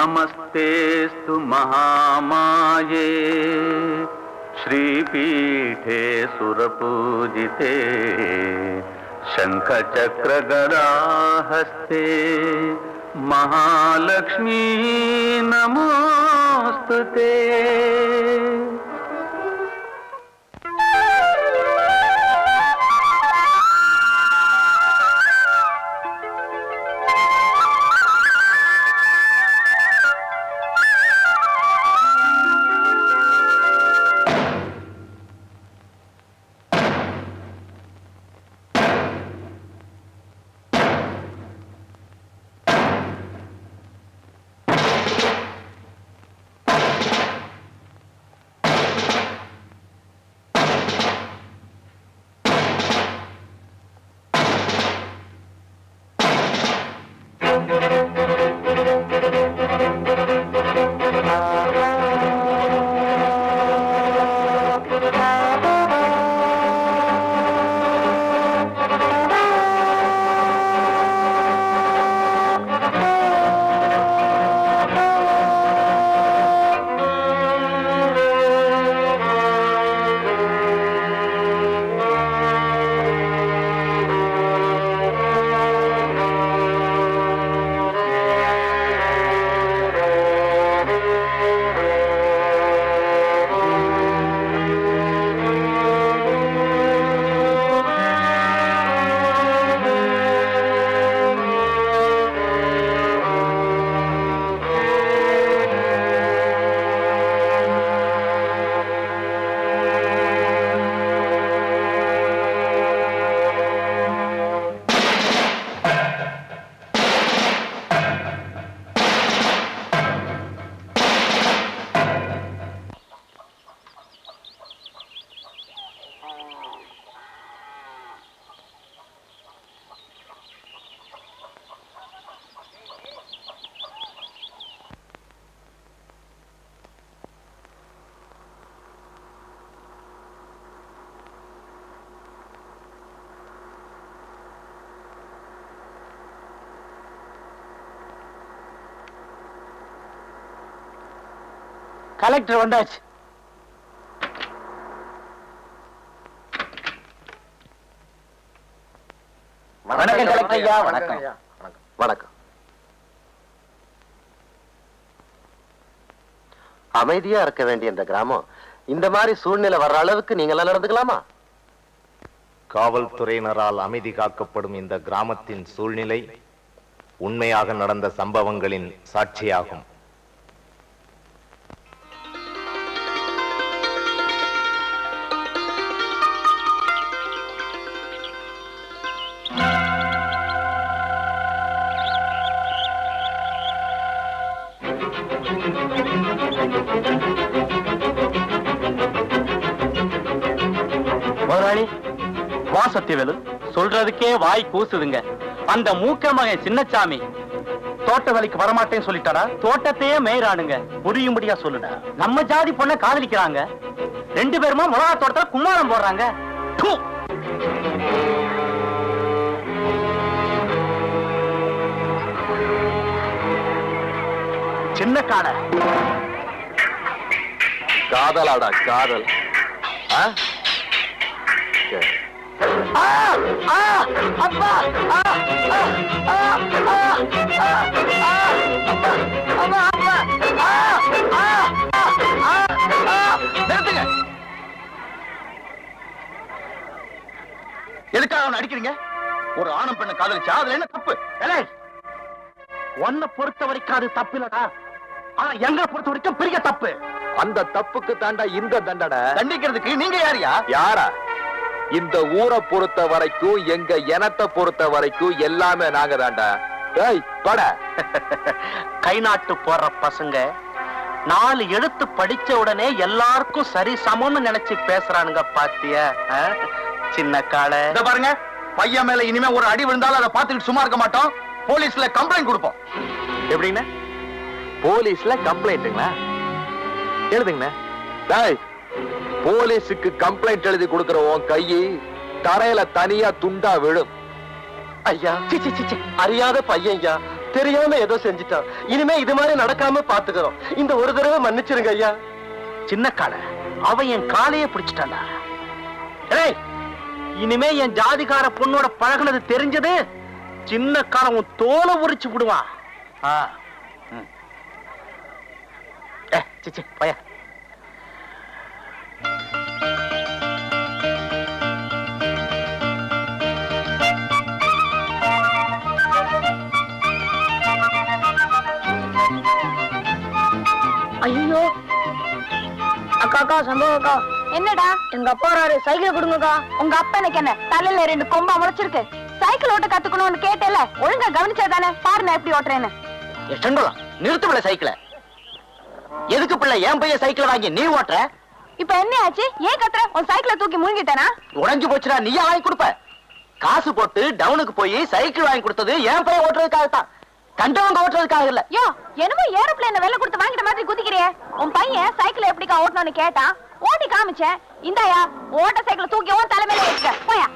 नमस्तेस्तु महामाये श्रीपीठे सुरपूजिते शंखचक्रगदाहस्ते महालक्ष्मी नमोस्तुते। கலெக்டர் வந்தாச்சு. வணக்கம் கலெக்டர் ஐயா. வணக்கம் வணக்கம். அமைதியா இருக்க வேண்டிய இந்த கிராமம் இந்த மாதிரி சூழ்நிலை வர்ற அளவுக்கு நீங்க நடந்துக்கலாமா? காவல்துறையினரால் அமைதி காக்கப்படும் இந்த கிராமத்தின் சூழ்நிலை உண்மையாக நடந்த சம்பவங்களின் சாட்சியாகும். முதலாளி, வா சத்தியவேலு, சொல்றதுக்கே வாய் கூசுதுங்க. அந்த மூக்க மகன் சின்னசாமி தோட்ட வேலைக்கு வரமாட்டேன்னு சொல்லிட்டாரா? தோட்டத்தையே மேயறானுங்க. புரியும்படியா சொல்லுடா. நம்ம ஜாதி பொண்ண காதலிக்கிறாங்க, ரெண்டு பேருமா மிளகா தோட்டத்துல கும்மாளம் போடுறாங்க. சின்ன காட காதலாடா காதல். எதுக்காக அவனை அடிக்கிறீங்க? ஒரு ஆணம் பெண்ணை காதலிச்சா அதுல என்ன தப்பு? உன்னை பொறுத்த வரைக்கும் அது தப்பு இல்லடா, ஆனா எங்களை பொறுத்த வரைக்கும் பெரிய தப்பு. அந்த தப்புக்கு தாண்டா இந்த தண்டனை. தண்டிக்கிறதுக்கு நீங்க யாரியா? யாரா? இந்த ஊரை பொறுத்த வரைக்கும், எங்க இனத்தை பொறுத்த வரைக்கும் எல்லாமே நாங்க தாண்டா. கை நாட்டு போற பசங்க 4 எழுத்து படிச்ச உடனே எல்லாருக்கும் சரி சமம்னு நினைச்சு பேசுறானுங்க. பாத்தியா சின்ன கால? பாருங்க, பையன் மேல இனிமே ஒரு அடி விழுந்தாலும் அதை பார்த்துட்டு சும்மா இருக்க மாட்டோம். போலீஸ்ல கம்ப்ளைண்ட் கொடுப்போம். எப்படின்னு? போலீஸ்ல கம்ப்ளைண்ட்டுங்களா? எழுதுங்கண்ணா. போலீஸுக்கு கம்ப்ளைண்ட் எழுதி கொடுக்கிற உன் கையை தரையில தனியா துண்டா விழும். ஐயா, அறியாத பையன் ஐயா, தெரியாம ஏதோ செஞ்சிட்டான். இனிமே இது மாதிரி நடக்காம பாத்துக்கிறோம். இந்த ஒரு தடவை மன்னிச்சிருங்க ஐயா. சின்ன கால அவன் என் காலையே பிடிச்சிட்டான்டா. ஏய், இனிமே என் ஜாதிகார பொண்ணோட பழகுனது தெரிஞ்சது சின்ன காலம் உன் தோலை உரிச்சு விடுவான். சிச்சி பய. ஐயோ அக்கா சம்பவம் அக்கா. என்னடா எங்க அப்பா வராரு, சைக்கிள் கொடுங்கக்கா. உங்க அப்பா எனக்கு என்ன தலையில 2 கொம்பா முளைச்சிருக்கு? சைக்கிள் ஓட்ட கத்துக்கணும்னு கேட்டேல, ஒழுங்கா கவனிச்சா தானே பாரு நான் எப்படி ஓட்டுறேன்னு. நிறுத்து பிள்ளை சைக்கிள. எதுக்கு பிள்ளை என் பையன் சைக்கிள் வாங்கி நீ ஓட்டுற? இப்ப என்ன ஆச்சு? ஏன் கத்துற? உன் சைக்கிளை தூக்கி முழுங்கிட்டேனா? உடைஞ்சு போச்சுடா, நீயா வாங்கி கொடுப்ப? காசு போட்டு டவுனுக்கு போய் சைக்கிள் வாங்கி கொடுத்தது என் பையன் ஓட்டுறதுக்காகத்தான், கண்டவங்க ஓட்டுறதுக்காக இல்ல. யோ, என்னமோ ஏரோப்ளேன் வெள்ள கொடுத்து வாங்கிட்ட மாதிரி குதிக்கிறியே. உன் பையன் சைக்கிள் எப்படிக்கா ஓட்டணும்னு கேட்டான், ஓட்டி காமிச்சேன். இந்தாயா ஓட்ட சைக்கிள் தூக்கி உன் தலைமையில வச்சுக்க. போயா.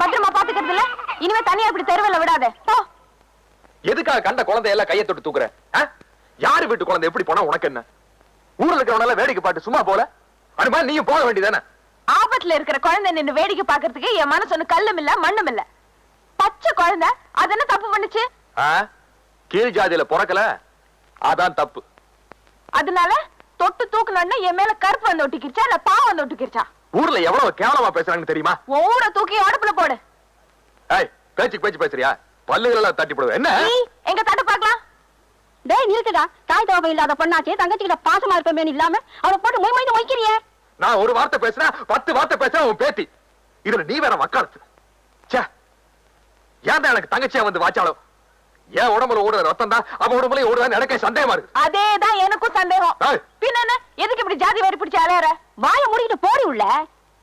பத்திரமா பாத்துக்கிறது இல்ல, இனிமே தனியா இப்படி தெருவில் விடாதே. எதுக்காக கண்ட குழந்தை எல்லாம் கையை தொட்டு தூக்குற? யாரு வீட்டு குழந்தை எப்படி போனா உனக்கு என்ன? ஊர்ல இருக்கிறவனால வேடிக்கை பாட்டு சும்மா போல, அது மாதிரி நீயும் போக வேண்டியதானே? ஆபத்துல இருக்கிற குழந்தை நின்னு வேடிக்கை பாக்குறதுக்கு என் மனசு ஒண்ணு கல்லும் இல்ல மண்ணும் இல்ல. பச்சை குழந்தை அது என்ன தப்பு பண்ணுச்சு? கீழ் ஜாதியில பிறக்கல, அதான் தப்பு. அதனால தொட்டு தூக்கணும்னா என் மேல கருப்பு வந்து ஒட்டிக்கிச்சா இல்ல பாவம் வந்து ஒட்டிக்கிச்சா? ஊர்ல எவ்வளவு கேவலமா பேசுறாங்கன்னு தெரியுமா? ஊரை தூக்கி அடுப்புல போடு. பேச்சு பேசுறியா? பல்லுகள் எல்லாம் தட்டி போடுவேன். என்ன எங்க தட்டு பாக்கலாம்? டேய் நிறுத்துடா, தாய் தோவை இல்லாத பொண்ணாச்சே, தங்கச்சிக்கிட்ட பாசமா இருப்பமே இல்லாம அவளை போட்டு மொய் மொய்னு வைக்கிறியே. நான் ஒரு வார்த்தை பேசுனா 10 வார்த்தை பேசுறேன் உன் பேத்தி. இதுல நீ வேற வக்காலத்து. ஏன் எனக்கு தங்கச்சியா வந்து வாச்சாலும் ஏன் உடம்புல ஓடுற ரத்தம் தான் அவன் உடம்புல ஓடுதான் எனக்கு சந்தேகமா இருக்கு. அதேதான் எனக்கும் சந்தேகம். பின்ன என்ன, எதுக்கு இப்படி ஜாதி வேறு பிடிச்ச அலையற? வாய மூடிட்டு போடி உள்ள.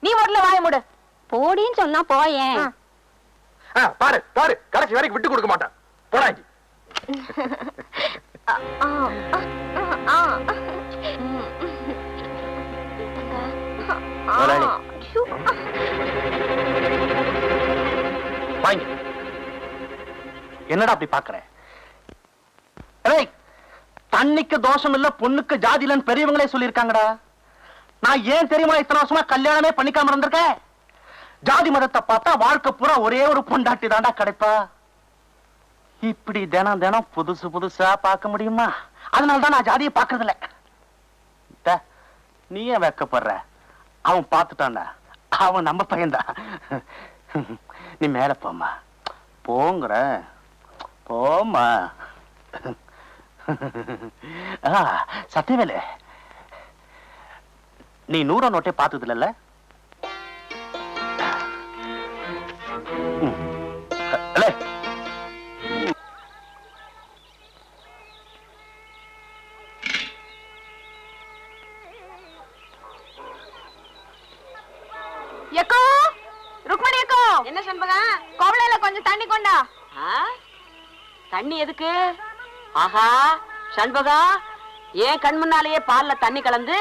நீ முதல்ல வாய மூடு. போடின்னு சொன்னா போயேன். பாரு பாரு, கடைசி வரைக்கும் விட்டு கொடுக்க மாட்டான். போடாங்கி. என்னடா அப்படி பாக்குற? தண்ணிக்கு தோஷம் இல்ல, பொண்ணுக்கு ஜாதி இல்லன்னு பெரியவங்களே சொல்லிருக்காங்கடா. நான் ஏன் தெரியுமா இத்தனை வருஷமா கல்யாணமே பண்ணிக்காம இருந்திருக்கேன்? ஜாதி மதத்தை பார்த்தா வாழ்க்கை பூரா ஒரே ஒரு பொண்டாட்டி தாண்டா கிடைப்பா. இப்படி தினம் தினம் புதுசு புதுசா பார்க்க முடியுமா? அதனாலதான் நான் ஜாதியை பாக்குறது இல்ல. நீ ஏன் வெக்கப்படுற? அவன் பார்த்துட்டான்டா, அவன் நம்ம பையன்தான். நீ மேல போமா. போங்கிற போமா. சத்தியவேலு, நீ 100 நோட்டை பார்த்தது இல்ல? என்ன சண்பகா, கோவளையில கொஞ்சம் தண்ணி கொண்டா. தண்ணி எதுக்கு? ஆஹா சண்பகா, ஏன் கண் முன்னாலேயே பால்ல தண்ணி கலந்து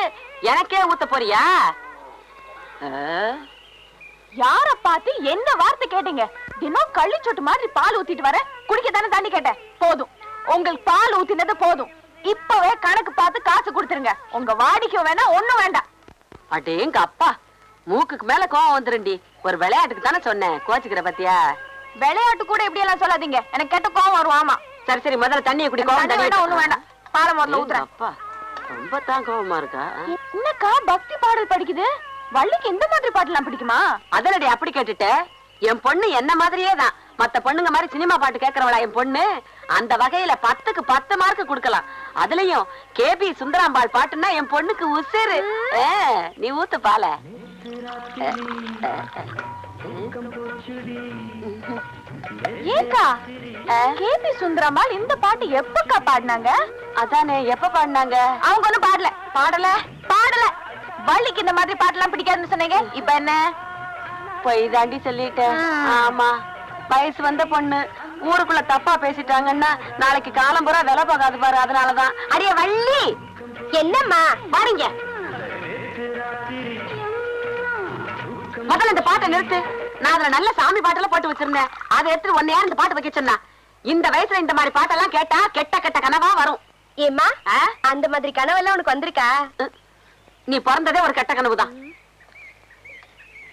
எனக்கே ஊத்த போறியா? யார பார்த்து என்ன வார்த்தை கேட்டீங்க? தினம் கள்ளிச்சொட்டு மாதிரி பால் ஊத்திட்டு வர, குடிக்க தானே தண்ணி கேட்டேன். போதும், உங்களுக்கு பால் ஊத்தினது போதும். இப்பவே கணக்கு பார்த்து காசு கொடுத்துருங்க. உங்க வாடிக்கை வேணா ஒண்ணும் வேண்டாம். அடேங்க அப்பா, மூக்குக்கு மேல கோவம் வந்துருண்டி. ஒரு விளையாட்டுக்கு தானே சொன்னேன், கோச்சுக்கிற பத்தியா? விளையாட்டு கூட இப்படி எல்லாம் சொல்லாதீங்க, எனக்கு கேட்ட கோவம் வரும். ஆமா சரி சரி, முதல்ல தண்ணியை குடி. ஒண்ணும் வேண்டாம், பாலை முதல்ல ஊத்துறேன். அப்பா ரொம்ப தான் கோவமா இருக்கா. என்னக்கா பக்தி பாடல் படிக்குது? வள்ளிக்கு இந்த மாதிரி பாட்டு எல்லாம் பிடிக்குமா? அதனடி அப்படி கேட்டுட்ட. என் பொண்ணு என்ன மாதிரியே தான். மத்த பொண்ணுங்க மாதிரி சினிமா பாட்டு கேட்கறவளா என் பொண்ணு? அந்த வகையில 10க்கு 10 மார்க் கொடுக்கலாம். அதுலயும் கேபி சுந்தராம்பாள் பாட்டுன்னா என் பொண்ணுக்கு உசுரு. நீ ஊத்து பால. ஏக்கா கேபி சுந்தரம்மாள் இந்த பாட்டு எப்பக்கா பாடினாங்க? அதானே, எப்ப பாடினாங்க? அவங்க ஒண்ணும் பாடல. வள்ளிக்கு இந்த மாதிரி பாட்டெல்லாம் பிடிக்காதுன்னு சொன்னீங்க, இப்ப என்ன? போய் தாண்டி சொல்லிட்டேன். ஆமா, வயசு வந்த பொண்ணு ஊருக்குள்ள தப்பா பேசிட்டாங்கன்னா நாளைக்கு காலம் பூரா வேலை பார்க்காது பாரு. அதனாலதான். அடியே வள்ளி, என்னம்மா பாருங்க, முதல்ல இந்த பாட்டை நிறுத்து. நான் அதுல நல்ல சாமி பாட்டெல்லாம் போட்டு வச்சிருந்தேன். அதை எடுத்து ஒன்னு யார் இந்த பாட்டு வைக்க சொன்னா? இந்த வயசுல இந்த மாதிரி பாட்டெல்லாம் கேட்டா கெட்ட கெட்ட கனவா வரும். ஏம்மா, அந்த மாதிரி கனவெல்லாம் உனக்கு வந்திருக்கா? நீ பிறந்ததே ஒரு கெட்ட கனவுதான்.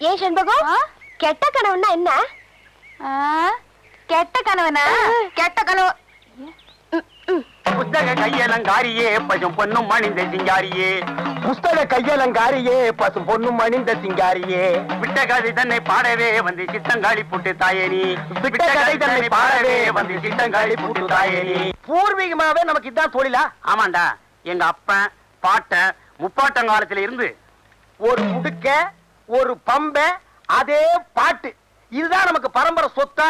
ஏன் செண்பகம், கெட்ட கனவுன்னா என்ன? கெட்ட கனவுனா கெட்ட கனவு. புஸ்தக கையலங்காரியே பசும் பொண்ணும் மணிந்த சிங்காரியே, புஸ்தக கையலங்காரியே பசும் பொண்ணும் மணிந்த சிங்காரியே, விட்ட கதை தன்னை பாடவே வந்து சித்தங்காளி புட்டு தாயேனி, விட்ட கதை தன்னை பாடவே வந்து சித்தங்காளி புட்டு தாயேனி. பூர்வீகமாவே நமக்கு இதான் தொழிலா? ஆமாண்டா, எங்க அப்பன் பாட்டன் முப்பாட்டங்காலத்துல இருந்து ஒரு முடுக்க, ஒரு பம்ப, அதே பாட்டு, இதுதான் நமக்கு பரம்பரை சொத்தா?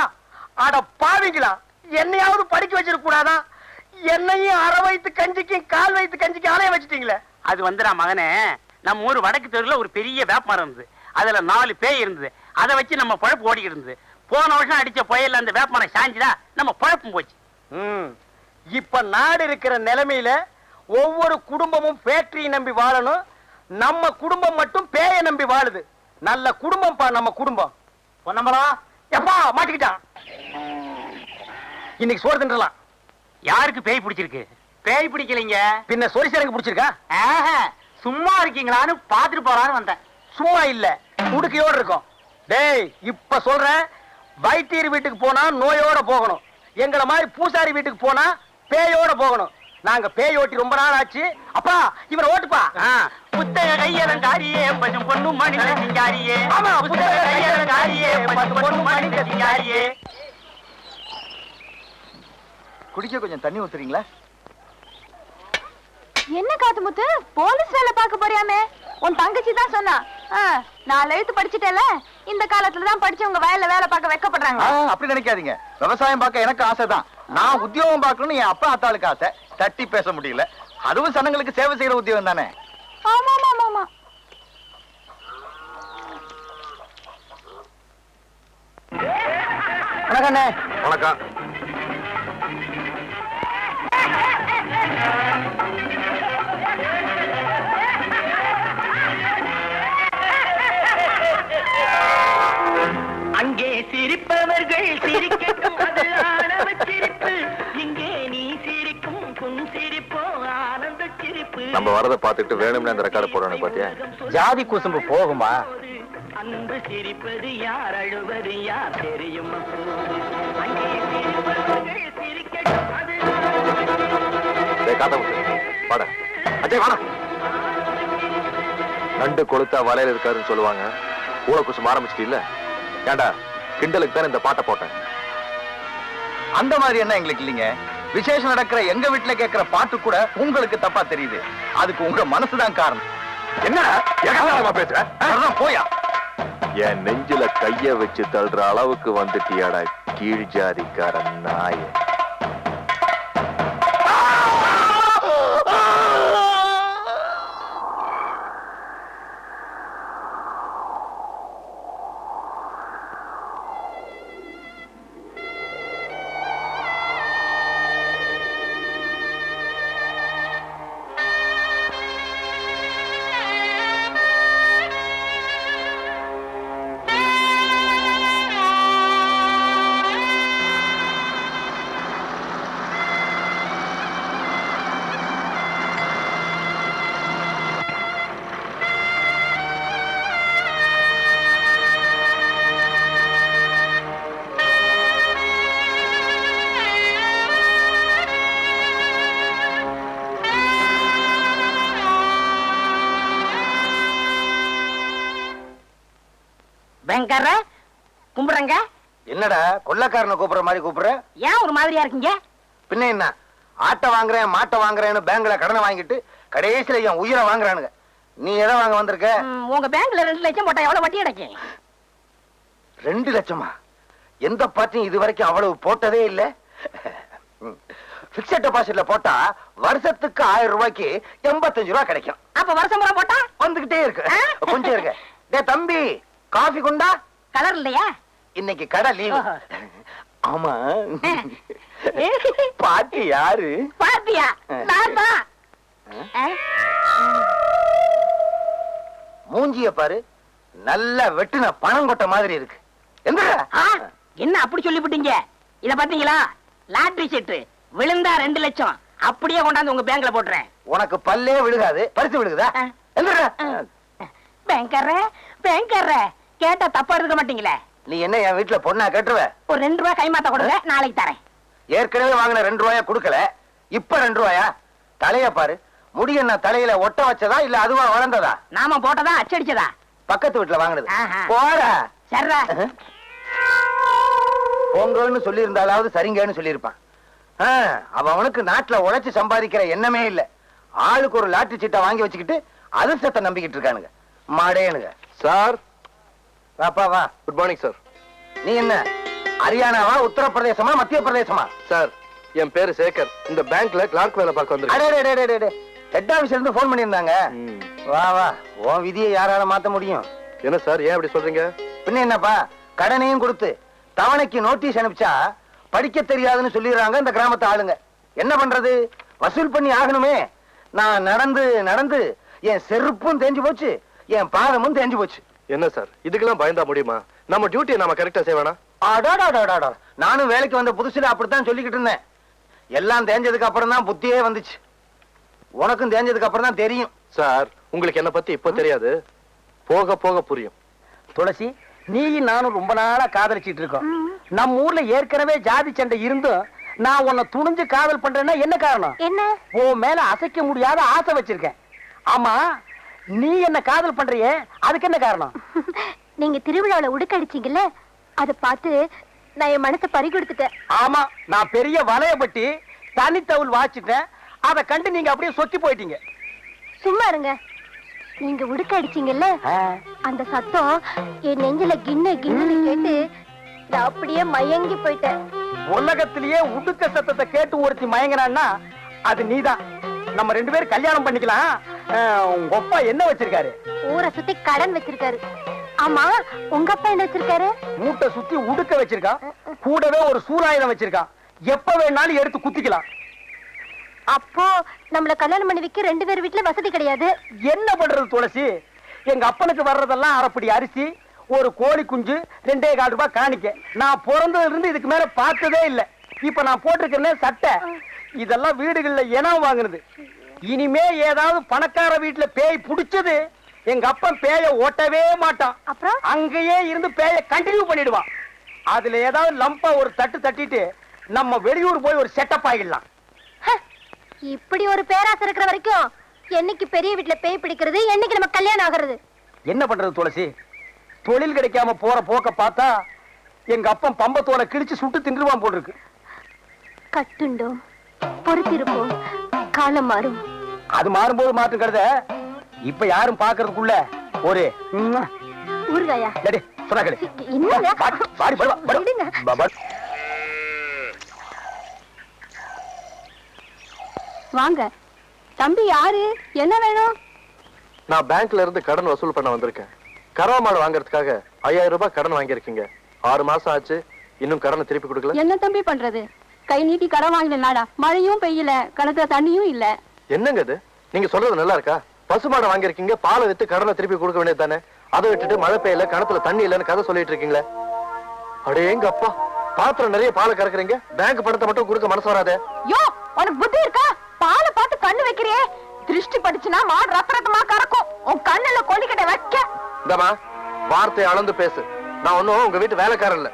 அட பாவிங்களா, என்னையாவது படிக்க வச்சிருக்க கூடாதா? என்னையும் அரை வயித்து கஞ்சிக்கும் கால் வயித்து கஞ்சிக்கும் ஆலைய வச்சுட்டீங்களே. அது வந்துடா மகனே, நம்ம ஊர் வடக்கு தெருல ஒரு பெரிய வேப்பமரம் இருந்தது. அதுல 4 பேய் இருந்தது. அதை வச்சு நம்ம பழப்பு ஓடிக்கிட்டு இருந்தது. போன வருஷம் அடிச்ச புயல்ல அந்த வேப்பமரம் சாஞ்சுதா, நம்ம பழப்பும் போச்சு. இப்ப நாடு இருக்கிற நிலைமையில ஒவ்வொரு குடும்பமும் ஃபேக்டரியை நம்பி வாழணும். நம்ம குடும்பம் மட்டும் பேயை நம்பி வாழுது. நல்ல குடும்பம் பா நம்ம குடும்பம். பொன்னம்பலா எப்பா மாட்டிக்கிட்டான். இன்னைக்கு சோறு தின்றலாம். யாருக்கு பேய் பிடிச்சிருக்கு? பேய் பிடிக்கலைங்க, பின்ன சொரிசரங்கு பிடிச்சிருக்கா? சும்மா இருக்கீங்களான்னு பாத்துட்டு போறான்னு வந்தேன். சும்மா இல்ல, முடுக்கையோட இருக்கும். டேய், இப்ப சொல்றேன், வைத்தியர் வீட்டுக்கு போனா நோயோட போகணும். எங்களை மாதிரி பூசாரி வீட்டுக்கு போனா பேயோட போகணும். நாங்க பேய் ஓட்டி ரொம்ப நாள் ஆச்சு. அப்பா, இவரை ஓட்டுப்பா. புத்தக கையலங்காரியே பசும் பொண்ணும் மணிந்த சிங்காரியே. ஆமா, புத்தக கையலங்காரியே பசும் பொண்ணும் மணிந்த சிங்காரியே. குடிக்க கொஞ்சம் தண்ணி ஊத்துறீங்களா? என்ன காத்துமுத்து, போலீஸ் வேலை பார்க்க போறியாமே? உன் தங்கச்சி தான் சொன்னா. 4 எழுத்து படிச்சுட்டேல, இந்த காலத்துல தான் படிச்சவங்க வயல்ல வேலை பார்க்க வெக்கப்படுறாங்க. அப்படி நினைக்காதீங்க. விவசாயம் பார்க்க எனக்கு ஆசைதான். நான் உத்தியோகம் பார்க்கணும்னு என் அப்பா அத்தாளுக்கு ஆசை. தட்டி பேச முடியல. அதுவும் சனங்களுக்கு சேவை செய்யற உத்தியோகம் தானே. ஆமா ஆமா ஆமா. வணக்கண்ணே. வணக்கம். அங்கே சிரிப்பவர்கள் சிரிக்கட்டும், அது ஆணவ சிரிப்பு. இங்கே நீ சிரிக்கும் புன் சிரிப்போ ஆனந்த சிரிப்பு. நம்ம வரதை பார்த்துட்டு வேணும்னு அந்த ரெக்கார்டு போடணும் பாத்தியா? ஜாதி குசும்பு போகுமா? அன்பு சிரிப்பது யார், அழுவது யார் தெரியும் அப்போது. அங்கே சிரிப்பவர்கள் சிரிக்கட்டும், அது பாட அஜய் வாடா. நண்டு கொளுத்தா வலையில இருக்காருன்னு சொல்லுவாங்க. ஊழ குசும் ஆரம்பிச்சிட்டு இல்ல? ஏண்டா, கிண்டலுக்கு தான் இந்த பாட்டை போட்டேன். அந்த மாதிரி என்ன எங்களுக்கு இல்லைங்க. விசேஷம் நடக்கிற எங்க வீட்டுல கேட்கிற பாட்டு கூட உங்களுக்கு தப்பா தெரியுது. அதுக்கு உங்க மனசுதான் காரணம். என்ன பேசுற? போயா, என் நெஞ்சில கைய வச்சு தள்ளுற அளவுக்கு வந்துட்டியாடா கீழ் ஜாதிக்கார நாய. வெங்கர கும்பிடுறங்க. என்னடா கொள்ளக்காரனை கூப்பிடுற மாதிரி கூப்பிடுற? ஏன் ஒரு மாதிரியா இருக்கீங்க? பின்ன என்ன, ஆட்டை வாங்குறேன் மாட்டை வாங்குறேன்னு பேங்க்ல கடனை வாங்கிட்டு கடைசியில என் உயிரை வாங்குறானுங்க. நீ எதை வாங்க வந்திருக்க? உங்க பேங்க்ல 2 லட்சம் போட்டா எவ்வளவு வட்டி கிடைக்கும்? 2 லட்சமா? எந்த பார்ட்டியும் இது வரைக்கும் அவ்வளவு போட்டதே இல்ல. பிக்ஸட் டெபாசிட்ல போட்டா வருஷத்துக்கு 1000 ரூபாய்க்கு 85 ரூபாய் கிடைக்கும். அப்ப வருஷம் பூரா போட்டா வந்துகிட்டே இருக்கு. கொஞ்சம் இருங்க. டேய் தம்பி, காஃபி கொண்டா. கலர் இல்லையா? இன்னைக்கு கடை லீவு. ஆமா, பாட்டி யாரு? பாத்தியா? நான் தான். மூஞ்சிய பாரு, நல்ல வெட்டுன பணம் கொட்ட மாதிரி இருக்கு. என்ன அப்படி சொல்லிவிட்டீங்க? இத பாத்தீங்களா? லாட்டரி சீட்டு விழுந்தா 2 லட்சம் அப்படியே கொண்டாந்து உங்க பேங்க்ல போட்டுறேன். உனக்கு பல்லே விழுகாது, பரிசு விழுகுதா? பேங்கர்ற கேட்டா தப்பா இருக்க மாட்டீங்களே. நீ என்ன என் வீட்டுல பொண்ணா கட்டுருவ? ஒரு 2 ரூபாய் கைமாத்த கொடுங்க, நாளைக்கு தரேன். ஏற்கனவே வாங்கின 2 ரூபாயா கொடுக்கல, இப்ப 2 ரூபாயா? தலைய பாரு, முடி என்ன தலையில ஒட்ட வச்சதா இல்ல அதுவா வளர்ந்ததா? நாம போட்டதா அச்சடிச்சதா? பக்கத்து வீட்டுல வாங்கினது. ஆஹா. போற சர்ரா. பொங்கல்னு சொல்லி இருந்தாலாவது சரிங்கன்னு சொல்லியிருப்பான். அவனுக்கு நாட்டுல உழைச்சு சம்பாதிக்கிற எண்ணமே இல்ல. ஆளுக்கு ஒரு லாட்டரி சீட்டை வாங்கி வச்சுக்கிட்டு அதிர்ஷ்டத்தை நம்பிக்கிட்டு இருக்கானுங்க மாடேனுங்க. சார், வாப்பா வா. Good morning sir. நீ என்ன ஹரியானாவா, உத்தரப்பிரதேசமா, மத்திய பிரதேசமா? சார், என் பேரு சேகர். இந்த பேங்க்ல கிளார்க் வேலை பார்க்க வந்திருக்கேன். ஹெட் ஆபீஸ்ல இருந்து போன் பண்ணியிருந்தாங்க. வா வா, உன் விதியை யாரால மாத்த முடியும்? என்ன சார், ஏன் அப்படி சொல்றீங்க? பின்ன என்னப்பா, கடனையும் கொடுத்து தவணைக்கு நோட்டீஸ் அனுப்பிச்சா படிக்க தெரியாதுன்னு சொல்லிடுறாங்க இந்த கிராமத்து ஆளுங்க. என்ன பண்றது, வசூல் பண்ணி ஆகணுமே. நான் நடந்து நடந்து என் செருப்பும் தேஞ்சு போச்சு, என் பாதமும் தேஞ்சு போச்சு. என்ன சார், இதுக்கெல்லாம் பயந்தா முடியுமா? நம்ம டியூட்டியை நாம கரெக்டா செய்வேனா? நானும் வேலைக்கு வந்த புதுசுல அப்படித்தான் சொல்லிக்கிட்டு இருந்தேன். எல்லாம் தேஞ்சதுக்கு அப்புறம் தான் புத்தியே வந்துச்சு. உனக்கும் தேஞ்சதுக்கு அப்புறம் தான் தெரியும். சார், உங்களுக்கு என்ன பத்தி இப்ப தெரியாது, போக போக புரியும். துளசி, நீ நானும் ரொம்ப நாளா காதலிச்சிட்டு இருக்கோம். நம்ம ஊர்ல ஏற்கனவே ஜாதி சண்டை இருந்தும் நான் உன்னை துணிஞ்சு காதல் பண்றேன்னா என்ன காரணம்? என்ன? உன் மேல அசைக்க முடியாத ஆசை வச்சிருக்கேன். ஆமா, நீ என்ன காதல் பண்றியே, அதுக்கு என்ன காரணம்? நீங்க திருவிழாவில உடுக்கடிச்சீங்கல்ல, அத பார்த்து நான் என் மனசை பறி கொடுத்துட்டேன். ஆமா, நான் பெரிய வலையப்பட்டி தனித்தவுள் வாச்சிட்டேன். அதை கண்டு நீங்க அப்படியே சொத்தி போயிட்டீங்க. சும்மா இருங்க. நீங்க உடுக்கடிச்சீங்கல்ல, அந்த சத்தம் என் நெஞ்சில கிண்ண கிண்ணு கேட்டு நான் அப்படியே மயங்கி போயிட்டேன். உலகத்திலேயே உடுக்க சத்தத்தை கேட்டு ஒருத்தி மயங்கினான்னா அது நீதான். நம்ம 2 பேரும் கல்யாணம் பண்ணிக்கலாம். உங்க அப்பா என்ன வச்சிருக்காரு? ஊரை சுத்தி கடன் வச்சிருக்காரு. ஆமா, உங்க அப்பா என்ன வச்சிருக்காரு? மூட்டை சுத்தி உடுக்க வச்சிருக்கான். கூடவே ஒரு சூலாயுதம் வச்சிருக்கான். எப்ப வேணாலும் எடுத்து குத்திக்கலாம். அப்போ நம்மள கல்யாணம் பண்ணி வைக்க 2 பேர் வீட்டுல வசதி கிடையாது. என்ன பண்றது துளசி? எங்க அப்பனுக்கு வர்றதெல்லாம் அரைப்படி அரிசி, ஒரு கோழி குஞ்சு, 2.25 ரூபாய் காணிக்க. நான் பிறந்ததுல இருந்து இதுக்கு மேல பார்த்ததே இல்ல. இப்ப நான் போட்டிருக்கேன் சட்டை, இதெல்லாம் வீடுகள்ல இனம் வாங்குனது. இனிமே ஏதாவது பணக்கார வீட்டுல பேய் புடிச்சது, எங்க அப்பன் பேய ஓட்டவே மாட்டான். அப்புறம் அங்கேயே இருந்து பேய கண்டினியூ பண்ணிடுவான். அதுல ஏதாவது லம்பா ஒரு தட்டு தட்டிட்டு நம்ம வெளியூர் போய் ஒரு செட்டப் ஆகிடலாம். இப்படி ஒரு பேராசை இருக்கிற வரைக்கும் என்னைக்கு பெரிய வீட்டுல பேய் பிடிக்கிறது, என்னைக்கு நம்ம கல்யாணம் ஆகிறது? என்ன பண்றது துளசி? தொழில் கிடைக்காம போற போக்க பார்த்தா எங்க அப்பன் பம்பத்தோலை கிழிச்சு சுட்டு தின்றுவான் போல் இருக்கு. கட்டுண்டோம், பொறுத்திருப்போம், காலம் மாறும். அது மாறும்போது மாற்றம் கருத இப்ப யாரும் பாக்குறதுக்குள்ள ஒரு ஊறுகாயா? சொன்னா கேளு. என்னங்க? விடுங்க. வாங்க. தம்பி யாரு? என்ன வேணும்? நான் பேங்க்ல இருந்து கடன் வசூல் பண்ண வந்திருக்கேன். கறவை மாடு வாங்குறதுக்காக 5000 ரூபாய் கடன் வாங்கியிருக்கீங்க. 6 மாசம் ஆச்சு, இன்னும் கடனை திருப்பி கொடுக்கல. என்ன தம்பி பண்றது? கை நீட்டி கடன் வாங்கின நாடா, மழையும் பெய்யல, கணக்குல தண்ணியும் இல்ல. என்னங்க இது? நீங்க சொல்றது நல்லா இருக்கா? பசு மாடு வாங்கியிருக்கீங்க, பாலை வித்து கடனை திருப்பி கொடுக்க வேண்டியது தானே? அதை விட்டுட்டு மழை பெய்யல, கிணத்துல தண்ணி இல்லன்னு கதை சொல்லிட்டு இருக்கீங்களே. அடேங்க அப்பா, பாத்திரம் நிறைய பாலை கறக்குறீங்க, பேங்க் பணத்தை மட்டும் கொடுக்க மனசு வராதே. யோ, உனக்கு புத்தி இருக்கா? பாலை பார்த்து கண்ணு வைக்கிறியே, திருஷ்டி படிச்சுனா மாடு ரத்தரத்தமா கறக்கும். உன் கண்ணுல கொல்லிக்கட்டை வைக்க. இந்தமா, வார்த்தையை அளந்து பேசு. நான் ஒன்னும் உங்க வீட்டு வேலைக்காரன் இல்ல.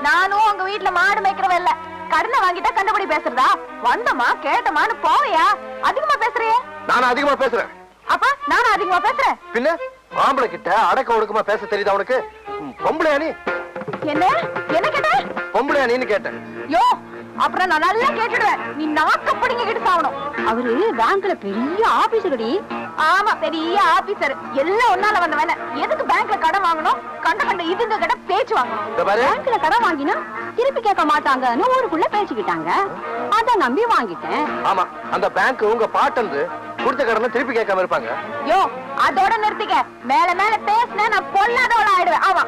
நானும் உங்க வீட்டுல மாடு மேய்க்கிறவ இல்ல. கடனை வாங்கிட்டா கண்டுபிடி பேசுறதா? வந்தமா கேட்டமான்னு போவையா? அதிகமா பேசுறியே. நானும் அதிகமா பேசுறேன். அப்ப நானும் அதிகமா பேசுறேன். பின்ன ஆம்பளை கிட்ட அடக்க ஒடுக்கமா பேச தெரியுதா உனக்கு? பொம்பளையா நீ? என்ன என்ன கேட்ட? பொம்பளையா நீன்னு கேட்டேன். யோ, அப்புறம் நான் நல்லா கேட்டுடுவேன். நீ நாக்கப்படிங்க கிட்ட சாவணும். அவரு பேங்க்ல பெரிய ஆபீசரடி. ஆமா, பெரிய ஆபீசர். எல்லாம் ஒன்னால வந்த வேலை. எதுக்கு பேங்க்ல கடன் வாங்கணும்? கண்ட இதுங்க கிட்ட பேச்சு வாங்கணும். பேங்க்ல கடன் வாங்கினா திருப்பி கேட்க மாட்டாங்கன்னு ஊருக்குள்ள பேசிக்கிட்டாங்க. அத நம்பி வாங்கிட்டேன். ஆமா, அந்த பேங்க் உங்க பாட்டந்து கொடுத்த கடனை திருப்பி கேட்காம இருப்பாங்க. யோ, அதோட நிறுத்திக்க. மேல மேல பேசினா நான் பொல்லாதவள ஆயிடுவேன். ஆமா,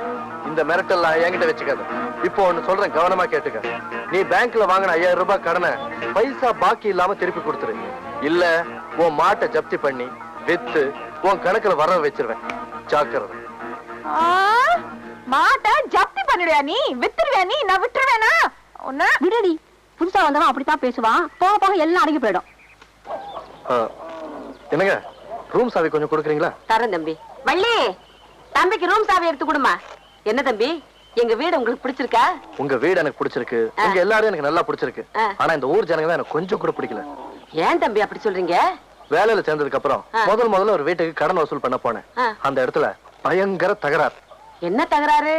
இந்த மிரட்டல் என்கிட்ட வச்சுக்காத. இப்போ ஒண்ணு சொல்றேன், கவனமா கேட்டுக்க. நீ பேங்க்ல வாங்கின 5000 ரூபாய் கடனை பைசா பாக்கி இல்லாம திருப்பி கொடுத்துரு. இல்ல உன் மாட்டை ஜப்தி பண்ணி வித்து உன் கணக்குல வர வச்சிருவேன். ஜாக்கிரதை. மாட்ட ஜப்தி பண்ணிடுவியா நீ? வித்துருவியா நீ? நான் விட்டுருவேனா உன்ன? விடுடி, புதுசா வந்தவன் அப்படித்தான் பேசுவான். போக போக எல்லாம் அடங்கி போயிடும். என்னங்க, ரூம் சாவி கொஞ்சம் கொடுக்குறீங்களா? தரேன் தம்பி. வள்ளி, தம்பிக்கு ரூம் சாவி எடுத்து கொடுமா. என்ன தம்பி, எங்க வீடு உங்களுக்கு பிடிச்சிருக்கா? உங்க வீடு எனக்கு பிடிச்சிருக்கு. உங்க எல்லாரும் எனக்கு நல்லா பிடிச்சிருக்கு. ஆனா இந்த ஊர் ஜனங்க தான் எனக்கு கொஞ்சம் கூட பிடிக்கல. ஏன் தம்பி அப்படி சொல்றீங்க? வேலையில சேர்ந்ததுக்கு அப்புறம் முதல்ல ஒரு வீட்டுக்கு கடன் வசூல் பண்ண போனேன். அந்த இடத்துல பயங்கர தகராறு. என்ன தகராறு?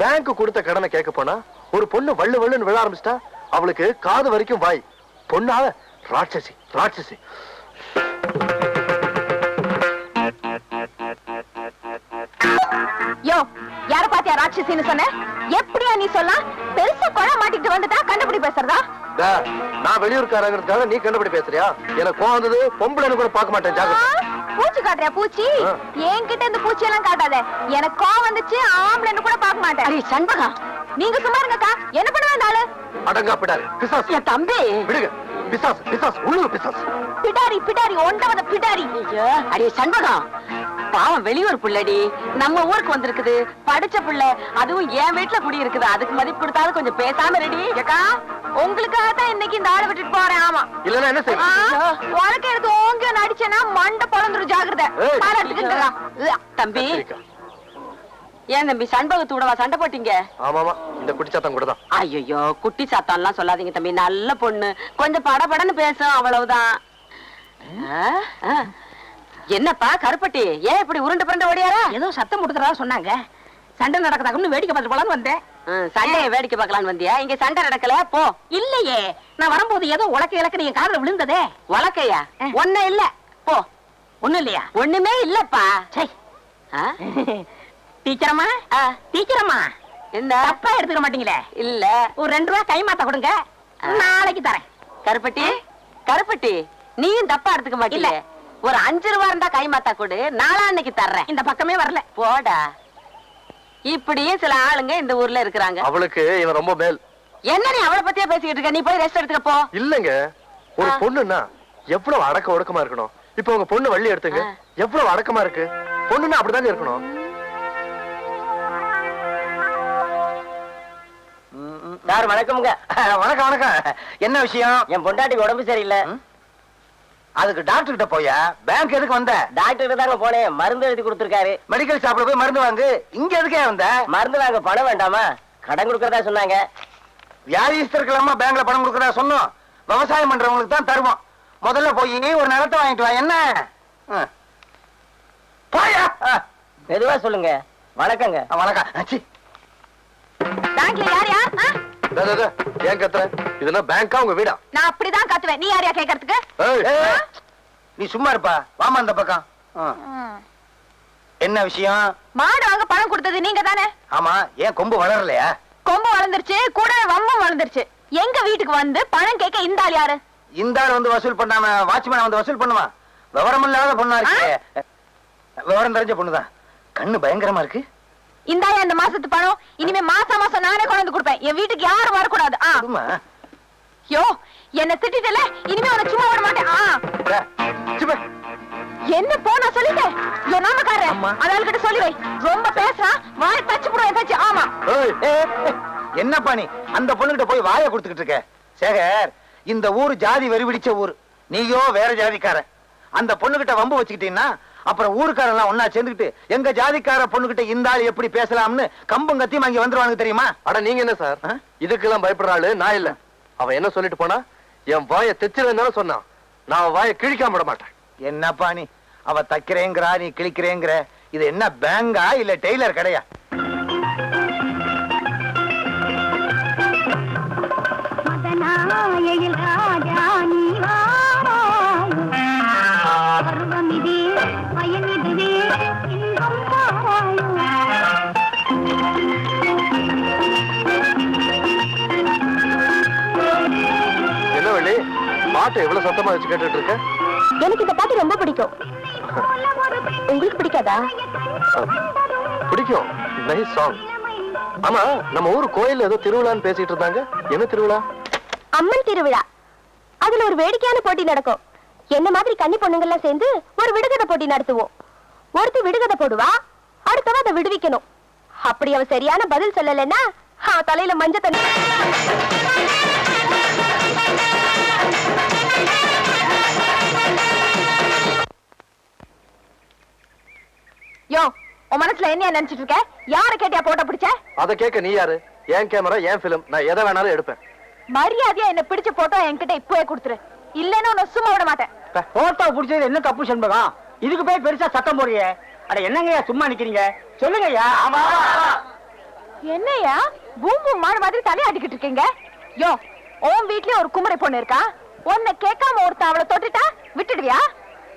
பேங்க் கொடுத்த கடனை கேட்க போனா ஒரு பொண்ணு வள்ளு வள்ளுன்னு விழ ஆரம்பிச்சிட்டா. அவளுக்கு காது வரைக்கும் வாய். பொண்ணாவ ராட்சசி ராட்சசி. யோ, யார பாத்தியா ராட்சசின்னு சொன்ன? எப்படியா நீ சொல்லலாம்? பெருசா கொலை மாட்டிட்டு வந்துட்டா கண்டுபிடி பேசுறதா? நான் வெளியூர்காரங்கிறதுக்காக நீ கண்டுபிடி பேசுறியா? எனக்கு கோவம் வந்தது. பொம்பளைன்னு கூட பார்க்க மாட்டேன். ஜாக்கிரதை. பூச்சி காட்டுறியா? பூச்சி என்கிட்ட இந்த பூச்சி எல்லாம் காட்டாத. எனக்கு கோவம் வந்துச்சு. ஆம்பளைன்னு கூட பார்க்க மாட்டேன். அடி சண்பகா, நீங்க சும்மா இருங்கக்கா. என்ன பண்ணுவா இந்த ஆளு? அடங்கா பிடாரி பிசாசு. என் தம்பி விடுங்க. பிசாசு பிசாசு உள்ளூர் பிசாசு. பிடாரி பிடாரி ஒண்டவத பிடாரி. ஐயோ, அடி சண்பகா, பாவம் வெளியூர் புள்ளடி, நம்ம ஊருக்கு வந்திருக்குது. படிச்ச புள்ள, அதுவும் என் வீட்டுல குடி இருக்குது. அதுக்கு மதிப்பு கொடுத்தாலும் கொஞ்சம் பேசாம ரெடி. ஏக்கா, உங்களுக்காக தான் இன்னைக்கு இந்த ஆளை விட்டுட்டு போறேன். ஆமா, இல்லன்னா என்ன செய்ய? உனக்கு எடுத்து ஓங்க நடிச்சேன்னா மண்டை பொழந்துரும். ஜாகிரதை. தம்பி, ஏன் தம்பி சண்பகத்தோடவா சண்டை போட்டீங்க? ஆமாமா, இந்த குட்டிச்சாத்தம் கூட தான். ஐயோ, குட்டி சாத்தான்லாம் சொல்லாதீங்க தம்பி. நல்ல பொண்ணு, கொஞ்சம் படபடன்னு பேசும், அவ்வளவுதான். என்னப்பா கருப்பட்டி, ஏன் இப்படி உருண்டு புரண்டு ஓடியாரா? ஏதோ சத்தம் கொடுத்துறதா சொன்னாங்க. சண்டை நடக்குதாக்குன்னு வேடிக்கை பார்த்துட்டு போலான்னு வந்தேன். சண்டையை வேடிக்கை பார்க்கலான்னு வந்தியா? இங்க சண்டை நடக்கல, போ. இல்லையே, நான் வரும்போது ஏதோ உலக்க இலக்கு என் காதுல விழுந்ததே. உலக்கையா? ஒண்ணு இல்ல, போ. ஒண்ணும் இல்லையா? ஒண்ணுமே இல்லப்பா. டீச்சரம்மா, டீச்சரம்மா, என்ன தப்பா எடுத்துக்க மாட்டீங்களே? இல்ல, ஒரு 2 ரூபாய் கை மாத்த கொடுங்க, நாளைக்கு தரேன். கருப்பட்டி, கருப்பட்டி, நீயும் தப்பா எடுத்துக்க மாட்டீங்க. ஒரு 5 ரூபா இருந்தா கை மாத்தா கொடு, நாளான்னைக்கு தர்றேன். இந்த பக்கமே வரல. போடா. இப்படியே சில ஆளுங்க இந்த ஊர்ல இருக்கிறாங்க. அவளுக்கு இவன் ரொம்ப மேல். என்ன நீ அவளை பத்தியா பேசிக்கிட்டு இருக்க? நீ போய் ரெஸ்ட் எடுத்துக்க போ. இல்லங்க, ஒரு பொண்ணுன்னா எவ்வளவு அடக்க ஒடுக்கமா இருக்கணும். இப்ப உங்க பொண்ணு வள்ளி எடுத்துங்க, எவ்வளவு அடக்கமா இருக்கு. பொண்ணுன்னா அப்படிதாங்க இருக்கணும். சார் வணக்கம்ங்க. வணக்கம் வணக்கம். என்ன விஷயம்? என் பொண்டாட்டிக்கு உடம்பு சரியில்லை. அதுக்கு டாக்டர் கிட்ட போயா? பேங்க் எதுக்கு வந்த? டாக்டர் தாங்க போனேன், மருந்து எழுதி கொடுத்திருக்காரு. மெடிக்கல் ஷாப்ல போய் மருந்து வாங்கு. இங்க எதுக்கே வந்த? மருந்து வாங்க பணம் வேண்டாமா? கடன் கொடுக்கறதா சொன்னாங்க. வியாதிஸ்தருக்கெல்லாமா பேங்க்ல பணம் கொடுக்கறதா சொன்னோம்? விவசாயம் பண்றவங்களுக்கு தான் தருவோம். முதல்ல போய் ஒரு நிலத்தை வாங்கிட்டு வா. என்ன போயா? மெதுவா சொல்லுங்க. வணக்கங்க. வணக்கம். பேங்க்ல யாரையா? ஏன் கத்துற? இதுனா பேங்கா உங்க வீடா? நான் அப்படிதான் கத்துவேன். நீ யாரையா கேட்கறதுக்கு? நீ சும்மா இருப்பா. வாமா அந்த பக்கம். என்ன விஷயம்? மாடு வாங்க பணம் கொடுத்தது நீங்க தானே? ஆமா. ஏன் கொம்பு வளரலையா? கொம்பு வளர்ந்துருச்சு, கூட வம்பம் வளர்ந்துருச்சு. எங்க வீட்டுக்கு வந்து பணம் கேட்க இந்த ஆள் யாரு? இந்த ஆள் வந்து வசூல் பண்ணாம வாட்ச்மேன் வந்து வசூல் பண்ணுவான். விவரம் இல்லாத பொண்ணா இருக்கு. விவரம் தெரிஞ்ச பொண்ணுதான். கண்ணு பயங்கரமா இருக்கு. இந்தாயா இந்த மாசத்து பணம். இனிமே மாசம் மாசம் நானே கொண்டு வந்து கொடுப்பேன். என் வீட்டுக்கு யாரும் வரக்கூடாது. யோ, என்ன திட்டிட்டல, இனிமே உன சும்மா விட மாட்டேன். என்ன போனா சொல்லிட்டேன். யோ நாமக்காரே, அதால் கிட்ட சொல்லி வை. ரொம்ப பேசுறான், வாய் தச்சு போடுவேன் தச்சு. ஆமா. என்னப்பா நீ அந்த பொண்ணுகிட்ட போய் வாயை கொடுத்துக்கிட்டு இருக்க? சேகர், இந்த ஊர் ஜாதி வெறி பிடிச்ச ஊர். நீயோ வேற ஜாதிக்காரன். அந்த பொண்ணுகிட்ட வம்பு வச்சுக்கிட்டீங்கன்னா அப்புறம் ஊருக்காரெல்லாம் ஒன்னா சேர்ந்துக்கிட்டு எங்க ஜாதிக்கார பொண்ணுகிட்ட இந்த ஆள் எப்படி பேசலாம்னு கம்பம் கத்தியும் அங்க வந்துருவாங்க தெரியுமா? அட நீங்க என்ன சார், இதுக்கெல்லாம் பயப்படுற ஆளு நான் இல்ல. அவன் என்ன சொல்லிட்டு போனா, என் வாயை தைச்சிருந்தாலும் சொன்னான். நான் வாயை கிழிக்காம விட மாட்டேன். என்னப்பா நீ? அவ தைக்கிறேங்கிறா, நீ கிழிக்கிறேங்கிற. இது என்ன பேங்கா இல்ல டெய்லர் கடையா? மதனா பாட்டை எவ்வளவு சத்தமா வச்சு கேட்டுட்டு இருக்க? எனக்கு இந்த பாட்டு ரொம்ப பிடிக்கும். உங்களுக்கு பிடிக்காதா? பிடிக்கும். Nice song. ஆமா, நம்ம ஊர் கோயில் ஏதோ திருவிழான்னு பேசிட்டு இருந்தாங்க. என்ன திருவிழா? அம்மன் திருவிழா. அதுல ஒரு வேடிக்கையான போட்டி நடக்கும். என்ன மாதிரி கன்னி பொண்ணுங்க எல்லாம் சேர்ந்து ஒரு விடுகதை போட்டி நடத்துவோம். ஒருத்தி விடுகதை போடுவா, அடுத்தவ அதை விடுவிக்கணும். அப்படி அவ சரியான பதில் சொல்லலைன்னா அவ தலையில மஞ்சள் தண்ணி. யோ, உன் மனசுல என்ன நினைச்சிட்டு இருக்க? யார கேட்டியா போட்டோ பிடிச்ச? அதை கேட்க நீ யாரு? என் கேமரா, என் பிலிம், நான் எதை வேணாலும் எடுப்பேன். மரியாதையா என்ன பிடிச்ச போட்டோ என்கிட்ட இப்பவே கொடுத்துரு, இல்லன்னு உன்னை சும்மா விட மாட்டேன். போட்டோ பிடிச்சது என்ன தப்பு செண்பகம்? இதுக்கு போய் பெருசா சத்தம் போடுறியே. அட என்னங்கய்யா சும்மா நிக்கிறீங்க? சொல்லுங்கய்யா. என்னையா பூம் பூம் மாடு மாதிரி தலையாட்டிக்கிட்டு இருக்கீங்க? யோ, உன் வீட்லயே ஒரு குமரி பொண்ணு இருக்கா. உன்னை கேட்காம ஒருத்த அவளை தொட்டுட்டா விட்டுடுவியா?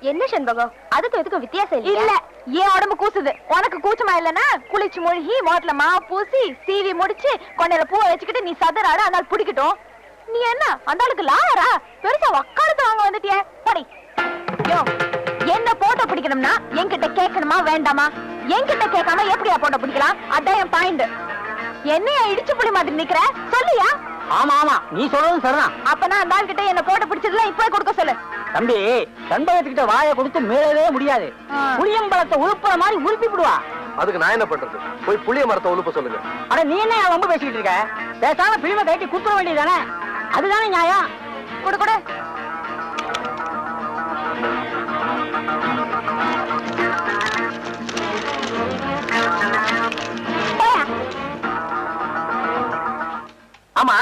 என்ன செண்பகம், அதுக்கு எதுக்கு வித்தியாசம் இல்ல? ஏன் உடம்பு கூசுது? உனக்கு கூச்சமா இல்லன்னா குளிச்சு மூழ்கி மோட்ல மா பூசி சீவி முடிச்சு கொண்டையில பூவை வச்சுக்கிட்டு நீ சதுராட அதனால பிடிக்கட்டும். நீ என்ன அந்த ஆளுக்கு லாயரா? பெருசா வக்காலத்து வாங்க வந்துட்டிய படி. யோ, என்ன போட்டோ பிடிக்கணும்னா என்கிட்ட கேட்கணுமா வேண்டாமா? என்கிட்ட கேட்காம எப்படியா போட்டோ பிடிக்கலாம்? அதான் என் பாயிண்ட். என்னையா இடிச்சு புளி மாதிரி நிக்கிற? சொல்லியா? ஆமா ஆமா, நீ சொல்றது சரிதான். அப்பனா அந்த ஆள் கிட்ட என்ன போட்டோ பிடிச்சதுல இப்பவே கொடுக்க சொல்லு. தம்பி, செண்பகத்துக்கிட்ட வாயை கொடுத்து மீளவே முடியாது. புளியம்பழத்தை உழுப்புற மாதிரி உழுப்பி விடுவா. அதுக்கு நான் என்ன பண்றது? போய் புளிய மரத்தை உழுப்ப சொல்லுங்க. அட நீ என்ன ரொம்ப பேசிக்கிட்டு இருக்க? பேசாம பிலிமை கட்டி குத்துற வேண்டியதானே? அதுதானே நியாயம். கொடு கொடு. ஆமா,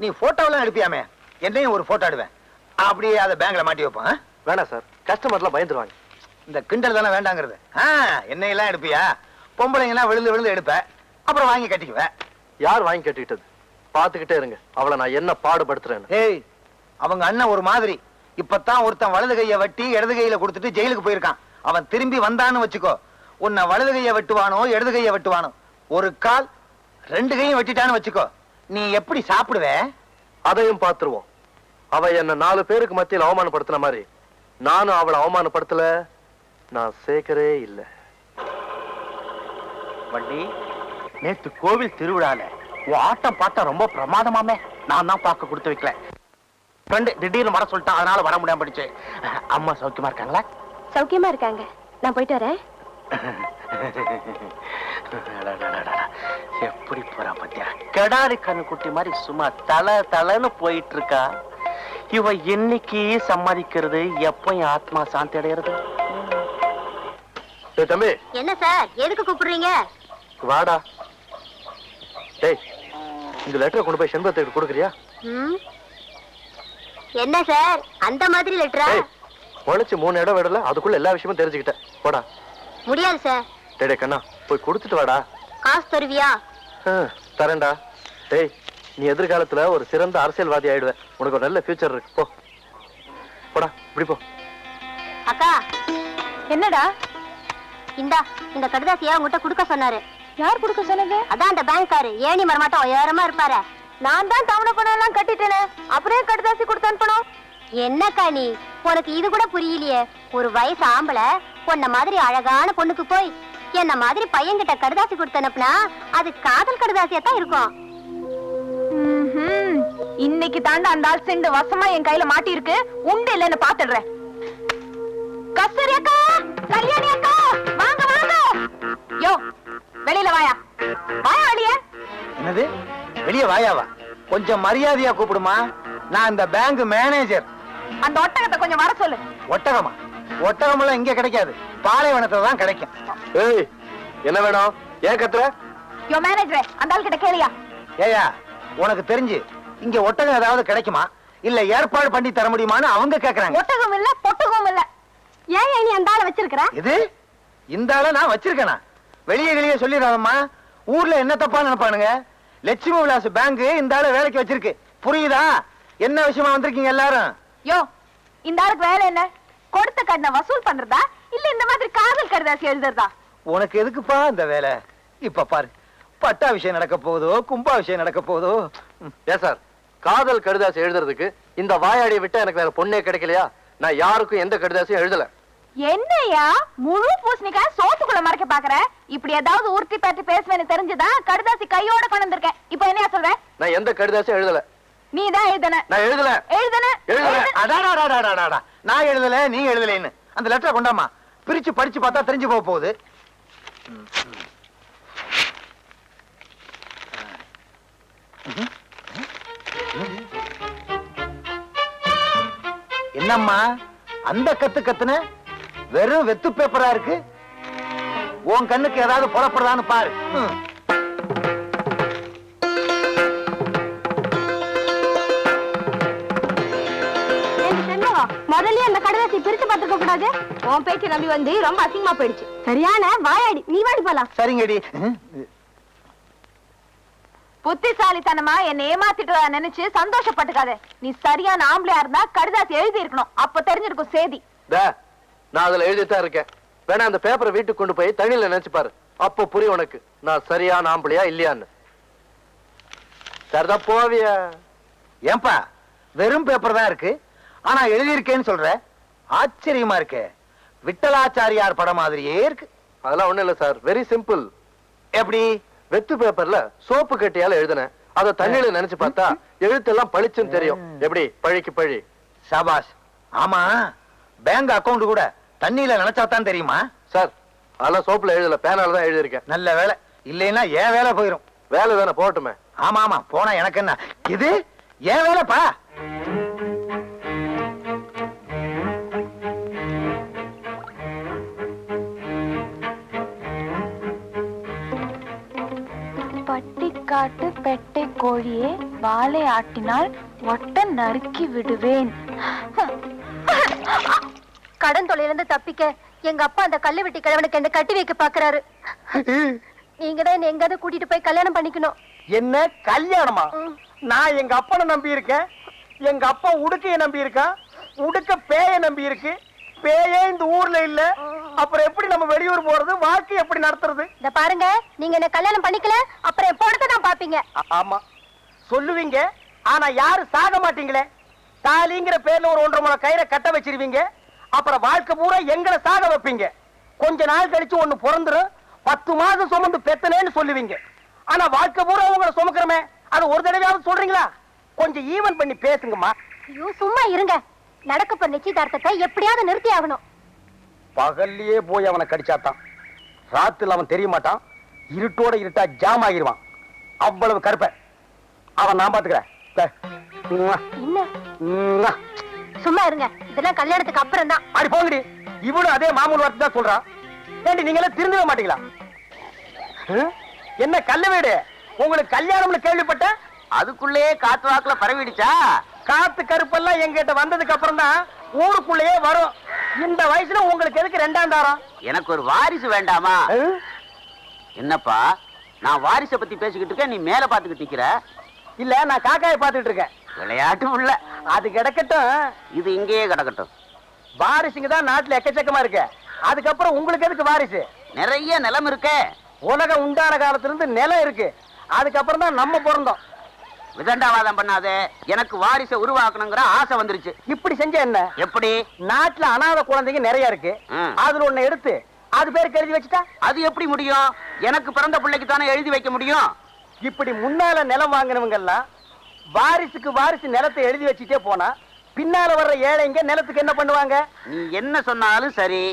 நீ போட்டோவெல்லாம் எடுப்பியாமே, என்னையும் ஒரு போட்டோ எடுவேன். அப்படியே அதை பேங்க்ல மாட்டி வைப்போம். வேணாம் சார், கஸ்டமர்லாம் பயந்துருவாங்க. இந்த கிண்டல் தானே வேண்டாங்கிறது. என்னையெல்லாம் எடுப்பியா? பொம்பளைங்க எல்லாம் விழுந்து விழுந்து எடுப்ப, அப்புறம் வாங்கி கட்டிக்குவேன். யார் வாங்கி கட்டிட்டது? பாத்துக்கிட்டே இருங்க, அவளை நான் என்ன பாடுபடுத்துறேன்னு. ஏய், அவங்க அண்ணன் ஒரு மாதிரி. இப்பதான் ஒருத்தன் வலது கையை வெட்டி இடது கையில கொடுத்துட்டு ஜெயிலுக்கு போயிருக்கான். அவன் திரும்பி வந்தான்னு வச்சுக்கோ, உன்னை வலது கையை வெட்டுவானோ இடது கையை வெட்டுவானோ. ஒரு கால் ரெண்டு கையும் வெட்டிட்டான்னு வச்சுக்கோ, நீ எப்படி சாப்பிடுவ? அதையும் பாத்துருவோம். அவ என்ன 4 பேருக்கு மத்தியில் அவமானப்படுத்தின மாதிரி நானும் அவளை அவமானப்படுத்தல. நான் சேர்க்கவே இல்ல. வண்டி, நேத்து கோவில் திருவிழால உன் ஆட்டம் பார்த்தா ரொம்ப பிரமாதமாமே. நான் தான் பார்க்க கொடுத்து வைக்கல. ஃப்ரெண்டு திடீர்னு வர சொல்லிட்டான், அதனால வர முடியாம போயிடுச்சு. அம்மா சௌக்கியமா இருக்காங்களா? சௌக்கியமா இருக்காங்க. நான் போயிட்டு வரேன். எப்படி போறா பத்தியா? கெடாரி கண்ணு குட்டி மாதிரி சும்மா தல தலன்னு போயிட்டு இருக்கா. இவ என்னைக்கு சம்மதிக்கிறது, எப்ப என் ஆத்மா சாந்தி அடைகிறது? டேய் தம்பி. என்ன சார், எதுக்கு கூப்பிடுறீங்க? வாடா. டேய், இந்த லெட்டரை கொண்டு போய் செண்பகத்துக்கு கொடுக்குறியா? என்ன சார் அந்த மாதிரி லெட்டரா? உழைச்சு 3 இடம் விடல, அதுக்குள்ள எல்லா விஷயமும் தெரிஞ்சுக்கிட்டேன். போடா. முடியாது சார். டேய் கண்ணா, போய் கொடுத்துட்டு வாடா. காசு தருவியா? தரேன்டா. டேய், நீ எதிர்காலத்துல ஒரு சிறந்த அரசியல்வாதி ஆயிடுவ. உனக்கு ஒரு நல்ல ஃபியூச்சர் இருக்கு. போ போடா, இப்படி போ. அக்கா. என்னடா? இந்த கடிதாசியா உங்ககிட்ட கொடுக்க சொன்னாரு. யார் கொடுக்க சொன்னது? அதான் அந்த பேங்க்காரு. ஏணி மரமாட்டம் உயரமா இருப்பாரு. நான் தான் தவணை பணம் எல்லாம் கட்டிட்டேனே, அப்புறம் கடிதாசி கொடுத்து அனுப்பணும். என்னக்கா நீ, உனக்கு இது கூட புரியலையே? ஒரு வயசு ஆம்பளை பொண்ண மாதிரி அழகான பொண்ணுக்கு போய் என்ன மாதிரி பையன்கிட்ட கடிதாசி கொடுத்து அனுப்புனா அது காதல் கடிதாசியா தான் இருக்கும். இன்னைக்கு தாண்டா அந்த ஆள் செண்டு வசமா என் கையில மாட்டி இருக்கு. உண்டு இல்லன்னு பாத்துடுறேன். கஸ்தூரி அக்கா, கல்யாணி அக்கா, வாங்க வாங்க. யோ, வெளியில வாயா. வாயா வெளியே. என்னது வெளியே வாயாவா? கொஞ்சம் மரியாதையா கூப்பிடுமா. நான் இந்த பேங்க் மேனேஜர். அந்த ஒட்டகத்தை கொஞ்சம் வர சொல்லு. ஒட்டகமா? ஒட்டகம் எல்லாம் இங்க கிடைக்காது, பாலைவனத்துல தான் கிடைக்கும். ஏய், என்ன வேணும்? ஏன் கத்துற? யோ மேனேஜரே, அந்த ஆள் கிட்ட கேளியா. ஏயா, உனக்கு தெரிஞ்சு இங்க ஒட்டகம் ஏதாவது கிடைக்குமா, இல்ல ஏற்பாடு பண்ணி தர முடியுமான்னு அவங்க கேக்குறாங்க. ஒட்டகம் இல்ல பொட்டகம் இல்ல. ஏன் நீ அந்த ஆளை வச்சிருக்கிற? இது இந்த ஆளை நான் வச்சிருக்கேனா? வெளியே சொல்லிடாதம்மா, ஊர்ல என்ன தப்பா நினைப்பானுங்க. லட்சுமி விலாஸ் பேங்க் இந்த ஆளை வேலைக்கு வச்சிருக்கு, புரியுதா? என்ன விஷயமா வந்திருக்கீங்க எல்லாரும்? யோ, இந்த ஆளுக்கு வேலை என்ன? கொடுத்த கடனை வசூல் பண்றதா இல்ல இந்த மாதிரி காதல் கடிதாசி எழுதுறதா? உனக்கு எதுக்குப்பா இந்த வேலை? இப்ப பாரு, பட்டா விஷயம் நடக்க போகுதோ கும்பா விஷயம் நடக்க போகுதோ. ஏன் சார், காதல் கடிதாசி எழுதுறதுக்கு இந்த வாயாடியை விட்டா எனக்கு வேற பொண்ணே கிடைக்கலையா? நான் யாருக்கும் எந்த கடிதாசையும் எழுதல. என்னையா முழு பூசணிக்காய் சோத்துக்குள்ள மறைக்க பாக்குற? இப்படி ஏதாவது உருட்டி பற்றி பேசுவேன்னு தெரிஞ்சுதான் கடுதாசி கையோட கொண்டு வந்திருக்கேன். இப்போ என்னையா சொல்ற? நான் எந்த கடிதாசையும் எழுதல. நீ தான் எழுதன. நான் எழுதல. அடாடா, நான் எழுதல, நீ எழுதலைன்னு. அந்த லெட்டரை கொண்டாமா, பிரிச்சு படிச்சு பார்த்தா தெரிஞ்சு போக போகுது. என்னம்மா அந்த கத்துன? வெறும் வெத்து பேப்பரா இருக்கு. உன் கண்ணுக்கு ஏதாவது புறப்படுதான்னு பாரு. முதல்ல அந்த கடைசி பிரிச்சு பார்த்துக்க கூடாது. உன் பேச்சு நம்பி வந்து ரொம்ப அசிங்கமா போயிடுச்சு. சரியான வாயாடி. நீ வாடி போலாம். சரிங்கடி. புத்திசாலித்தனமா என்ன ஏமாத்திட்டு நினைச்சு சந்தோஷப்பட்டுக்காத. நீ சரியான ஆம்பளையா இருந்தா கடிதாசி எழுதி இருக்கணும். அப்ப தெரிஞ்சிருக்கும் சேதி. நான் அதுல எழுதித்தான் இருக்கேன். வேணா அந்த பேப்பரை வீட்டுக்கு கொண்டு போய் தண்ணியில நினைச்சு பாரு. அப்போ புரியும் உனக்கு நான் சரியான ஆம்பளையா இல்லையான்னு. சரிதான் போவியா? ஏன்பா வெறும் பேப்பர் தான் இருக்கு, ஆனா எழுதியிருக்கேன்னு சொல்ற? ஆச்சரியமா இருக்கு. விட்டலாச்சாரியார் படம் மாதிரியே இருக்கு. அதெல்லாம் ஒண்ணும் இல்ல சார், வெரி சிம்பிள். எப்படி? வெத்து பேப்பர்ல சோப்பு கட்டியால எழுதுனேன். அத தண்ணியில நினைச்சு பார்த்தா எழுத்தெல்லாம் பளிச்சுன்னு தெரியும். எப்படி? பழிக்கு பழி. சபாஷ். ஆமா, பேங்க் அக்கவுண்ட் கூட தண்ணியில நினைச்சாதான் தெரியுமா? சார் அதெல்லாம் சோப்புல எழுதல, பேனால தான் எழுதியிருக்கேன். நல்ல வேலை. இல்லைன்னா ஏன் வேலை போயிரும். வேலை தானே, போட்டுமே. ஆமா ஆமா, போனா எனக்கு என்ன? இது ஏன் வேலைப்பா? பட்டிக்காட்டு பெட்டை கோழியே வாளை ஆட்டினால் ஒட்ட நறுக்கி விடுவேன். கடன் தொலைலிருந்து தப்பிக்க எங்க அப்பா அந்த கல்லு வெட்டி கிழவனுக்கு என்ன கட்டி வைக்க பாக்குறாரு. நீங்க தான் எங்காவது கூட்டிட்டு போய் கல்யாணம் பண்ணிக்கணும். என்ன கல்யாணமா? நான் எங்க அப்பனை நம்பி இருக்கேன். எங்க அப்பா உடுக்கைய நம்பி இருக்கான். உடுக்க பேய நம்பி இருக்கு. பேயே இந்த ஊர்ல இல்ல. அப்புறம் எப்படி நம்ம வெளியூர் போறது? வாழ்க்கை எப்படி நடத்துறது? இந்த பாருங்க, நீங்க என்ன கல்யாணம் பண்ணிக்கல அப்புறம் எப்போடத்தை தான் பாப்பீங்க. ஆமா சொல்லுவீங்க, ஆனா யாரும் சாக மாட்டீங்களே. தாலிங்கிற பேர்ல ஒரு 1.5 முழம் கயிறை கட்ட வச்சிருவீங்க. அப்புறம் வாழ்க்கை பூரா எங்களை சாக வைப்பீங்க. கொஞ்ச நாள் கழிச்சு ஒண்ணு பிறந்துரும். 10 மாதம் சுமந்து பெத்தனேன்னு சொல்லுவீங்க. ஆனா வாழ்க்கை பூரா உங்களை சுமக்கிறமே, அது ஒரு தடவையாவது சொல்றீங்களா? கொஞ்சம் ஈவன் பண்ணி பேசுங்கம்மா. ஐயோ சும்மா இருங்க. நடக்க போற நிச்சயதார்த்தத்தை எப்படியாவது நிறுத்தி ஆகணும். பகல்லையே போய் அவனை கடிச்சாத்தான் ராத்துல அவன் தெரிய மாட்டான். இருட்டோட இருட்டா ஜாம் ஆகிருவான். அவ்வளவு கருப்ப அவன் நான் பாத்துக்கிறேன். என்ன சும்மா இருங்க. இதெல்லாம் கல்யாணத்துக்கு அப்புறம் தான். அடி போங்கடி. இவனும் அதே மாமூல் வார்த்தை தான் சொல்றான். ஏண்டி நீங்க எல்லாம் திருந்தவே மாட்டீங்களா? என்ன கல்ல வீடு? உங்களுக்கு கல்யாணம்னு கேள்விப்பட்ட அதுக்குள்ளேயே காத்து வாக்குல பரவிடுச்சா? காத்து கருப்பெல்லாம் எங்கிட்ட வந்ததுக்கு அப்புறம் தான் ஊருக்குள்ளேயே வரும். இந்த வயசுல உங்களுக்கு எதுக்கு 2ஆம் தாரம்? எனக்கு ஒரு வாரிசு வேண்டாமா? என்னப்பா, நான் வாரிசை பத்தி பேசிக்கிட்டு இருக்கேன், நீ மேல பாத்துக்கிட்டு நிக்கிற. இல்ல, நான் காக்காயை பாத்துட்டு இருக்கேன். விளையாட்டு உள்ள அது கிடக்கட்டும். இது இங்கேயே கிடக்கட்டும். வாரிசுங்க தான் நாட்டுல எக்கச்சக்கமா இருக்கு. அதுக்கப்புறம் உங்களுக்கு எதுக்கு வாரிசு? நிறைய நிலம் இருக்கே. உலகம் உண்டான காலத்துல இருந்து நிலம் இருக்கு. அதுக்கப்புறம் தான் நம்ம பிறந்தோம். விதண்டாவாதம் பண்ணாதே. எனக்கு வாரிசை உருவாக்கணுங்கிற ஆசை வந்துருச்சு. இப்படி செஞ்ச என்ன? எப்படி? நாட்டுல அனாதை குழந்தைங்க நிறைய இருக்கு. அதுல ஒண்ணு எடுத்து அது பேருக்கு எழுதி வச்சுட்டா அது எப்படி முடியும்? எனக்கு பிறந்த பிள்ளைக்கு தானே எழுதி வைக்க முடியும். இப்படி முன்னால நிலம் வாங்கினவங்க எல்லாம் வாரிசுக்கு வாரிசு நிலத்தை எழுதி வச்சுட்டே போனா பின்னால வர்ற ஏழைங்க நிலத்துக்கு என்ன பண்ணுவாங்க? நீ என்ன சொன்னாலும் சரி,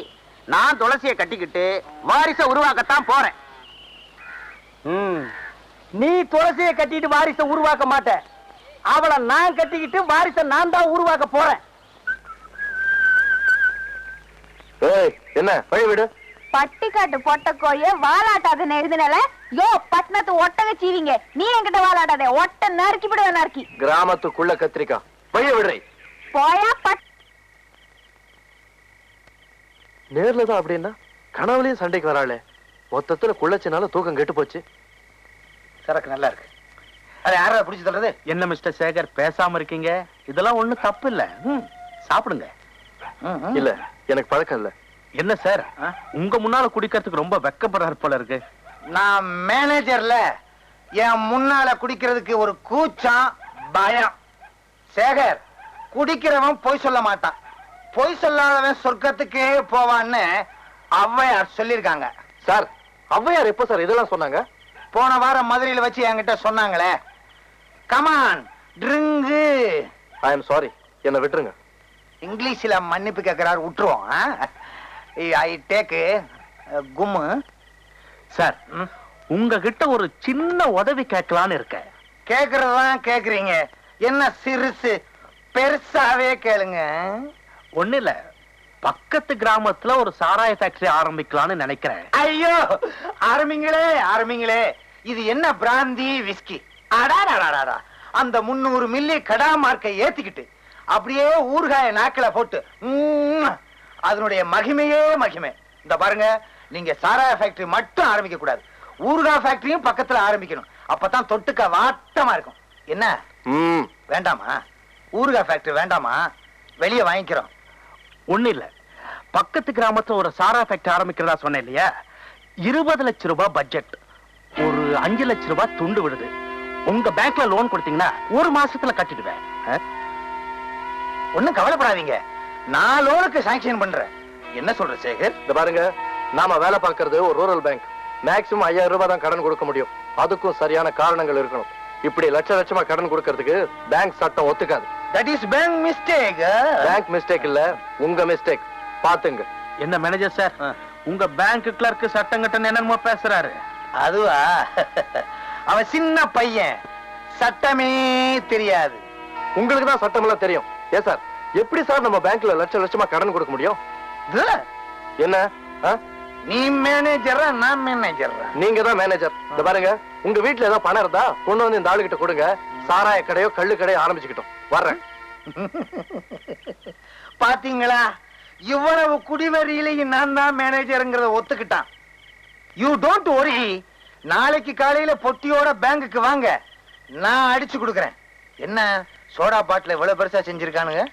நான் துளசியை கட்டிக்கிட்டு வாரிசை உருவாக்கத்தான் போறேன். நீ துளசியை கட்டிட்டு வாரிசை உருவாக்க மாட்ட. அவளை நான் கட்டிக்கிட்டு வாரிசை நான் தான் உருவாக்க போறேன். என்ன வழி விடு. பட்டிக்காட்டு பொட்ட கோழிய வாலாட்டாத எழுதினால யோ பட்டணத்து ஒட்டக சீவிங்க. நீ என்கிட்ட வாலாட்டாதே. ஒட்ட நறுக்கி விடுவேன். நறுக்கி கிராமத்துக்குள்ள கத்திரிக்கா வழிய விடுறே. போயா நேர்ல தான் அப்படின்னா கனவுலயும் சண்டைக்கு வராளே. மொத்தத்துல குள்ளச்சினால தூக்கம் கெட்டு போச்சு. சரக்கு நல்லா இருக்கு. அது யாரா பிடிச்சு சொல்றது? என்ன மிஸ்டர் சேகர் பேசாம இருக்கீங்க? இதெல்லாம் ஒண்ணும் தப்பு இல்ல. சாப்பிடுங்க. இல்ல, எனக்கு பழக்கம் இல்ல. என்ன சார், உங்க முன்னால குடிக்கிறதுக்கு ரொம்ப வெக்கப்படுறாரு போல இருக்கு. நான் மேனேஜர்ல என் முன்னால குடிக்கிறதுக்கு ஒரு கூச்சம், பயம். சேகர், குடிக்கிறவன் பொய் சொல்ல மாட்டான், பொய் சொல்லாதவன் சொர்க்கத்துக்கே போவான்னு ஔவையார் சொல்லியிருக்காங்க. சார், ஔவையார் எப்போ சார் இதெல்லாம் சொன்னாங்க? போன வாரம் மதுரையில வச்சு என்கிட்ட சொன்னாங்களே. Come on drink. I am sorry, என்ன விட்டுருங்க. இங்கிலீஷ்ல மன்னிப்பு கேட்கிறாரு, விட்டுருவோம். I take கும்மு. சார், உங்ககிட்ட ஒரு சின்ன உதவி கேட்கலான்னு இருக்கேன். கேக்குறதுதான் கேக்குறீங்க, என்ன சிறுசு, பெருசாவே கேளுங்க. ஒண்ணு இல்ல, பக்கத்து கிராமத்துல ஒரு சாராய ஃபேக்டரி ஆரம்பிக்கலாம்னு நினைக்கிறேன். ஐயோ, ஆரம்பிங்களே ஆரம்பிங்களே. இது என்ன பிராந்தி விஸ்கி? அடாடாடாடா, அந்த 300 மில்லி கடா மார்க்கை ஏத்திக்கிட்டு அப்படியே ஊறுகாய நாக்கில போட்டு அதனுடைய மகிமையே மகிமை. இந்த பாருங்க, நீங்க சாராய ஃபேக்டரி மட்டும் ஆரம்பிக்க கூடாது, ஊறுகா ஃபேக்டரியும் பக்கத்துல ஆரம்பிக்கணும். அப்பதான் தொட்டுக்க வாட்டமா இருக்கும். என்ன வேண்டாமா? ஊறுகா ஃபேக்டரி வேண்டாமா? வெளியே வாங்கிக்கிறோம். ஒண்ணு இல்ல, பக்கத்து கிராமத்துல ஒரு சாரா ஃபேக்டரி ஆரம்பிக்கிறதா சொன்னேன் இல்லையா? 20 லட்சம் ரூபாய் பட்ஜெட், ஒரு 5 லட்சம் ரூபாய் துண்டு விடுது. உங்க பேங்க்ல லோன் கொடுத்தீங்கன்னா 1 மாசத்துல கட்டிடுவேன். ஒண்ணும் கவலைப்படாதீங்க, நான் லோனுக்கு சாங்ஷன் பண்றேன். என்ன சொல்ற சேகர்? இந்த பாருங்க, நாம வேலை பார்க்கறது ஒரு ரூரல் பேங்க். மேக்ஸிமம் 5000 ரூபாய் தான் கடன் கொடுக்க முடியும். அதுக்கும் சரியான காரணங்கள் இருக்கணும். இப்படி லட்சமா கடன் கொடுக்கறதுக்கு பேங்க் சட்டம் ஒத்துக்காது. That is bank mistake. Bank mistake இல்ல, உங்க மிஸ்டேக். பாத்துங்க. என்ன மேனேஜர் சார், உங்க பேங்க் கிளர்க் சட்டம் கட்டணும் என்னமோ பேசுறாரு. அதுவா, அவன் சின்ன பையன், சட்டமே தெரியாது. உங்களுக்கு தான் சட்டம் எல்லாம் தெரியும். ஏன் சார், எப்படி சார் நம்ம பேங்க்ல லட்சமா கடன் கொடுக்க முடியும்? என்ன, நீ மேனேஜரா நான் மேனேஜரா? நீங்க தான் மேனேஜர். இந்த பாருங்க, உங்க வீட்டுல ஏதாவது பணம் இருந்தா கொண்டு வந்து இந்த ஆளுகிட்ட கொடுங்க. சாராய கடையோ கள்ளு கடையோ ஆரம்பிச்சுக்கிட்டோம். வர்றேன். பாத்தீங்களா, இவ்வளவு குடிவரியிலையும் நான் தான் மேனேஜருங்கிறத ஒத்துக்கிட்டான். யூ டோன்ட் வரி, நாளைக்கு காலையில பொட்டியோட பேங்குக்கு வாங்க, நான் அடிச்சு கொடுக்கறேன். என்ன சோடா பாட்டில் இவ்வளவு பெருசா செஞ்சிருக்கானுங்க?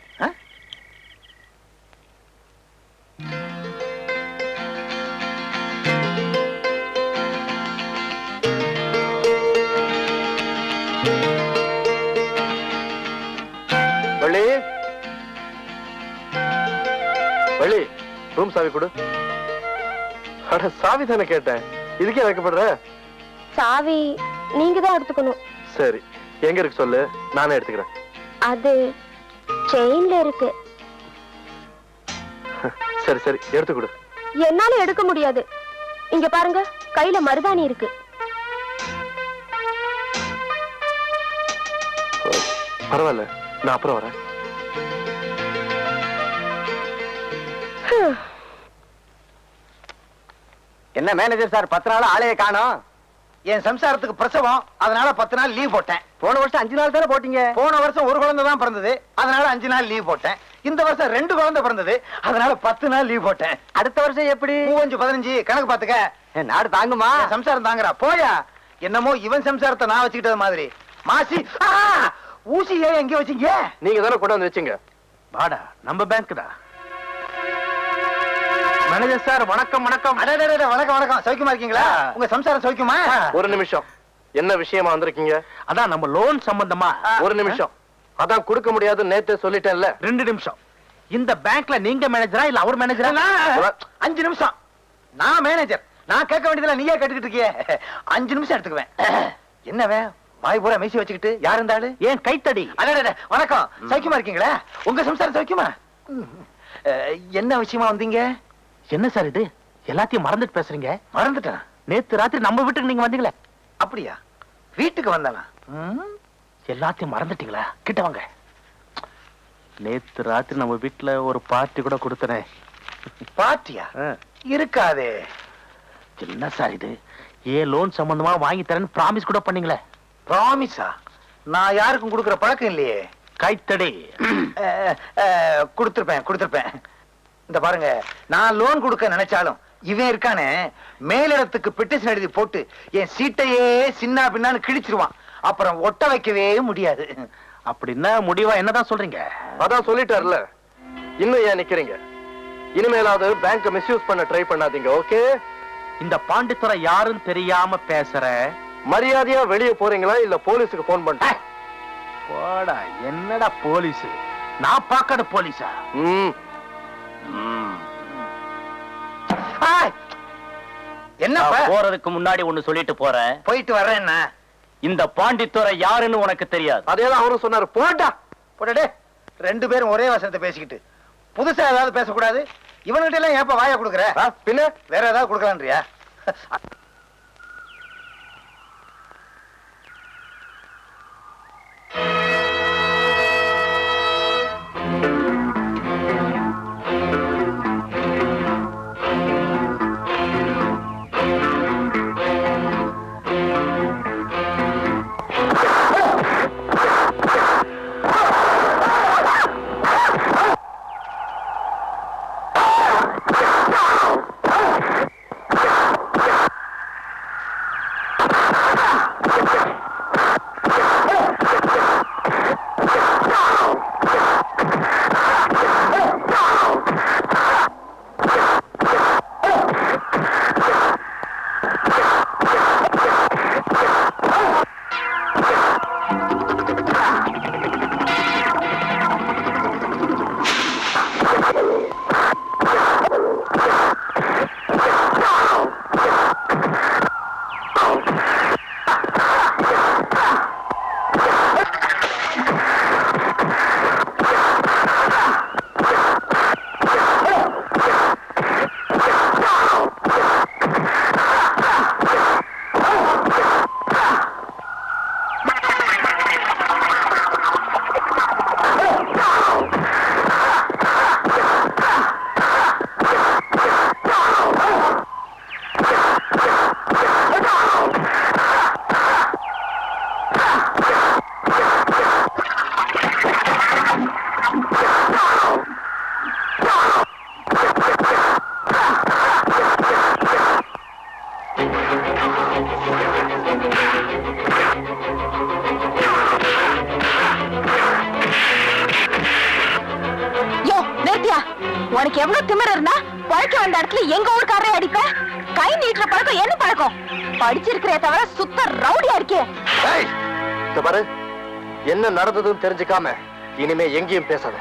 வள்ளி, வள்ளி, ரூம் சாவி கொடு. அட, சாவி தானே கேட்டேன், இதுக்கே வைக்கப்படுற? சாவி நீங்க தான் எடுத்துக்கணும். சரி, எங்க இருக்கு சொல்லு, நானே எடுத்துக்கிறேன். அது செயின்ல இருக்கு. சரி சரி, எடுத்து கொடு. என்னால எடுக்க முடியாது. இங்க பாருங்க, கையில மருதாணி இருக்கு. பரவாயில்ல, நான் அப்புறம் வரேன். என்ன மேனேஜர் சார், 10 நாள் ஆளைய காணோம்? என் சம்சாரத்துக்கு பிரசவம், அதனால 10 நாள் லீவ் போட்டேன். போன வருஷம் 5 நாள் தானே போட்டீங்க? போன வருஷம் ஒரு குழந்தை தான் பிறந்தது, அதனால 5 நாள் லீவ் போட்டேன். இந்த வருஷம் 2 குழந்தை பிறந்தது, அதனால 10 நாள் லீவ் போட்டேன். அடுத்த வருஷம் எப்படி? 35 15 கணக்கு பாத்துக்க. நாடு தாங்குமா? சம்சாரம் தாங்குறா. போயா, என்னமோ இவன் சம்சாரத்தை நான் வச்சுக்கிட்டது மாதிரி. மாசி, ஊசி ஏன் எங்க வச்சீங்க? நீங்க தானே கொண்டு வந்து வச்சீங்க. வாடா, நம்ம பேங்க் தான். மேனேஜர் சார், வணக்கம் வணக்கம். வணக்கம் வணக்கம். சௌக்கியமா இருக்கீங்களா? உங்க சம்சாரம் சௌக்கியமா? ஒரு நிமிஷம், என்ன விஷயமா வந்திருக்கீங்க? அதான் நம்ம லோன் சம்பந்தமா. ஒரு நிமிஷம், அதான் கொடுக்க முடியாது நேத்தே சொல்லிட்டேன்ல. 2 நிமிஷம். இந்த பேங்க்ல நீங்க மேனேஜரா இல்ல அவர் மேனேஜரா? 5 நிமிஷம். நான் மேனேஜர், நான் கேட்க வேண்டியதுல நீயே கேட்டுக்கிட்டு இருக்கியே. 5 நிமிஷம் எடுத்துக்குவேன். என்னவே வாய் பூரா மீசி வச்சுக்கிட்டு, யார் இருந்தாலும் ஏன் கைத்தடி? வணக்கம். சௌக்கியமா இருக்கீங்களா? உங்க சம்சாரம் சௌக்கியமா? என்ன விஷயமா வந்தீங்க? என்ன சார் இது, எல்லாத்தையும் மறந்துட்டு பேசுறீங்க? மறந்துட்டேன். நேத்து ராத்திரி நம்ம வீட்டுக்கு நீங்க வந்தீங்களே. அப்படியா? வீட்டுக்கு வந்தானா? எல்லாத்தையும் மறந்துட்டீங்களா? கிட்ட வாங்க. நேத்து ராத்திரி நம்ம வீட்டுல ஒரு பார்ட்டி கூட கொடுத்தனே. பார்ட்டியா? இருக்காதே. என்ன சார் இது, ஏன் லோன் சம்பந்தமா வாங்கி தரேன்னு பிராமிஸ் கூட பண்ணீங்களே. பிராமிஸா? நான் யாருக்கும் கொடுக்கிற பழக்கம் இல்லையே. கைத்தடி. கொடுத்திருப்பேன். இந்த பாருங்க, நான் லோன் கொடுக்க நினைச்சாலும் இவன் இருக்கானே, மேலிடத்துக்கு பெட்டிஷன் எழுதி போட்டு என் சீட்டையே சின்ன பின்னான்னு கிழிச்சிருவான். அப்புறம் ஒட்ட வைக்கவே முடியாது. அப்படின்னா முடிவா என்னதான் சொல்றீங்க? அதான் சொல்லிட்டார்ல, இன்னும் ஏன் நிக்கிறீங்க? இனிமேலாவது பேங்க் மிஸ்யூஸ் பண்ண ட்ரை பண்ணாதீங்க, ஓகே? இந்த பாண்டித்துறை யாருன்னு தெரியாம பேசுற. மரியாதையா வெளியே போறீங்களா இல்ல போலீஸுக்கு போன் பண்ணிட்டேன்? போடா, என்னடா போலீஸ்? நான் பார்க்காத போலீஸா? ம். என்ன போறதுக்கு முன்னாடி ஒண்ணு சொல்லிட்டு போறேன். போயிட்டு வர்றேன். இந்த பாண்டித்துறை யாருன்னு உனக்கு தெரியாது. அதேதான் அவரும் சொன்னாரு. போட்டா போடே. 2 பேரும் ஒரே வசனத்தை பேசிக்கிட்டு புதுசா ஏதாவது பேசக்கூடாது. இவன்கிட்ட எல்லாம் ஏப்ப வாயா கொடுக்குற? பின்ன வேற ஏதாவது கொடுக்கலான்றியா? உனக்கு எவ்வளவு திமிர இருந்தா பழக்க வந்த இடத்துல எங்க ஊருக்காரே அடிப்ப? கை நீட்டுற பழக்கம் என்ன பழக்கம்? படிச்சிருக்கிற தவிர சுத்த ரவுடியா இருக்கே. பாரு, என்ன நடந்ததுன்னு தெரிஞ்சுக்காம இனிமே எங்கேயும் பேசாத.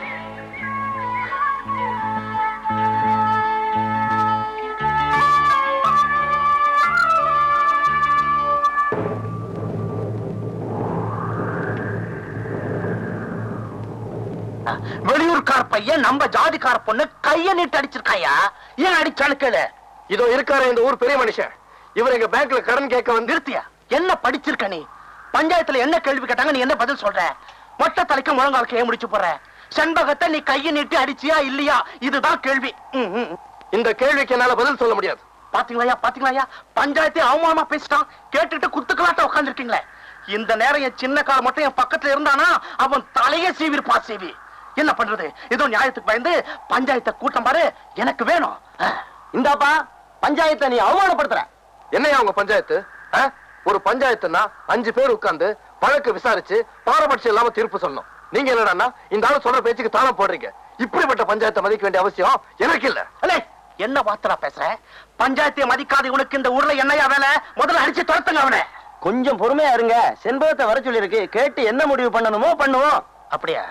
வெளியூர்கார பையன் நம்ம ஜாதிக்கார பொண்ணு கைய நீட்டு அடிச்சிருக்காயா? ஏன் அடிச்சாலு கேளு. இதோ இருக்காரு இந்த ஊர் பெரிய மனுஷன். இவர் எங்க பேங்க்ல கடன் கேட்க வந்து. நிறுத்தியா? என்ன படிச்சிருக்க நீ? பஞ்சாயத்துல என்ன கேள்வி கேட்டாங்க, நீ என்ன பதில் சொல்ற? மொட்டை தலைக்கு முழங்காலுக்கு ஏன் முடிச்சு போற? செண்பகத்தை நீ கைய நீட்டி அடிச்சியா இல்லையா? இதுதான் கேள்வி. இந்த கேள்விக்கு என்னால பதில் சொல்ல முடியாது. பாத்தீங்களா, பஞ்சாயத்தை அவமானமா பேசிட்டான். கேட்டுட்டு குத்துக்கலாட்ட உட்கார்ந்து இருக்கீங்களே. இந்த நேரம் என் சின்ன கால மட்டும் என் பக்கத்துல இருந்தானா அவன் தலையே சீவிருப்பா. சீவி என்ன பண்றது? ஏதோ நியாயத்துக்கு பயந்து பஞ்சாயத்தை கூட்டம் பாரு, எனக்கு வேணும். இந்தாப்பா, பஞ்சாயத்தை நீ அவமானப்படுத்துற. என்னையா உங்க பஞ்சாயத்து? ஒரு பஞ்சாயத்துன்னா 5 பேர் உட்கார்ந்து வழக்கு விசாரிச்சு பாரபட்சம் இல்லாம தீர்ப்பு சொல்லணும். நீங்க என்னடா இந்த ஆளு சொல்ற பேச்சுக்கு தாளம் போடுறீங்க. இப்படிப்பட்ட பஞ்சாயத்தை மதிக்க வேண்டிய அவசியம் எனக்கு இல்ல. என்ன வார்த்தை பேசுற? பஞ்சாயத்தை மதிக்காத உனக்கு இந்த ஊர்ல என்னையா வேலை? முதல்ல அடிச்சு துரத்துங்க அவனை. கொஞ்சம் பொறுமையா இருங்க. செண்பகத்தை வர சொல்லி இருக்கு, கேட்டு என்ன முடிவு பண்ணணுமோ பண்ணுவோம். அப்படியா?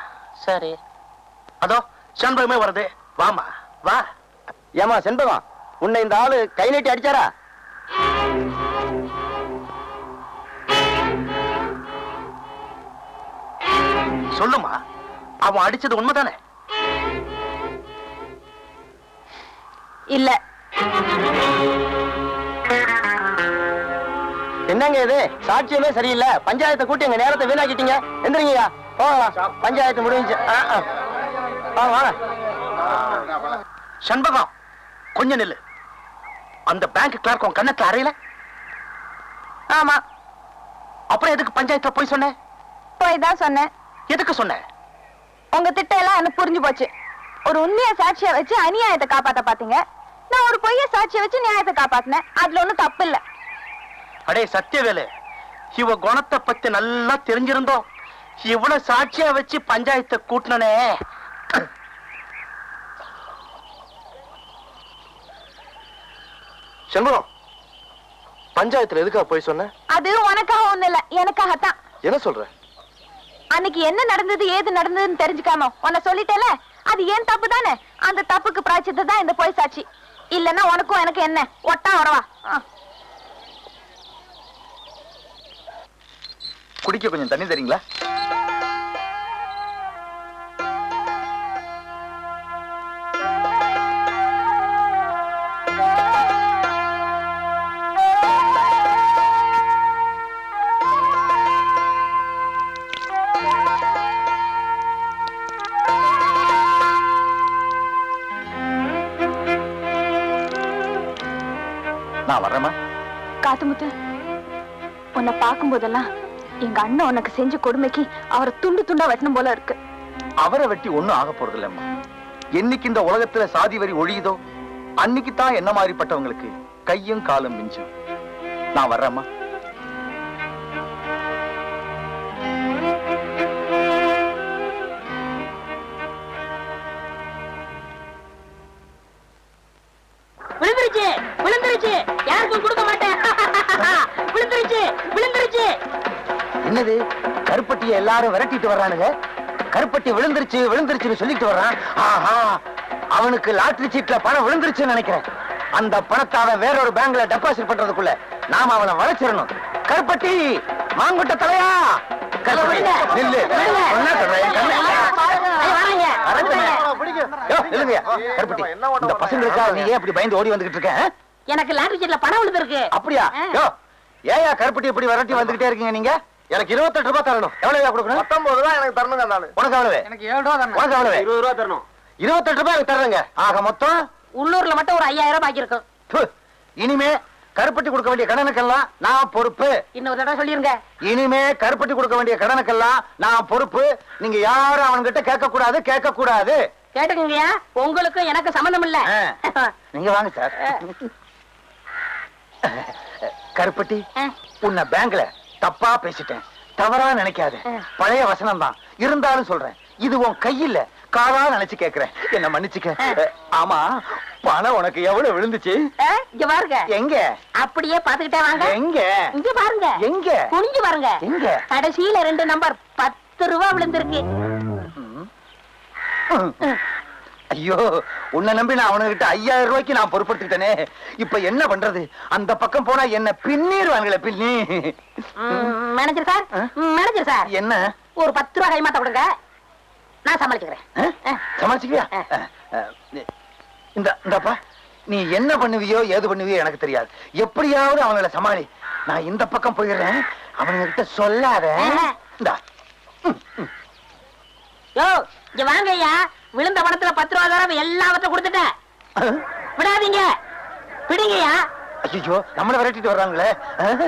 சரி, அதோ செண்பகமே வருது. வாமா வா. ஏமா செண்பகம், உன்னை இந்த ஆளு கை நீட்டி அடிச்சாரா? சொல்லுமா, அவன் அடிச்சது உண்மைதானே? இல்ல. என்னங்க இது? சாட்சியமே சரியில்லை. பஞ்சாயத்தை கூட்டி எங்க நேரத்தை வீணாக்கிட்டீங்க. எந்திரிங்கய்யா, போகலாம். பஞ்சாயத்து முடிஞ்சு. செண்பகம், கொஞ்சம் நில்லு. அந்த பேங்க் கிளார்க் உன் கண்ணத்துல அறையில? ஆமா. அப்புறம் எதுக்கு பஞ்சாயத்துல போய் சொன்ன? போய் தான் சொன்னேன். எதுக்கு சொன்ன? உங்க திட்டம் எல்லாம் எனக்கு புரிஞ்சு போச்சு. ஒரு உண்மைய சாட்சிய வச்சு அநியாயத்தை காப்பாத்த பாத்தீங்க. நான் ஒரு பொய்ய சாட்சிய வச்சு நியாயத்தை காப்பாத்தினேன். அதுல ஒண்ணும் தப்பு இல்ல. அடே சத்தியவேலு, இவ குணத்தை பத்தி நல்லா தெரிஞ்சிருந்தோம். இவ்வளவு சாட்சியா வச்சு பஞ்சாயத்தை கூட்டினே. செண்பகம், பஞ்சாயத்துல எதுக்காக போய் சொன்ன? அது உனக்காக ஒண்ணு இல்ல, எனக்காகத்தான். என்ன சொல்ற? அன்னைக்கு என்ன நடந்தது ஏது நடந்ததுன்னு தெரிஞ்சுக்காம உன்னை சொல்லிட்டேல, அது ஏன் தப்பு தானே. அந்த தப்புக்கு பிராய்ச்சத்தை தான் இந்த பொய் சாட்சி. இல்லன்னா உனக்கும் எனக்கு என்ன ஒட்டா வரவா. குடிக்க கொஞ்சம் தண்ணி தரீங்களா? நான் வர்றேம்மா. காத்துமுத்து, உன்னை பார்க்கும் போதெல்லாம் எங்க அண்ணன் உனக்கு செஞ்ச கொடுமைக்கு அவரை துண்டு துண்டா வெட்டணும் போல இருக்கு. அவரை வெட்டி ஒண்ணும் ஆக போறது இல்லம்மா. என்னைக்கு இந்த உலகத்துல சாதி வரி ஒழியுதோ அன்னைக்கு தான் என்ன மாதிரிப்பட்டவங்களுக்கு கையும் காலும் மிஞ்சும். நான் வர்றேம்மா. விழுந்துருச்சு விழுந்துருச்சு, யாருக்கும் கொடுக்க மாட்டேன். விழுந்துருச்சு விழுந்துருச்சு. என்னது, கருப்பட்டியை எல்லாரும் விரட்டிட்டு வர்றானுங்க. கருப்பட்டி விழுந்துருச்சு விழுந்துருச்சுன்னு சொல்லிட்டு வர்றான். ஆஹா, அவனுக்கு லாட்டரி சீட்ல பணம் விழுந்துருச்சுன்னு நினைக்கிறேன். அந்த பணத்தை அவன் வேற ஒரு பேங்க்ல டெபாசிட் பண்றதுக்குள்ள நாம அவனை வளைச்சிடணும். கருப்பட்டி, மாங்குட்ட தலையா, கருப்பட்டி, நில்லு. சொன்னா சொல்றேன், கண்ணு. யோ, நில்லுங்கய்யா. கருப்பட்டி, இந்த பசங்களுக்காக நீ ஏன் இப்படி பயந்து ஓடி வந்துகிட்டு இருக்க? எனக்கு லாட்டரி சீட்ல பணம் விழுந்திருக்கு. அப்படியா? யோ, ஏயா கருப்பட்டி இப்படி விரட்டி வந்துகிட்டே இருக்கீங்க நீங்க? எனக்கு 28 ரூபாய் தரணும். எவ்வளவு கொடுக்கணும்? 19 ரூபாய் எனக்கு தரணும். உனக்கு எவ்வளவு? எனக்கு 7 ரூபாய் தரணும். உனக்கு எவ்வளவு? 20 ரூபாய் தரணும். 28 ரூபாய் எனக்கு தர்றேங்க. ஆக மொத்தம் உள்ளூர்ல மட்டும் ஒரு 5000 ரூபாய் பாக்கி இருக்கும். இனிமே கருப்பட்டி கொடுக்க வேண்டிய கடனுக்கெல்லாம் நான் பொறுப்பு. இன்னொரு தடவை சொல்லிருங்க. இனிமே கருப்பட்டி கொடுக்க வேண்டிய கடனுக்கெல்லாம் நான் பொறுப்பு. நீங்க யாரும் அவன்கிட்ட கேட்க கூடாது, கேட்க கூடாது. கேட்டுக்கங்கய்யா, உங்களுக்கும் எனக்கு சம்பந்தம் இல்ல. நீங்க வாங்க சார். கருப்பட்டி, உன்னை பேங்க்ல தப்பா பேசிட்டேன், தவறா நினைக்காத. பழைய வசனம் தான் இருந்தாலும் சொல்றேன். இது உன் கையில காலா நினைச்சு கேக்குறேன், என்ன மன்னிச்சுக்க. ஆமா, பணம் உனக்கு எவ்வளவு விழுந்துச்சு? இங்க பாருங்க. எங்க? அப்படியே பாத்துக்கிட்டே வாங்க. எங்க? இங்க பாருங்க. எங்க? குனிஞ்சு பாருங்க. எங்க? கடைசியில 2 நம்பர் 10 ரூபாய் விழுந்திருக்கு. ஐயோ, உன்னை நம்பி நான் அவனுகிட்ட 5000 ரூபாய்க்கு நான் பொறுப்படுத்திட்டேனே. இப்ப என்ன பண்றது? அந்த பக்கம் போனா என்ன பின்னிடுவாங்களே, பின்னி. மேனேஜர் சார், மேனேஜர் சார், என்ன? ஒரு 10 ரூபாய் கைமாத்த கொடுங்க, நான் சமாளிச்சுக்கிறேன். சமாளிச்சுக்கியா? இந்தப்பா, நீ என்ன பண்ணுவியோ ஏது பண்ணுவியோ எனக்கு தெரியாது. எப்படியாவது அவங்கள சமாளி. நான் இந்த பக்கம் போயிடுறேன், அவனுங்க கிட்ட சொல்லாத. இந்தா. யோ, இங்க வாங்க ஐயா. விழுந்த பணத்துல 10 ரூபாய் தரம் எல்லாவற்றையும் கொடுத்துட்டேன். விடாதீங்க, விடுங்கய்யா. ஐயோ, நம்மள விரட்டிட்டு வர்றாங்களே.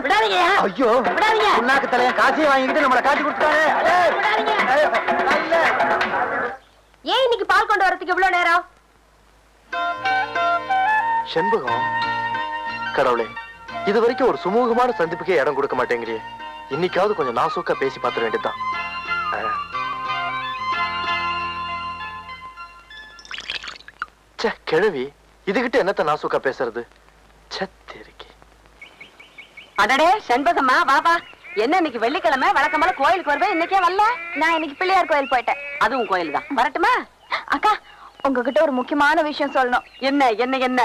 விடாதீங்கய்யா. ஐயோ, விடாதீங்க. புண்ணாக்கு தலைய காசையை வாங்கிட்டு நம்மள காட்டி கொடுத்தாங்க. ஏன் இன்னைக்கு பால் கொண்டு வரதுக்கு இவ்வளவு நேரம்? செண்பகம், கடவுளே, இது வரைக்கும் ஒரு சுமூகமான சந்திப்புக்கே இடம் கொடுக்க மாட்டேங்கிறியே. இன்னைக்காவது கொஞ்சம் நாசூக்கா பேசி பார்த்துட வேண்டியதுதான். கிழவி, இதுகிட்ட என்னத்த நாசூக்கா பேசுறது? அடடே செண்பகம்மா, வாபா. என்ன இன்னைக்கு வெள்ளிக்கிழமை, வழக்கமான கோயிலுக்கு வருவேன், இன்னைக்கே வரல? நான் இன்னைக்கு பிள்ளையார் கோயில் போயிட்டேன். அதுவும் கோயில் தான். வரட்டுமா? அக்கா, உங்ககிட்ட ஒரு முக்கியமான விஷயம் சொல்லணும். என்ன என்ன என்ன?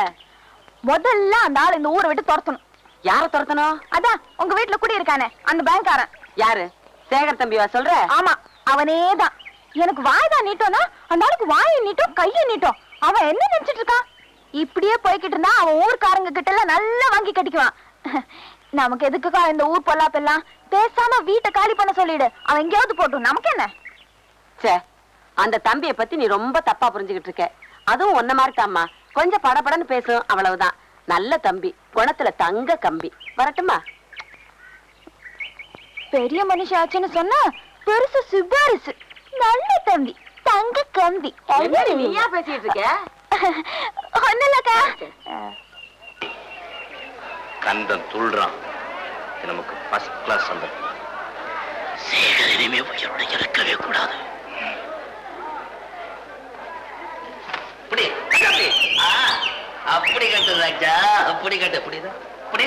முதல்ல அந்த ஆள் இந்த ஊரை விட்டு துரத்தணும். யார துரத்தணும்? அதான் உங்க வீட்டுல குடி இருக்கானே அந்த பேங்க்காரன். யாரு? சேகர் தம்பிவா சொல்ற? ஆமா, அவனேதான். எனக்கு வாய் தான் நீட்டோம்னா அந்த ஆளுக்கு வாயை நீட்டும் கையை நீட்டும். அவன் என்ன நினைச்சிட்டு இருக்கான்? இப்படியே போய்கிட்டு இருந்தா அவன் ஊர்க்காரங்க கிட்ட எல்லாம் நல்லா வாங்கி கட்டிக்குவான். நமக்கு எதுக்குக்கா இந்த ஊர் பொல்லாப்பெல்லாம்? பேசாம வீட்டை காலி பண்ண சொல்லிடு, அவன் எங்கேயாவது போட்டும், நமக்கு என்ன? சே, அந்த தம்பியை பத்தி நீ ரொம்ப தப்பா புரிஞ்சுகிட்டு இருக்க. அதுவும் ஒன்ன மாதிரி தாம்மா, கொஞ்சம் படபடன்னு பேசும், அவ்வளவுதான். நல்ல தம்பி, குணத்துல தங்க கம்பி. வரட்டுமா? பெரிய மனுஷாச்சுன்னு சொன்னா பெருசு சிபாரிசு. நல்ல தம்பி, தங்க கம்பி. நீயா பேசிட்டு இருக்க? ஒண்ணுலக்கா. கந்தன் துள்றான். நமக்கு ஃபர்ஸ்ட் கிளாஸ் சந்தர்ப்பம். சேகர் இனிமே உயிரோட இருக்கவே கூடாது. அப்படி கட்டு ராஜா, அப்படி கட்டு. அப்படிதான் அப்படி.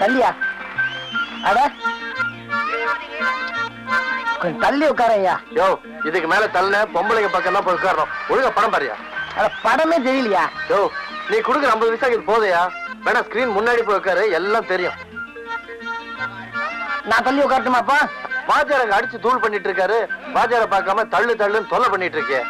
தள்ளியா அட கொஞ்சம் தள்ளி உட்காரையா. யோ இதுக்கு மேல தள்ள பொம்பளைங்க பக்கம் தான் போய் உட்காரணும். ஒழுங்கா படம் பாரியா. அட படமே தெரியலையா. யோ நீ கொடுக்குற 50 பைசா இது போதையா? வேணா ஸ்கிரீன் முன்னாடி போய் உட்காரு, எல்லாம் தெரியும். நான் தள்ளி உட்காரட்டுமாப்பா? வாத்தியார் அங்க அடிச்சு தூள் பண்ணிட்டு இருக்காரு, வாத்தியார பார்க்காம தள்ளு தள்ளுன்னு தொல்லை பண்ணிட்டு இருக்கே.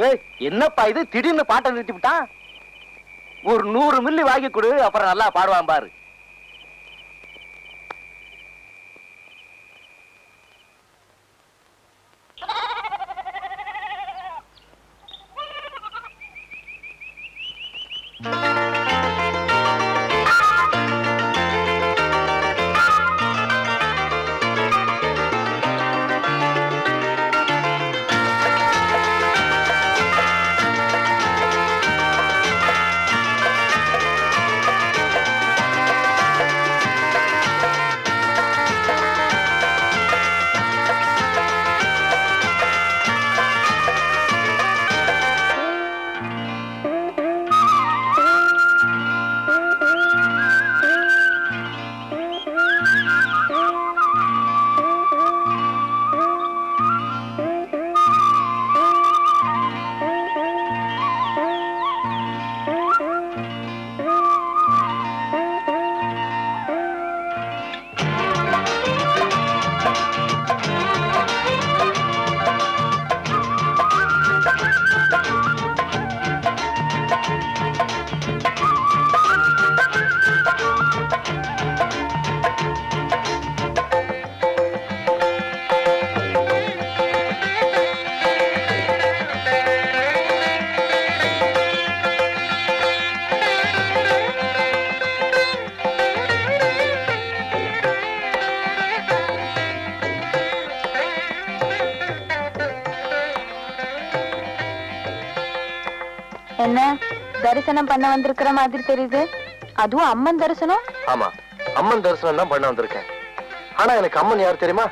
ஏய் என்னப்பா இது திடீர்னு பாட்டை நிறுத்தி விட்டான்? ஒரு 100 மில்லி வாங்கி கொடு, அப்புறம் நல்லா பாடுவான் பாரு. என்ன தரிசனம் பண்ண வந்திருக்கிற மாதிரி தெரியுது? அதுவும் அம்மன் தரிசனம்? ஆமா, அம்மன் தரிசனம் தான் பண்ண வந்திருக்கேன். ஆனா எனக்கு அம்மன் யார் தெரியுமா?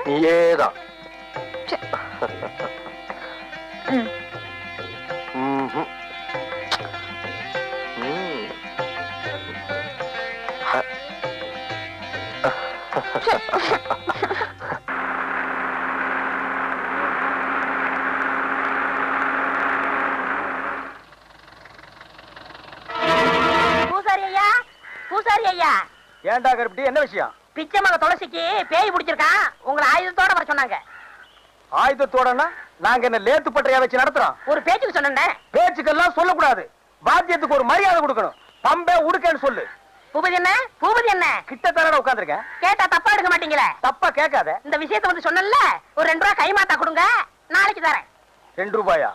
நீயேதான். பூசாரி ஐயா. ஏன்டா கருப்பட்டி, என்ன விஷயம்? பிச்சைமக துளசிக்கு பேய் பிடிச்சிருக்கான், உங்களை ஆயுதத்தோட வர சொன்னாங்க. ஆயுதத்தோடனா நாங்க என்ன லேத்து பட்டறையா வச்சு நடத்துறோம்? ஒரு பேச்சுக்கு சொன்னேன். பேச்சுக்கெல்லாம் சொல்லக்கூடாது, பாத்தியத்துக்கு ஒரு மரியாதை கொடுக்கணும். பம்பே உடுக்கன்னு சொல்லு. பூபதி என்ன? பூபதி என்ன? கிட்டத்தட்ட உட்கார்ந்திருக்கேன். கேட்டா தப்பா எடுக்க மாட்டீங்களே? தப்பா கேட்காத. இந்த விஷயத்தை வந்து சொன்னல, ஒரு 2 ரூபாய் கைமாத்தா கொடுங்க, நாளைக்கு தரேன். 2 ரூபாயா?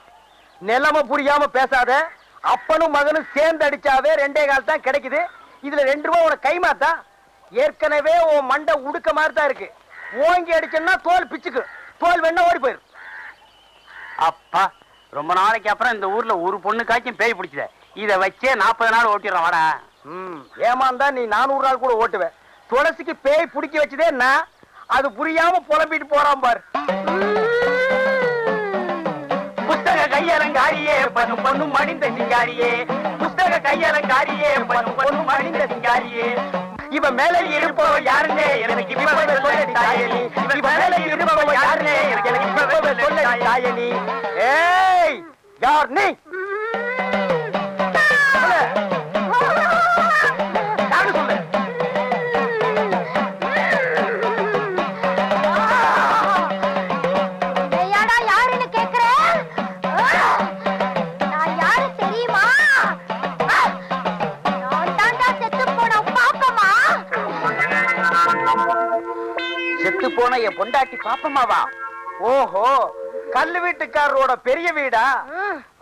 நிலைமை புரியாம பேசாத. அப்பனும் மகனும் சேர்ந்து அடிச்சாவே 2.25 கால் தான் கிடைக்குது. இதுல 2 ரூபாய் உனக்கு கைமாத்தா? ஏற்கனவே உன் மண்டை உடுக்க மாதிரி தான் இருக்கு. ஓங்கி அடிச்சேன்னா தோல் பிச்சுக்கு, தோல் வேணா ஓடி போயிரு. அப்பா, ரொம்ப நாளைக்கு அப்புறம் இந்த ஊர்ல ஒரு பொண்ணுக்காச்சும் பேய் பிடிச்சத. இத வச்சே 40 நாள் ஓட்டிடுறோம். வாடா. ஏமாந்தா நீ 400 நாள் கூட ஓட்டுவேன். துளசிக்கு பேய் பிடிக்க வச்சதே நான். அது புரியாம புலம்பிட்டு போறான் பாரு. புஸ்தக கையலங்காரியே பண்ணு பொண்ணு மடிந்த சிங்காரியே, புஸ்தக கையலங்காரியே பண்ணு பொண்ணு மடிந்த சிங்காரியே. இவ மேல இருப்பவ யாருன்னே எனக்கு இப்பவே சொல்லடி தாயனி. இவ மேல இருப்பவ யாருன்னே எனக்கு இப்பவே சொல்லடி தாயனி. ஏய், யார் நீ? போன என் பொண்டாட்டி பாப்பமாவா? ஓஹோ, கல்லு வீட்டுக்காரரோட பெரிய வீடா?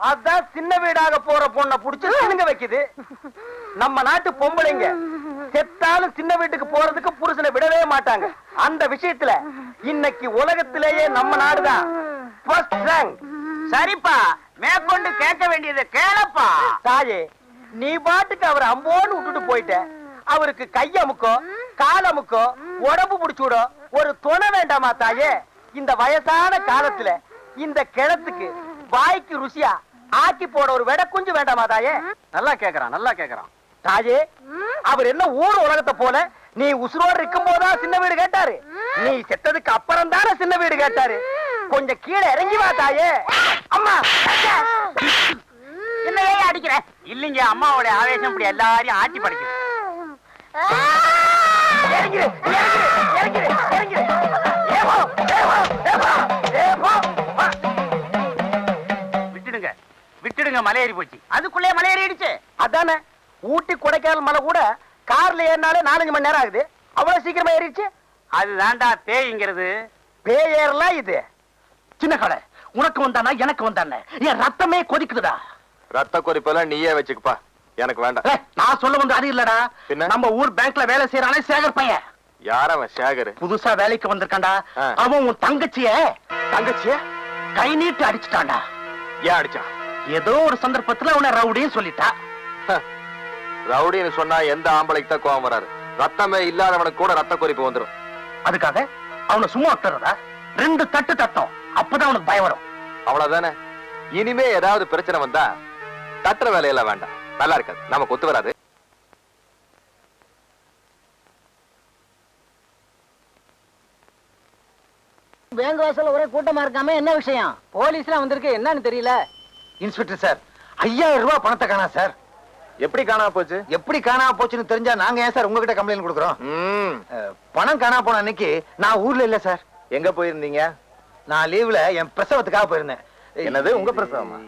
அதான் சின்ன வீடாக போற பொண்ண புடிச்சு சினுங்க வைக்குது. நம்ம நாட்டு பொம்பளைங்க செத்தாலும் சின்ன வீட்டுக்கு போறதுக்கு புருஷனை விடவே மாட்டாங்க. அந்த விஷயத்துல இன்னைக்கு உலகத்திலேயே நம்ம நாடுதான் ஃபர்ஸ்ட் ரேங்க். சரிப்பா, மேற்கொண்டு கேட்க வேண்டியதை கேளப்பா. தாயே, நீ பாட்டுக்கு அவரை அம்போன்னு விட்டுட்டு போயிட்ட. அவருக்கு கையமுக்கோ காலமுக்கோ உடம்பு பிடிச்சுடோ ஒரு துணை வேண்டாமா தாயே? இந்த வயசான காலத்துல இந்த கிழத்துக்கு வாய்க்கு ருசியா ஆக்கி போட ஒரு வெட குஞ்சு வேண்டாமா தாயே? நல்லா கேக்குறான், நல்லா கேக்குறான். தாயே, அவர் என்ன ஊர் உலகத்தை போல நீ உசுரோடு இருக்கும் போதா சின்ன வீடு கேட்டாரு? நீ செத்ததுக்கு அப்புறம் தானே சின்ன வீடு கேட்டாரு. கொஞ்சம் கீழே இறங்கி வா தாயே. அம்மா, என்னையே அடிக்கிற? இல்லைங்க, அம்மாவோட ஆவேசம் இப்படி எல்லாரையும் ஆட்டி படைக்குது. விட்டுடுங்க, விட்டுடுங்க, மலையேறி போச்சு. அதுக்குள்ளே மலையேறிடுச்சு. அதானே, ஊட்டி கொடைக்கானல் மலை கூட கார்ல ஏறினாலே 4-5 மணி நேரம் ஆகுது. அவ்வளவு சீக்கிரமா ஏறிடுச்சு. அதுதான்டா பேய்ங்கிறது. பேய் ஏறலாம் இது. சின்ன கடை, உனக்கு வந்தானா எனக்கு வந்தானே, என் ரத்தமே கொதிக்குதுடா. ரத்த கொதிப்பெல்லாம் நீயே வச்சுக்கப்பா, எனக்கு வேண்டாம். நான் சொல்ல வந்து அது இல்லடா. நம்ம ஊர் பேங்க்ல வேலை செய்யறானே சேகர் பையன். யார் அவன்? சேகர் புதுசா வேலைக்கு வந்திருக்கான்டா. அவன் உன் தங்கச்சிய கை நீட்டு அடிச்சுட்டான்டா. ஏன் அடிச்சான்? ஏதோ ஒரு சந்தர்ப்பத்துல அவனை ரவுடின்னு சொல்லிட்டா. ரவுடின்னு சொன்னா எந்த ஆம்பளைக்கு தான் கோவம் வராது? ரத்தமே இல்லாதவனுக்கு கூட ரத்த கொதிப்பு வந்துடும். அதுக்காக அவனை சும்மா விட்டுறதா? 2 தட்டு தட்டும், அப்பதான் அவனுக்கு பயம் வரும். அவ்வளவுதானே. இனிமே ஏதாவது பிரச்சனை வந்தா தட்டுற வேலையெல்லாம் வேண்டாம், நல்லா இருக்காது, நமக்கு ஒத்து வராது. பேங்க் வாசல்ல ஒரே கூட்டமா இருக்காம, என்ன விஷயம்? போலீஸ்லாம் வந்திருக்கு, என்னன்னு தெரியல. இன்ஸ்பெக்டர் சார், 5000 ரூபாய் பணத்தை காணா சார். எப்படி காணாம போச்சு? எப்படி காணாம போச்சுன்னு தெரிஞ்சா நாங்க ஏன் சார் உங்ககிட்ட கம்ப்ளைண்ட் கொடுக்குறோம்? பணம் காணா போன அன்னைக்கு நான் ஊர்ல இல்ல சார். எங்க போயிருந்தீங்க? நான் லீவ்ல என் பிரசவத்துக்காக போயிருந்தேன். என்னது, உங்க பிரசவமா?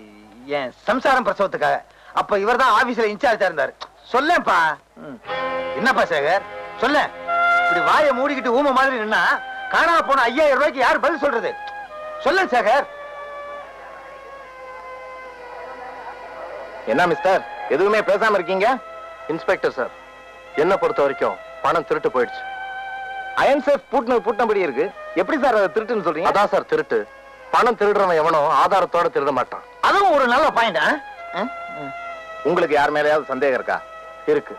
என் சம்சாரம் பிரசவத்துக்காக. அப்ப இவர் தான் ஆபீஸ்ல இன்சார்ஜா இருந்தாரு. சொல்லேன்ப்பா. என்னப்பா சேகர், சொல்ல. இப்படி வாயை மூடிக்கிட்டு ஊம மாதிரி நின்னா காணாம போன 5000 ரூபாய்க்கு யார் பதில் சொல்றது? சொல்ல சேகர். என்ன மிஸ்டர், எதுவுமே பேசாம இருக்கீங்க? இன்ஸ்பெக்டர் சார், என்ன பொறுத்த வரைக்கும் பணம் திருட்டு போயிடுச்சு. அயன் சேஃப் பூட்டினபடி இருக்கு. எப்படி சார் அதை திருட்டுன்னு சொல்றீங்க? அதான் சார் திருட்டு. பணம் திருடுறவன் எவனோ ஆதாரத்தோட திருட மாட்டான். அதுவும் ஒரு நல்ல பாயிண்ட். உங்களுக்கு யார் மேலயாவது சந்தேகம் இருக்கா? இருக்கு.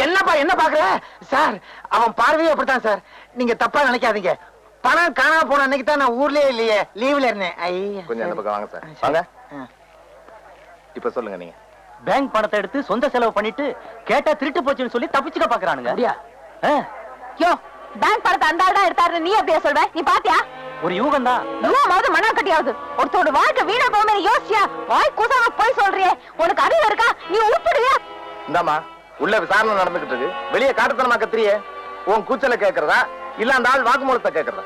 என்னப்பா என்ன பாக்குற சார்? அவன் பார்வையே அப்படித்தான் சார். நீங்க தப்பா நினைக்காதீங்க. பணம் காணாம போன அன்னைக்கு தான் நான் ஊர்லயே இல்லையே, லீவ்ல இருந்தேன். கொஞ்சம் அந்த பக்கம் வாங்க சார். வாங்க. இப்ப சொல்லுங்க நீங்க. பேங்க் பணத்தை எடுத்து சொந்த செலவு பண்ணிட்டு கேட்டா திருட்டு போச்சுன்னு சொல்லி தப்பிச்சுக்க பாக்குறானுங்க. யோ, பேங்க் பணத்தை அந்த ஆள் தான் எடுத்தாருன்னு நீ அப்படியே சொல்ற? நீ பாத்தியா? ஒரு யூகம் தான். யூகமாவது மண்ணா கட்டியாவது ஒருத்தோட வாழ்க்கை வீணா போமே யோசியா? வாய் கூசாம போய் சொல்றியே, உனக்கு அறிவு இருக்கா? நீ உருப்பிடுவியா? இந்தாமா உள்ள விசாரணை நடந்துகிட்டு இருக்கு, வெளியே காட்டுத்தனமா கத்திரியே. உன் கூச்சல கேக்குறதா இல்ல அந்த ஆள் வாக்குமூலத்தை கேக்குறதா?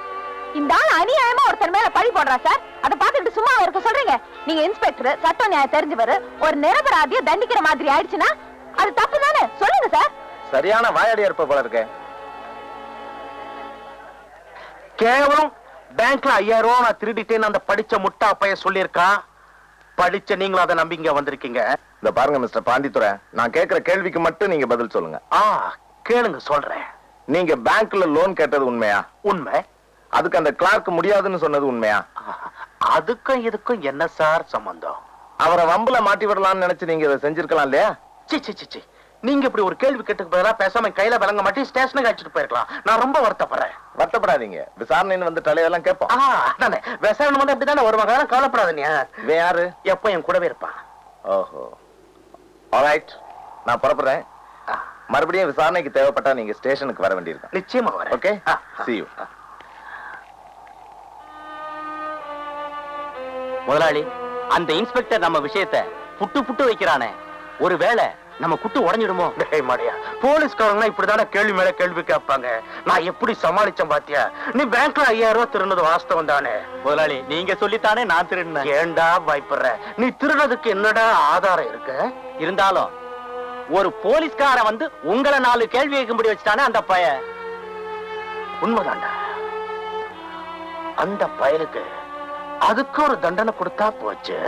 இந்த ஆள் அநியாயமா ஒருத்தர் மேல பழி போடுறா சார். அதை பார்த்துட்டு சும்மா இருக்க சொல்றீங்க? நீங்க இன்ஸ்பெக்டர், சட்ட நியாயம் தெரிஞ்சவரு, ஒரு நிரபராதிய தண்டிக்கிற மாதிரி ஆயிடுச்சுன்னா அது தப்பு தானே? சொல்லுங்க சார். சரியான வாயாடியா இருப்ப போல இருக்க. கேவலம் பேங்க்ல 5000 ரூபாய் நான் திருடிட்டேன்னு அந்த படிச்ச முட்டா பையன் சொல்லியிருக்கான். படிச்ச நீங்களும் அதை நம்பி இங்க வந்திருக்கீங்க. இந்த பாருங்க மிஸ்டர் பாண்டித்துரை, நான் கேக்குற கேள்விக்கு மட்டும் நீங்க பதில் சொல்லுங்க. கேளுங்க சொல்றேன். நீங்க பேங்க்ல லோன் கேட்டது உண்மையா? உண்மை. அதுக்கு அந்த கிளார்க் முடியாதுன்னு சொன்னது உண்மையா? அதுக்கும் இதுக்கும் என்ன சார் சம்பந்தம்? அவரை வம்புல மாட்டி விடலாம்னு நினைச்சு நீங்க இதை செஞ்சிருக்கலாம் இல்லையா? சி நீங்க இப்படி ஒரு கேள்வி கேட்டுக்கு பதிலா பேசாம கையில விளங்க மாட்டி ஸ்டேஷனுக்கு அழைச்சிட்டு போயிருக்கலாம். நான் ரொம்ப வருத்தப்படுறேன். வருத்தப்படாதீங்க, விசாரணைன்னு வந்து தலையெல்லாம் கேட்போம். அதானே விசாரணை வந்து அப்படித்தானே வருவாங்க, கவலைப்படாதீங்க. யாரு எப்ப என் கூடவே இருப்பான். ஓஹோ, ஆல்ரைட், நான் புறப்படுறேன். மறுபடியும் விசாரணைக்கு தேவைப்பட்டா நீங்க ஸ்டேஷனுக்கு வர வேண்டியிருக்கும். நிச்சயமா வரேன். Okay, see you. முதலாளி, அந்த இன்ஸ்பெக்டர் நம்ம விஷயத்தை புட்டு வைக்கிறானே, ஒருவேளை நம்ம குட்டு உடஞ்சிடுமோ? போலீஸ்காரங்க இப்படிதானே கேள்வி மேல கேள்வி கேட்பாங்க. நான் எப்படி சமாளிச்சேன் பாத்தியா? நீ பேங்க்ல 5000 ரூபாய் திருடுனது வாஸ்தவம் தானே? முதலாளி, நீங்க சொல்லித்தானே நான் திருடினேன். ஏண்டா பயப்படுற? நீ திருடுறதுக்கு என்னடா ஆதாரம் இருக்கு? இருந்தாலும் ஒரு போலீஸ்கார வந்து உங்களை 4 கேள்வி கேட்கும்படி வச்சுட்டானே அந்த பய. உண்மைதாண்டா. அந்த பயலுக்கு அதுக்கு ஒரு தண்டனை கொடுத்தா போச்சு.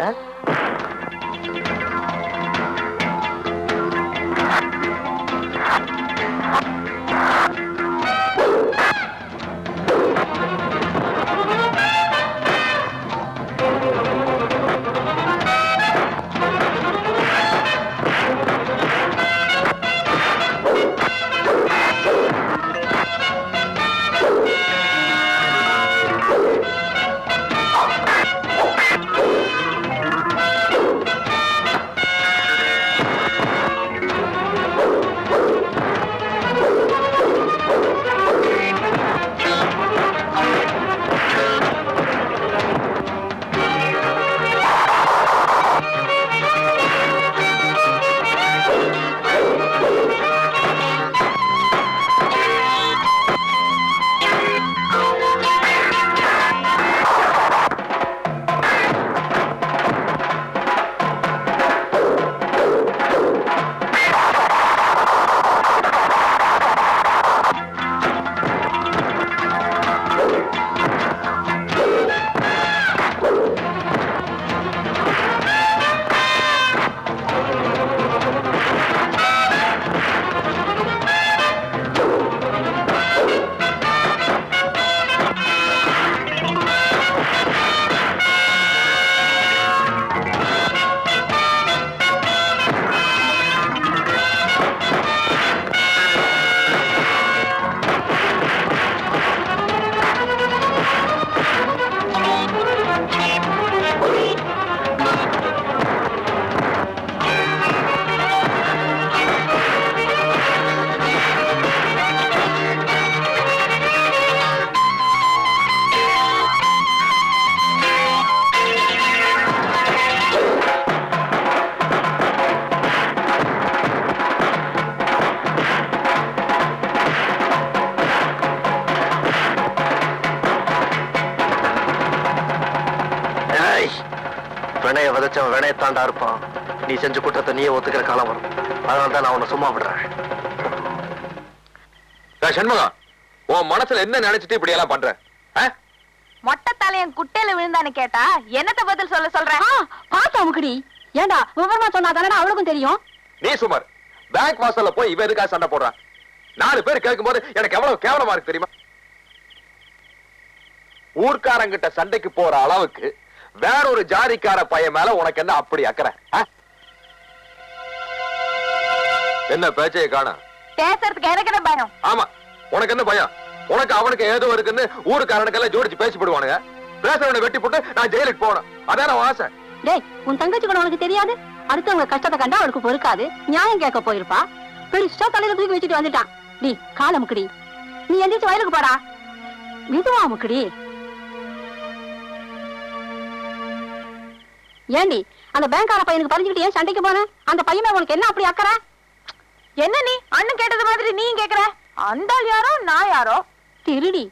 வினைய விதைச்சவன் வினையத்தாண்டா இருப்பான். நீ செஞ்ச குற்றத்தை நீயே ஒத்துக்கிற காலம் வரும். அதனால்தான் நான் உன்னை சும்மா விடுறேன். சண்முகம், உன் மனசுல என்ன நினைச்சிட்டு இப்படி எல்லாம் பண்ற? மொட்டை தலையன் குட்டையில விழுந்தான்னு கேட்டா என்னத்த பதில் சொல்றேன்? பாத்தா முக்கடி, ஏண்டா விவரமா சொன்னா தானே அவளுக்கும் தெரியும். நீ சுமார் பேங்க் வாசல்ல போய் இவ எதுக்காக சண்டை போடுறான்? 4 பேர் கேட்கும் போது எனக்கு எவ்வளவு கேவலமா இருக்கு தெரியுமா? ஊர்க்காரங்கிட்ட சண்டைக்கு போற அளவுக்கு வேற ஒரு ஜாதிக்கார பையன் மேல உனக்கு என்ன அப்படி அக்கறை? என்ன பேச்சையை காண? பேசுறதுக்கு எனக்கு என்ன பயம்? ஆமா, உனக்கு என்ன பயம்? உனக்கு அவனுக்கு ஏதோ இருக்குன்னு ஊருக்காரனுக்கெல்லாம் ஜோடிச்சு பேசி போடுவானுங்க. பேசுறவனை வெட்டி போட்டு நான் ஜெயிலுக்கு போகணும், அதான ஆசை. டேய், உன் தங்கச்சி கூட உனக்கு தெரியாது? அடுத்தவங்க கஷ்டத்தை கண்டா அவளுக்கு பொறுக்காது, நியாயம் கேட்க போயிருப்பா. பெருசா தலையில தூக்கி வச்சுட்டு வந்துட்டான். நீ கால முக்கடி, நீ எந்திரிச்சு வயலுக்கு போடா. மெதுவா முக்கடி. ஏண்டி அந்த பேங்க்கார பையனுக்கு பறிஞ்சுக்கிட்டு ஏன் சண்டைக்கு போன? அந்த பையன் உனக்கு என்ன அப்படி அக்கறை? என்ன நீ அண்ணன் கேட்டது மாதிரி நீ கேக்குற? அந்த ஆள் யாரோ நான் யாரோ? திருடி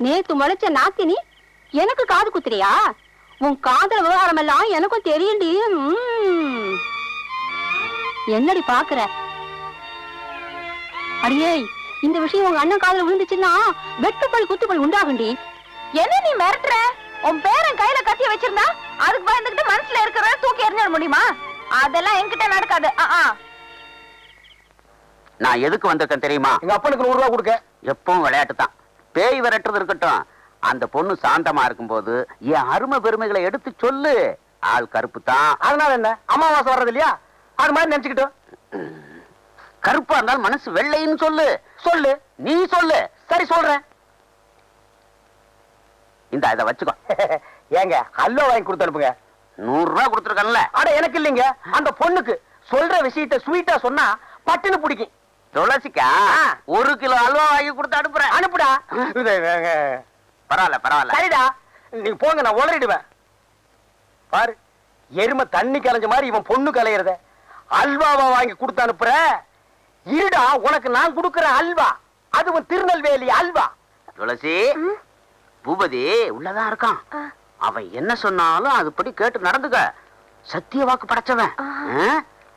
நேத்து முளைச்ச நாத்தினி எனக்கு காது குத்துறியா? உன் காதல் விவகாரம் எல்லாம் எனக்கும் தெரியும்டி. என்னடி பாக்குற? அடியே, இந்த விஷயம் உங்க அண்ணன் காதுல விழுந்துச்சுன்னா வெட்டுப்பழி குத்துப்பழி உண்டாகுண்டி. என்ன நீ மிரட்டுற? உன் பேரன் கையில கத்திய வச்சிருந்தா அதுக்கு பயந்துகிட்டு மனசுல இருக்கிறத தூக்கி எறிஞ்சிட முடியுமா? அதெல்லாம் என்கிட்ட நடக்காது. நான் எதுக்கு வந்திருக்கேன் தெரியுமா? எங்க அப்பனுக்கு 100 ரூபா கொடுக்க. எப்பவும் விளையாட்டு தான். பேய் விரட்டுறது இருக்கட்டும், அந்த பொண்ணு சாந்தமா இருக்கும்போது என் அருமை பெருமைகளை எடுத்து சொல்லு. ஆள் கருப்பு தான். அதனால என்ன, அமாவாசை வர்றது இல்லையா, அது மாதிரி நினைச்சுக்கிட்டோம். கருப்பா இருந்தாலும் மனசு வெள்ளைன்னு சொல்லு. சொல்லு, நீ சொல்லு. சரி சொல்றேன். இந்த இதை வச்சுக்கோ. ஏங்க ஹல்வா வாங்கி கொடுத்து அனுப்புங்க. 100 ரூபா கொடுத்துருக்கல. அட எனக்கு இல்லைங்க, அந்த பொண்ணுக்கு சொல்ற விஷயத்த ஸ்வீட்டா சொன்னா பட்டுன்னு பிடிக்கும். துளசிக்கா 1 கிலோ அல்வா வாங்கி கொடுத்து அனுப்புறேன். அனுப்புடா. பரவாயில்ல பரவாயில்ல. சரிடா, நீங்க போங்க, நான் உளறிடுவேன். பாரு, எருமை தண்ணி கலைஞ்ச மாதிரி இவன் பொண்ணு கலையறத அல்வாவா வாங்கி கொடுத்து அனுப்புற. இருடா, உனக்கு நான் கொடுக்கிற அல்வா, அதுவும் திருநெல்வேலி அல்வா. துளசி, பூபதி உள்ளதான் இருக்கான். அவன் என்ன சொன்னாலும் அதுபடி கேட்டு நடந்துக்க. சத்திய வாக்கு படைச்சவன்.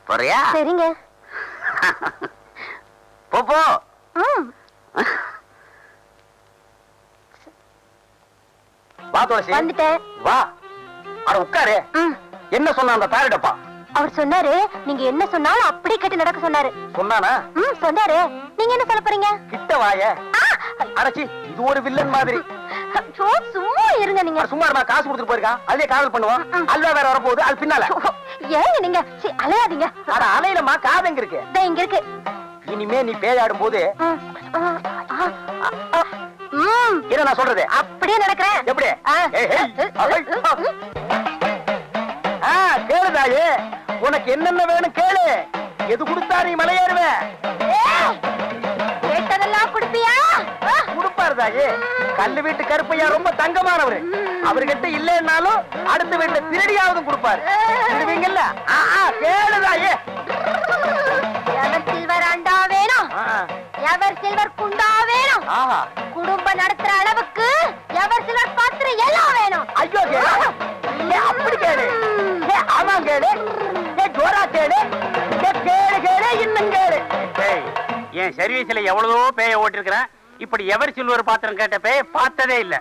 போறியா? சரிங்க. போ. வா துளசி, வந்துட்டேன். வா. அட உட்காரு. என்ன சொன்ன அந்த தாரிடப்பா? அவர் சொன்னாரு, நீங்க என்ன சொன்னாலும் அப்படியே கேட்டு நடக்க சொன்னாரு. சொன்னானா? சொன்னாரு. நீங்க என்ன சொல்ல போறீங்க? கிட்ட வாய. அடச்சி, இது ஒரு வில்லன் மாதிரி. சும்மா இருங்க நீங்க. சும்மா இருந்தா காசு கொடுத்துட்டு போயிருக்கான், அதே காதல் பண்ணுவான். அல்வா வேற வரப்போகுது, அது பின்னால. ஏங்க நீங்க அலையாதீங்க. அட அலையிலமா, காது எங்க இருக்கு? இங்க இருக்கு. இனிமே நீ பேயாடும் போது என்ன நான் சொல்றது அப்படியே நடக்கிறேன். எப்படி? கேளுதாயே, உனக்கு என்னென்ன வேணும் கேளு. எது கொடுத்தா நீ மலையேறுவ? கேட்டதெல்லாம் கொடுப்பியா? கொடுப்பாரு தாயே. கல்லு வீட்டு கருப்பையா ரொம்ப தங்கமானவரு. அவர்கிட்ட இல்லைன்னாலும் அடுத்த வீட்டுல திருடியாவது கொடுப்பாரு. திருடுவீங்கல்ல? கேளுதாயே. எவர் சில்வர் அண்டா வேணும், எவர் சில்வர் குண்டா வேணும், குடும்பம் நடத்துற அளவுக்கு எவர் சில்வர் பாத்திரம் எல்லாம் வேணும். ஐயோ கேளு, அப்படி கேளு. ஆமா கேளு, ஜோரா கேளு, கேளு கேளு, இன்னும் கேளு. என் சர்வீஸ்ல எவ்வளவோ பேய ஓட்டிருக்கிறேன். இப்படி எவர் சில்வர் பாத்திரம் கேட்ட பேய பார்த்ததே இல்ல.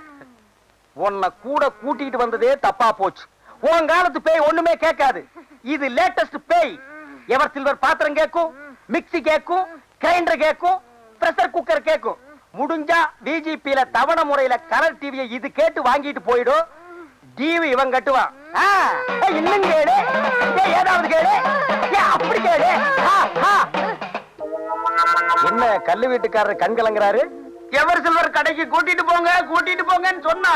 உன்னை கூட கூட்டிட்டு வந்ததே தப்பா போச்சு. உன் காலத்து பேய் ஒண்ணுமே கேட்காது. இது லேட்டஸ்ட் பேய். எவர் சில்வர் பாத்திரம் கேட்கும், மிக்ஸி கேட்கும், கிரைண்டர் கேட்கும், பிரஷர் குக்கர் கேட்கும். முடிஞ்சா டிஜிபில தவணை முறையில கலர் டிவியை இது கேட்டு வாங்கிட்டு போயிடும். டிவி இவன் கட்டுவான். இன்னும் கேளு, ஏதாவது கேளு, அப்படி கேளு. என்ன கல்லு வீட்டுக்காரர் கண் கலங்குறாரு? எவர் சில்வர் கடைக்கு கூட்டிட்டு போங்கன்னு சொன்னா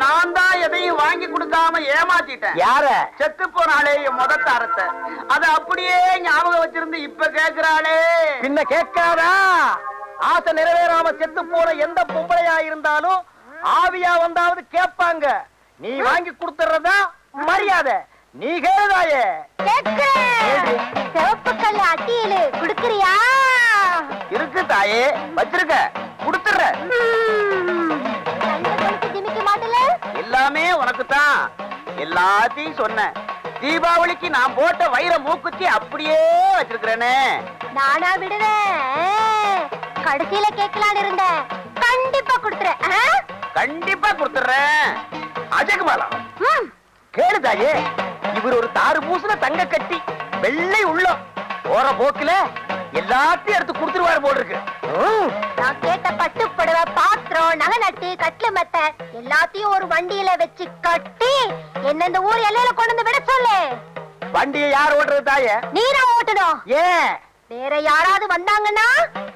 நான் தான் எதையும் வாங்கி கொடுக்காம ஏமாத்திட்டேன். யார? செத்து போனாலே என் முதத்தாரத்தை அதை அப்படியே ஞாபகம் வச்சிருந்து இப்ப கேக்குறாளே. பின்ன கேட்காதா? ஆசை நிறைவேறாம செத்து போற எந்த பொம்பளையா இருந்தாலும் ஆவியா வந்தாவது கேட்பாங்க. நீ வாங்கி கொடுத்துறதா மரியாதை. நீ கேளுதாயே. சிவப்பு கல்லு அட்டியில குடுக்கறியா? இருக்கு தாயே, வச்சிருக்க, கொடுத்துற. திமிக்க மாட்டல? எல்லாமே உனக்கு தான். எல்லாத்தையும் சொன்ன. தீபாவளிக்கு நான் போட்ட வைர மூக்குத்தி அப்படியே வச்சிருக்கிறேனே. நானா விடுவேன்? கடைசியில கேட்கலான்னு இருந்தேன். கண்டிப்பா கொடுத்துறேன். கண்டிப்பா கொடுத்துறேன். அஜகுமாலா கேளுதாயே, இவர் ஒரு தாறு பூசுன தங்க கட்டி, வெள்ளை உள்ளம். போற போக்குல எல்லாத்தையும் எடுத்து கொடுத்துருவாரு போல இருக்கு. நான் கேட்ட பட்டு புடவை, பாத்திரம், நகை நட்டு, கட்ல மெத்த எல்லாத்தையும் ஒரு வண்டியில வச்சு கட்டி என்ன இந்த ஊர் எல்லையில கொண்டு வந்து விட சொல்லு. வண்டியை யார் ஓட்டுறது தாயே? நீதான் ஓட்டணும். ஏன்? வேற யாராவது வந்தாங்கன்னா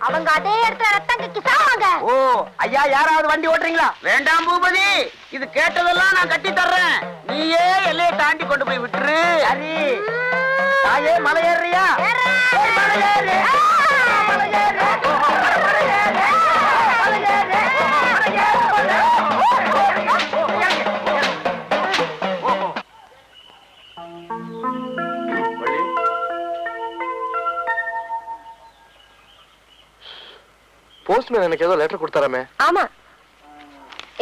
அவங்க அதே இடத்துல ரத்தம் கக்கி சாவாங்க. ஓ ஐயா, யாராவது வண்டி ஓட்டுறீங்களா? வேண்டாம் பூபதி, இது கேட்டதெல்லாம் நான் கட்டி தர்றேன். நீயே எல்லையை தாண்டி கொண்டு போய் விட்டுரு. சரி தாயே, மலை ஏறியா? போஸ்ட்மேன் எனக்கு ஏதோ லெட்டர் கொடுத்தாராமே. ஆமா,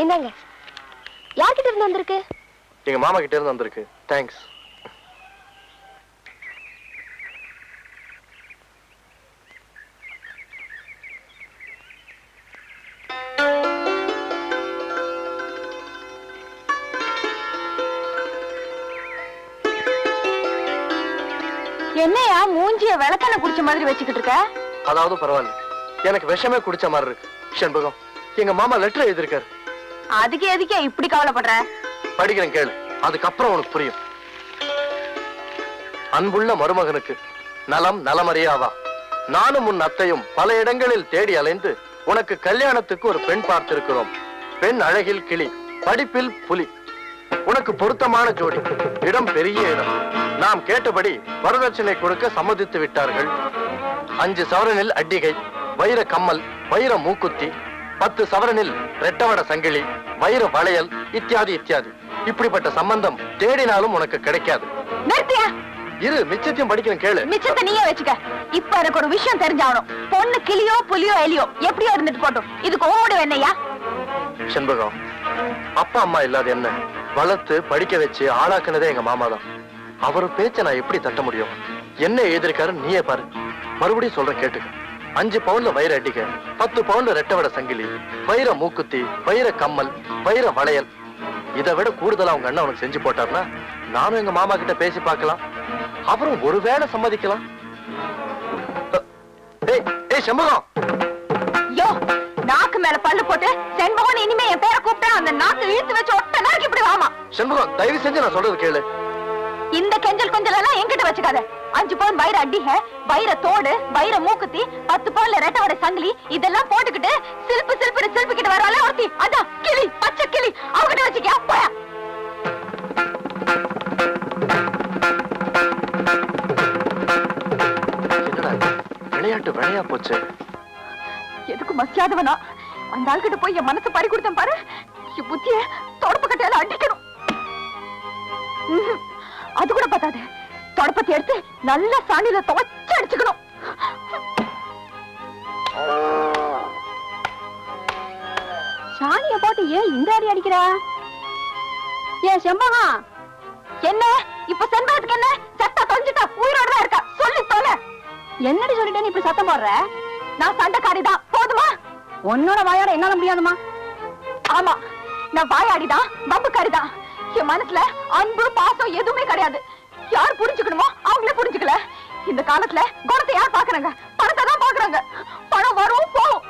இந்தாங்க. யார்கிட்ட இருந்து வந்திருக்கு? எங்க மாமா கிட்ட இருந்து வந்திருக்கு. தேங்க்ஸ். என்னையா மூஞ்சிய விளக்கெண்ண குடிச்ச மாதிரி வச்சுக்கிட்டு இருக்க? அதாவது பரவாயில்ல, எனக்கு விஷமே குடிச்ச மாதிரி இருக்கு. செண்பகம், எங்க மாமா லெட்டர் எழுதிருக்காரு. அதுக்கு எதுக்கே இப்படி கவலைப்படுற? படிக்கிறேன் கேளு, அதுக்கப்புறம் உனக்கு புரியும். அன்புள்ள மருமகனுக்கு நலம் நலமறியாவா, நானும் உன் அத்தையும் பல இடங்களில் தேடி அலைந்து உனக்கு கல்யாணத்துக்கு ஒரு பெண் பார்த்திருக்கிறோம். பெண் அழகில் கிளி, படிப்பில் புலி, உனக்கு பொருத்தமான ஜோடி, இடம் பெரிய இடம். நாம் கேட்டபடி வரதட்சணை கொடுக்க சம்மதித்து விட்டார்கள். 5 சவரனில் அட்டிகை, வைர கம்மல், வைர மூக்குத்தி, 10 சவரனில் ரெட்டவட சங்கிலி, வைர வளையல், இத்தியாதி இத்தியாதி. இப்படிப்பட்ட சம்பந்தம் தேடினாலும் உனக்கு கிடைக்காது. நிறுத்தியா? இரு, மிச்சத்தையும் படிக்கிறேன் கேளு. மிச்சத்தை நீயே வச்சுக்க. இப்ப எனக்கு ஒரு விஷயம் தெரிஞ்சாகணும். பொண்ணு கிளியோ புலியோ எலியோ எப்படியோ இருந்துட்டு போட்டோம், இதுக்கு ஓடு என்னையா? செண்பகம், அப்பா அம்மா இல்லாத என்ன வளர்த்து படிக்க வச்சு ஆளாக்குனதே எங்க மாமா தான். அவர் பேச்ச நான் எப்படி தட்ட முடியும்? என்ன எழுதிருக்காரு நீயே பாரு. மறுபடியும் சொல்ற கேட்டுக்க. 5 பவுன்ல வைர அடிக்க, 10 பவுன்ல ரெட்டவட சங்கிலி, வைர மூக்குத்தி, வைர கம்மல், வைர வளையல். இதை விட கூடுதலா அவங்க அண்ணன் அவனுக்கு செஞ்சு போட்டார்னா நானும் எங்க மாமா கிட்ட பேசி பார்க்கலாம். அவரும் ஒருவேளை சம்மதிக்கலாம். செண்பகம், யோ, நாக்கு மேல பல்லு போட்டு செண்பகம் இனிமே என் பேரை கூப்பிட்டா அந்த நாக்கு இழுத்து வச்சு ஒட்ட நாக்கு இப்படி வாமா. செண்பகம், தயவு செஞ்சு நான் சொல்றது கேளு. இந்த கெஞ்சல் கொஞ்சல் எல்லாம் என்கிட்ட வச்சுக்காத. 5 பவுன் வைர அடிக, வைர தோடு, வைர மூக்குத்தி, 10 பவுன்ல ரெட்டவட சங்கிலி, இதெல்லாம் போட்டுக்கிட்டு சில்பு சில்பு சில்பிக்கிட்டு வராளே ஒருத்தி, அதான் கிளி, பச்சை கிளி, அவகிட்ட வச்சுக்கியா போயா. என்னடா விளையாட்டு விளையா போச்சு. எதுக்கு மசியாதவனா அந்த ஆள்கிட்ட போய் என் மனசு பறி கொடுத்தேன் பாரு. என் புத்திய தொடப்பு கட்டையால அடிக்கணும். அது கூட பத்தாது, தொடப்பத்தை எடுத்து நல்ல சாணியில துவைச்சு அடிச்சுக்கணும். சாணிய போட்டு ஏன் இந்த அடி அடிக்கிறா? ஏன் செம்பகம், என்ன இப்ப செண்பகத்துக்கு என்ன? செத்தா தொலைஞ்சிட்டா உயிரோட தான் இருக்கா, சொல்லி தொலை. என்னடி சொல்லிட்டேன்னு இப்படி சத்தம் போடுற? நான் சண்டைக்காரிதான், போதுமா? உன்னோட வாயாட என்னால முடியாதுமா. ஆமா, நான் வாயாடிதான், பம்புக்காரிதான். என் மனசுல அன்பு பாசம் எதுவுமே கிடையாது. யார் புரிஞ்சுக்கணுமோ அவங்களே புரிஞ்சுக்கல. இந்த காலத்துல குணத்தை யார் பாக்குறாங்க? பணத்தை தான் பாக்குறாங்க. பணம் வரும் போகும்,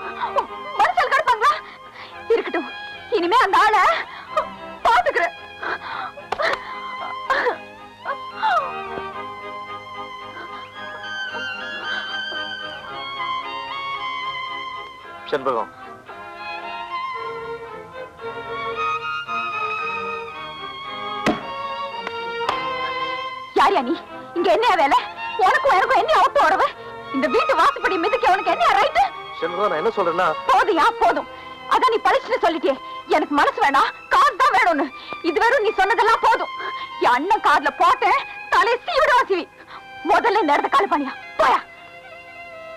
மனுஷன் கிடைப்பாங்களா? இருக்கட்டும், இனிமே அந்த ஆளை பாத்துக்கிறேன். செண்பகம், யாரியா நீ? இங்க என்ன வேலை? உனக்கும் எனக்கும் என்ன அவுட்டு உறவு? இந்த வீட்டு வாசப்படி மிதிக்க உனக்கு என்ன ரைட்டு? செண்பகம், நான் என்ன சொல்றேன்னா, போதுயா போதும். அதான் நீ பழிச்சுட்டு சொல்லிட்டே. எனக்கு மனசு வேணாம், காசு தான் வேணும்னு. இது வெறும் நீ சொன்னதெல்லாம் போதும். என் அண்ணன் காதுல போட்டேன், தலையை சீவிடுவா சிவி. முதல்ல இந்த இடத்த காலி பண்ணியா போயா.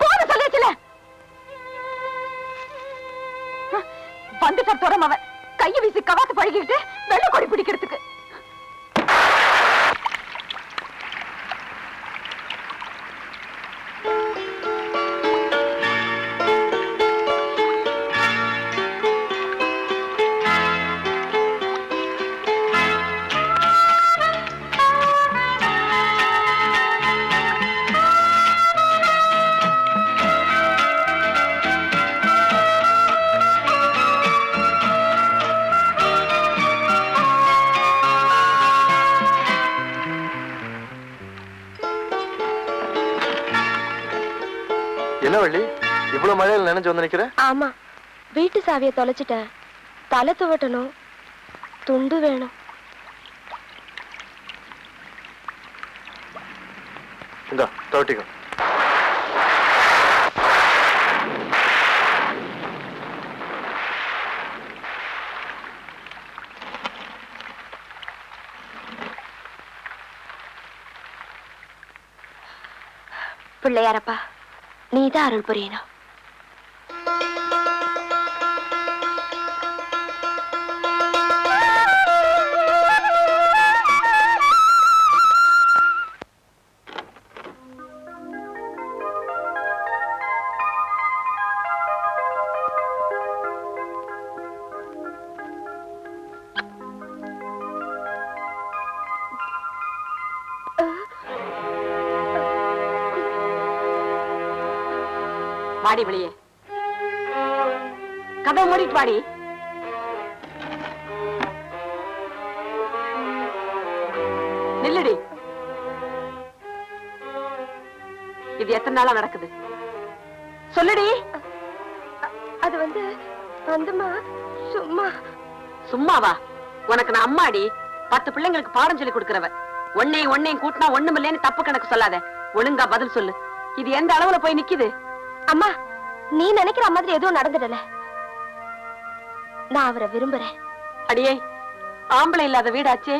போன சொல்லியாச்சுல. வந்துட்ட துறம் அவன் கையை வீசி கவாத்து பழகிட்டு வெள்ள கொடி பிடிக்கிறதுக்கு. என்ன வள்ளி, இவ்வளவு மழையில நினைஞ்சு வந்து நிக்கிற? ஆமா, வீட்டு சாவியை தொலைச்சிட்டேன். தலை துவட்டணும், துண்டு வேணும். இந்த துவட்டிக்கோ. பிள்ளையாரப்பா, நீதான் அருள் புரியணும். வாடி வெளியே, கதவை மூடிட்டு வாடி. நில்லுடி. இது எத்தனை நாளா நடக்குது சொல்லுடி. அது வந்துமா சும்மா. சும்மாவா? உனக்கு நான் அம்மாடி, 10 பிள்ளைங்களுக்கு பாடம் சொல்லி கொடுக்கறவ. ஒன்னையும் கூட்டினா ஒண்ணுமில்லைன்னு தப்பு கணக்கு சொல்லாத. ஒழுங்கா பதில் சொல்லு. இது எந்த அளவுல போய் நிக்குது? அம்மா, நீ நினைக்கிற மாதிரி எதுவும் நடந்துடல. நான் அவரை விரும்புறேன். அடியே, ஆம்பளை இல்லாத வீடாச்சே,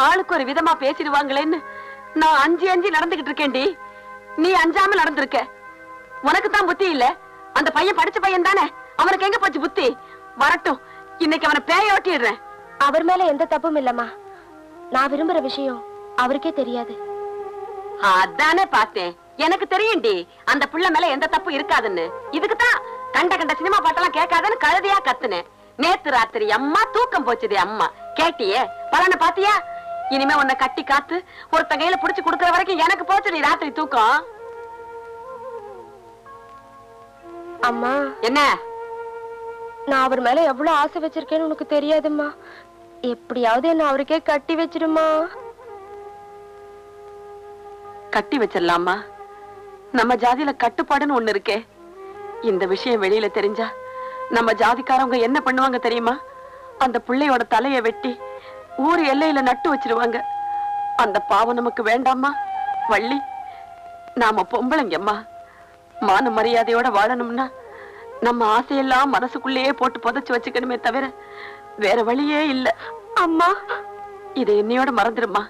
ஆளுக்கு ஒரு விதமா பேசிடுவாங்களேன்னு நான் அஞ்சு நடந்துகிட்டு இருக்கேன்டி. நீ அஞ்சாம நடந்திருக்க. உனக்கு தான் புத்தி இல்ல. அந்த பையன் படிச்ச பையன் தானே, அவனுக்கு எங்க போச்சு புத்தி? வரட்டும், இன்னைக்கு அவனை பேய ஓட்டிடுறேன். அவர் மேல எந்த தப்பும் இல்லம்மா. நான் விரும்புற விஷயம் அவருக்கே தெரியாது. அதானே பார்த்தேன். எனக்கு தெரியும்டி அந்த புள்ள மேல எந்த தப்பு இருக்காதுன்னு. இதுக்குதான் கண்ட சினிமா பாட்டெல்லாம் கேட்காதன்னு கழுதையா கத்துனேன். நேத்து ராத்திரி அம்மா தூக்கம் போச்சுதே அம்மா. கேட்டியே பலனை பாத்தியா? இனிமே உன்னை கட்டி காத்து ஒருத்த கையில புடிச்சு குடுக்கற வரைக்கும் எனக்கு போச்சுடி ராத்திரி தூக்கம். அம்மா, என்ன? நான் அவர் மேல எவ்வளவு ஆசை வச்சிருக்கேன்னு உனக்கு தெரியாதும்மா. எப்படியாவது என்ன அவருக்கே கட்டி வச்சிருமா. கட்டி வச்சிடலாமா? நம்ம ஜாதியில கட்டுப்பாடுன்னு ஒண்ணு இருக்கே. இந்த விஷயம் வெளியில தெரிஞ்சா நம்ம ஜாதிக்காரவங்க என்ன பண்ணுவாங்க தெரியுமா? அந்த பிள்ளையோட தலைய வெட்டி ஊர் எல்லையில நட்டு வச்சிருவாங்க. அந்த பாவம் நமக்கு வேண்டாமா வள்ளி? நாம பொம்பளைங்கம்மா, மான மரியாதையோட வாழணும்னா நம்ம ஆசையெல்லாம் மனசுக்குள்ளேயே போட்டு புதைச்சு வச்சுக்கணுமே தவிர வேற வழியே இல்ல. அம்மா, இதை என்னையோட மறந்துடுமா.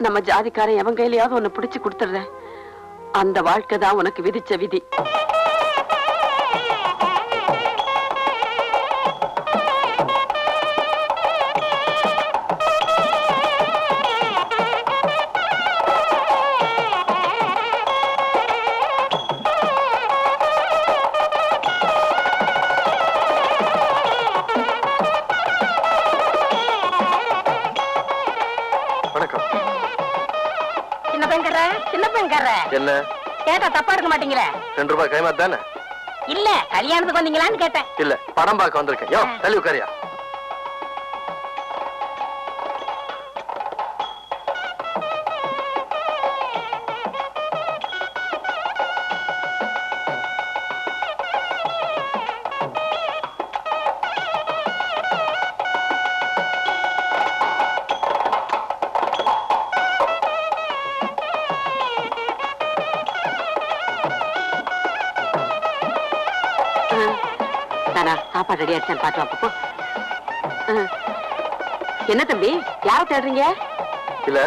நம்ம ஜாதிக்காரன் எவன் கையிலயாவது உன்னை பிடிச்சு கொடுத்துடுறேன். அந்த வாழ்க்கை தான் உனக்கு விதிச்ச விதி. என்ன கேட்டா தப்பா இருக்க மாட்டீங்களே? 2 ரூபாய் கைமா தானே? இல்ல, கல்யாணத்துக்கு வந்தீங்களான்னு கேட்டேன். இல்ல, படம் பார்க்க வந்திருக்கேன். யோ, தள்ளி உட்காரியா. சாப்பாடு ரெடி ஆயிடுச்சு, பாத்து வாப்போ. என்ன தம்பி, யார தேடுறீங்க? இல்ல,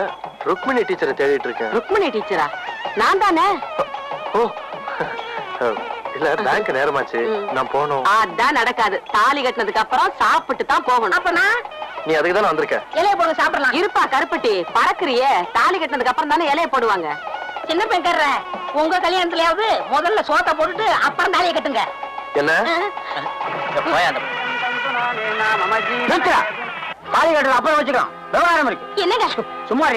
ருக்மிணி டீச்சரை தேடிட்டு இருக்கேன். ருக்மிணி டீச்சரா? நான் தானே. ஓ, இல்ல, பேங்க் நேரமாச்சு, நான் போகணும். அதான் நடக்காது. தாலி கட்டினதுக்கு அப்புறம் சாப்பிட்டு தான் போகணும். அப்ப நான் நீ அதுக்கு தானே வந்திருக்க. இலைய போடுங்க, சாப்பிடலாம். இருப்பா கருப்பட்டி, பறக்குறியே. தாலி கட்டினதுக்கு அப்புறம் தானே இலைய போடுவாங்க. சின்ன பெண்கற, உங்க கல்யாணத்துலயாவது முதல்ல சோத்த போட்டுட்டு அப்புறம் தாலியை கட்டுங்க. என்ன? தாலி கட்டுறது அப்புறம் வச்சுக்கலாம். விவகாரம் இருக்கு. என்னங்க சும்மா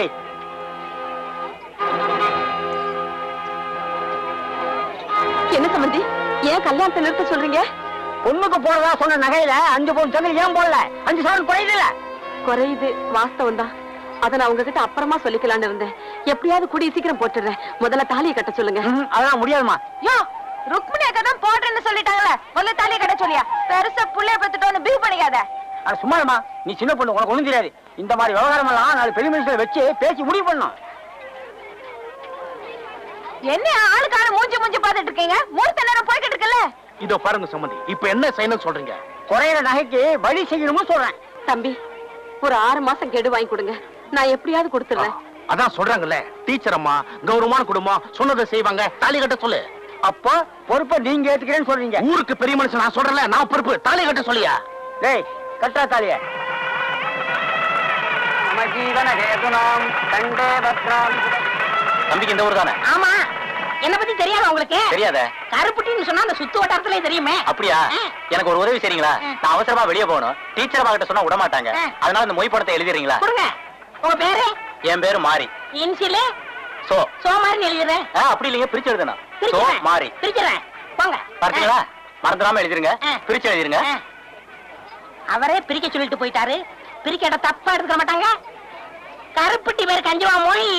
என்ன சம்பந்தி, ஏன் கல்யாணத்தை நிறுத்த சொல்றீங்க? பொண்ணுக்கு போறதா சொன்ன நகையில 5 பவுன் சங்கிலி ஏன் போடல? 5 சவரன் குறையுது இல்ல? குறையுது, வாஸ்தவம் தான். அத நான் உங்ககிட்ட அப்புறமா சொல்லிக்கலாம்னு இருந்தேன். எப்படியாவது கூடிய சீக்கிரம் போட்டுறேன். முதல்ல தாலியை கட்ட சொல்லுங்க. அதெல்லாம் முடியாதுமா. யோ, ருக்மிணி அக்கா தான் போடுறேன்னு சொல்லிட்டாங்களே, முதல்ல தாலியை கட்ட சொல்லியா? பெருசா புள்ளைய பத்துட்டோன்னு பியூ பண்ணிக்காத. அது சும்மாமா, நீ சின்ன பொண்ணு, உனக்கு ஒண்ணும் தெரியாது. இந்த மாதிரி விவகாரம் எல்லாம் 4 பெரிய மனுஷங்களை வச்சு பேசி முடிவு பண்ணணும். என்ன ஆளுக்கு ஆளு மூஞ்சி பாத்துட்டு இருக்கீங்க? மூர்த்த நேரம் போய்கிட்டு இருக்குல்ல. இதோ பாருங்க சம்பந்தி, இப்ப என்ன செய்யணும்னு சொல்றீங்க? குறையிற நகைக்கு வழி செய்யணும்னு சொல்றேன். தம்பி, ஒரு 6 மாசம் கெடு வாங்கி கொடுங்க, நான் எப்படியாவது கொடுத்துறேன். அதான் சொல்றாங்கல்ல, டீச்சர் அம்மா கௌரவமான குடும்பம், சொன்னதை செய்வாங்க. தாலி கட்ட சொல்லு. அப்போ பொறுப்பை நீங்க ஏத்துக்கிறேன்னு சொல்றீங்க. ஊருக்கு பெரிய மனுஷன் நான் சொல்றேன்ல, நான் பொறுப்பு. தாலி கட்ட சொல்லியா? டேய், கட்டா தாலிய. தம்பிக்கு இந்த ஊர் தானே? ஆமா, என்ன பத்தி தெரியாதா உங்களுக்கு? தெரியாத. கருப்புட்டின்னு சொன்னா அந்த சுத்து வட்டாரத்திலே தெரியுமே. அப்படியா? எனக்கு ஒரு உதவி செய்றீங்களா? நான் அவசரமா வெளியே போகணும். டீச்சர் கிட்ட சொன்னா விட மாட்டாங்க. அதனால இந்த மொய் படத்தை எழுதிறீங்களா? கொடுங்க. உங்க பேரு? என் பேரு மாரி. இன்சிலே சோ சோ மாதிரி எழுதுறேன். அப்படி இல்லைங்க, பிரிச்சு எழுதணும். சோ மாரி. பிரிக்கிறேன். போங்க. பார்த்தீங்களா? மறந்துடாம எழுதிருங்க. பிரிச்சு எழுதிருங்க. அவரே பிரிக்க சொல்லிட்டு போயிட்டாரு. பிரிக்க இடம் தப்பா எடுத்துக்க மாட்டாங்க. கருப்பட்டி பேருக்கு 5 ரூபா மொழி.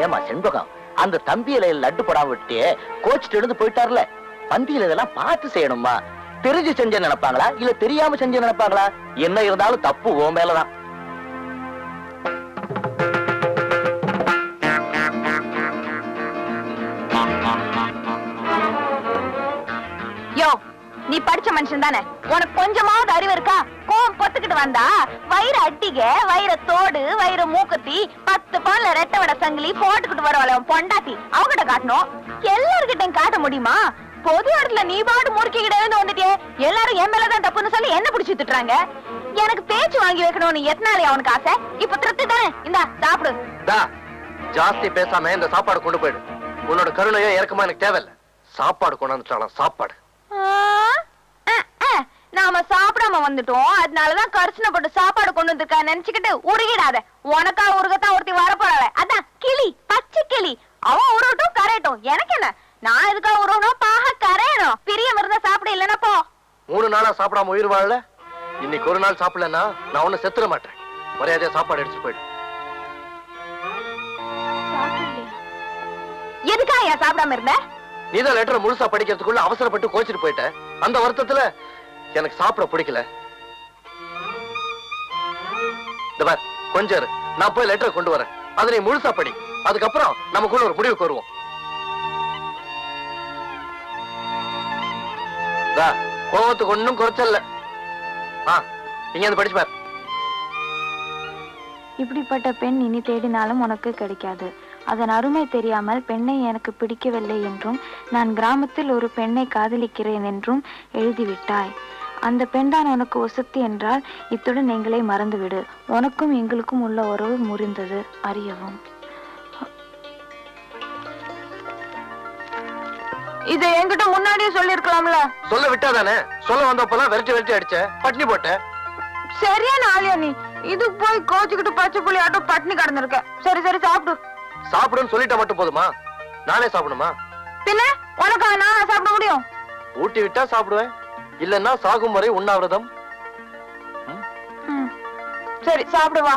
ஏமா செண்பகம், அந்த தம்பியில லட்டு போடாம விட்டு கோச்சிட்டு எழுந்து போயிட்டார்ல, பந்தியில இதெல்லாம் பார்த்து செய்யணுமா? தெரிஞ்சு செஞ்ச நினைப்பாங்களா இல்ல தெரியாம செஞ்ச நினைப்பாங்களா? என்ன இருந்தாலும் தப்பு உன் மேலதான். யோ, நீ படிச்ச மனுஷன் தானே, உனக்கு கொஞ்சமாவது அறிவு இருக்கா? கோவம் பொத்துக்கிட்டு வந்தா வயிறு அட்டிக, வயிற தோடு, வயிறு மூக்குத்தி, 10 பவுன்ல ரெட்டை வடை சங்கிலி போட்டுக்கிட்டு வரவள பொண்டாட்டி அவகிட்ட காட்டணும். எல்லார்கிட்டையும் காட்ட முடியுமா? பொது இடத்துல நீ பாடு முறுக்கிக்கிட்டே வந்துட்டே எல்லாரும் என் மேலதான் தப்புன்னு சொல்லி என்ன பிடிச்சு திட்டுறாங்க. எனக்கு பேச்சு வாங்கி வைக்கணும்னு எத்தனாலே அவனுக்கு ஆசை. இப்ப திருப்தி தானே, இந்தா சாப்பிடு. ஜாஸ்தி பேசாம இந்த சாப்பாடு கொண்டு போயிடு. உன்னோட கருணையோ இறக்கமா எனக்கு தேவையில்ல. சாப்பாடு கொண்டாந்துட்டாலும் சாப்பாடு. நாம சாப்பிடாம வந்துட்டோம், அதனாலதான் கரிசனை போட்டு சாப்பாடு கொண்டு வந்திருக்கா நினைச்சுக்கிட்டு உருகிடாத. உனக்கா உருகத்தான் ஒருத்தி வரப்போறாள, அதான் கிளி, பச்சை கிளி. அவன் உருவட்டும் கரையட்டும், எனக்கு என்ன? நான் இதுக்கா உருவணும், பாக கரையணும். பிரியம் இருந்தா சாப்பிட, இல்லன்னா போ. 3 நாளா சாப்பிடாம உயிர் வாழல. இன்னைக்கு ஒரு நாள் சாப்பிடலன்னா நான் ஒண்ணு செத்துற மாட்டேன். மரியாதையா சாப்பாடு எடுத்து போயிடு. எதுக்கா ஏன் சாப்பிடாம இருந்த? நீதான் லெட்டர் முழுசா படிக்கிறதுக்குள்ள அவசரப்பட்டு கோச்சிட்டு போயிட்ட. அந்த வருத்தத்துல எனக்கு சாப்பிட பிடிக்கல. கொஞ்சம் இரு, நான் போய் லெட்டர் கொண்டு வரேன். அதை நீ முழுசா படி. அதுக்கப்புறம் நமக்குள்ள ஒரு முடிவுக்கு வருவோம். கோவத்துக்கு ஒன்னும் குறைச்சல்ல. நீங்க வந்து படிச்சு பாரு. இப்படிப்பட்ட பெண் இனி தேடினாலும் உனக்கு கிடைக்காது. அதன் அருமை தெரியாமல் பெண்ணை எனக்கு பிடிக்கவில்லை என்றும் நான் கிராமத்தில் ஒரு பெண்ணை காதலிக்கிறேன் என்றும் எழுதிவிட்டாய். அந்த பெண் தான் உனக்கு ஒசத்தி என்றால் இத்துடன் எங்களை மறந்துவிடு. உனக்கும் எங்களுக்கும் உள்ள உறவு முறிந்தது அறியவும். இதை என்கிட்ட முன்னாடியே சொல்லி இருக்கலாம்ல. சொல்ல விட்டாதானே? சொல்ல வந்தப்பெல்லாம் வெரைட்டி வெரைட்டி அடிச்ச, பட்னி போட்ட. சரியான ஆளியா நீ. இதுக்கு போய் கோச்சுக்கிட்டு பச்சை புள்ளி ஆட்டம் பட்னி கடந்திருக்க. சரி சரி சாப்பிடு. சாப்பிடுன்னு சொல்லிட்டா மட்டும் போதுமா? நானே சாப்பிடுமா? பின்ன உனக்கா நான் சாப்பிட முடியும்? ஊட்டி விட்டா சாப்பிடுவேன், இல்லன்னா சாகும் வரை உண்ணாவிரதம். சரி சாப்பிடுவா.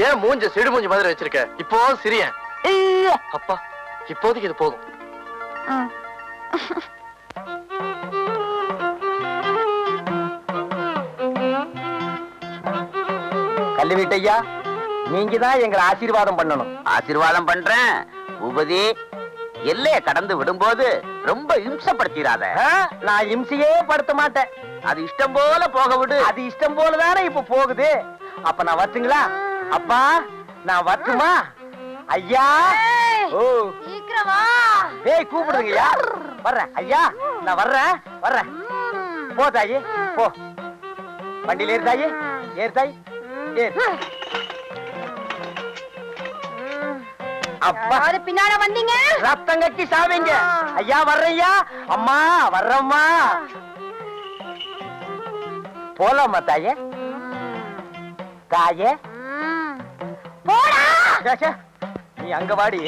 ஏன் மூஞ்ச சிடு மூஞ்சி மாதிரி வச்சிருக்க? இப்போ சிரியன். அப்பா, இப்போதைக்கு இது போதும். கல்வி வீட்டையா, நீங்க தான் எங்களை ஆசீர்வாதம் பண்ணணும். ஆசீர்வாதம் பண்றேன். பூபதி, எல்லைய கடந்து விடும்போது ரொம்ப இம்சப்படுத்திடாத. நான் இம்சையே படுத்த மாட்டேன். அது இஷ்டம் போல போக விடு. அது இஷ்டம் போலதானே இப்ப போகுது. அப்ப நான் வரட்டுங்களா? அப்பா, நான் வரட்டுமா? ஐயா, ஓ சீக்கிரமா ஏய் கூப்பிடுங்கய்யா. வர்றேன் ஐயா, நான் வர்றேன் வர்றேன். போ தாயி, போ. வண்டியில ஏறு தாயி, ஏறு தாயி, ஏறு. அப்பா, பின்னால வந்தீங்க ரத்தம் கட்டி சாவீங்க. ஐயா வர்றையா, அம்மா வர்றம்மா. போலாமா தாயே? தாயே போடா. நீ அங்க வாடி.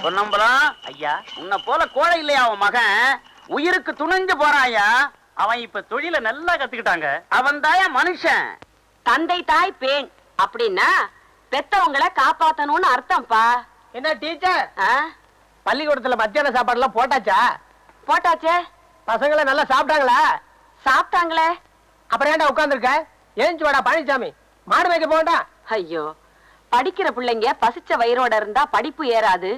பொன்னம்பலம் ஐயா, உன்னை போல கோழை இல்லையா அவன் மகன்? உயிருக்கு துணிஞ்சு போறாயா. அவன் இப்ப தொழில நல்லா கத்துக்கிட்டாங்க. அவன் தாயா மனுஷன். தந்தை தாய் பேண் அப்படின்னா பெத்தவங்களை காப்பாத்தணும்னு அர்த்தம்ப்பா. என்ன டீச்சர், பள்ளிக்கூடத்துல மத்தியான சாப்பாடு எல்லாம் போட்டாச்சா? போட்டாச்சே. பசங்களை நல்லா சாப்பிட்டாங்களா? சாப்பிட்டாங்களே. அப்புறம் ஏன்டா உட்கார்ந்துருக்க? ஏஞ்சி வாடா பழனிசாமி, மாடு மேய்க்க போகண்டா. ஐயோ, படிக்கிற பிள்ளைங்க பசிச்ச வயிறோட இருந்தா படிப்பு ஏறாது,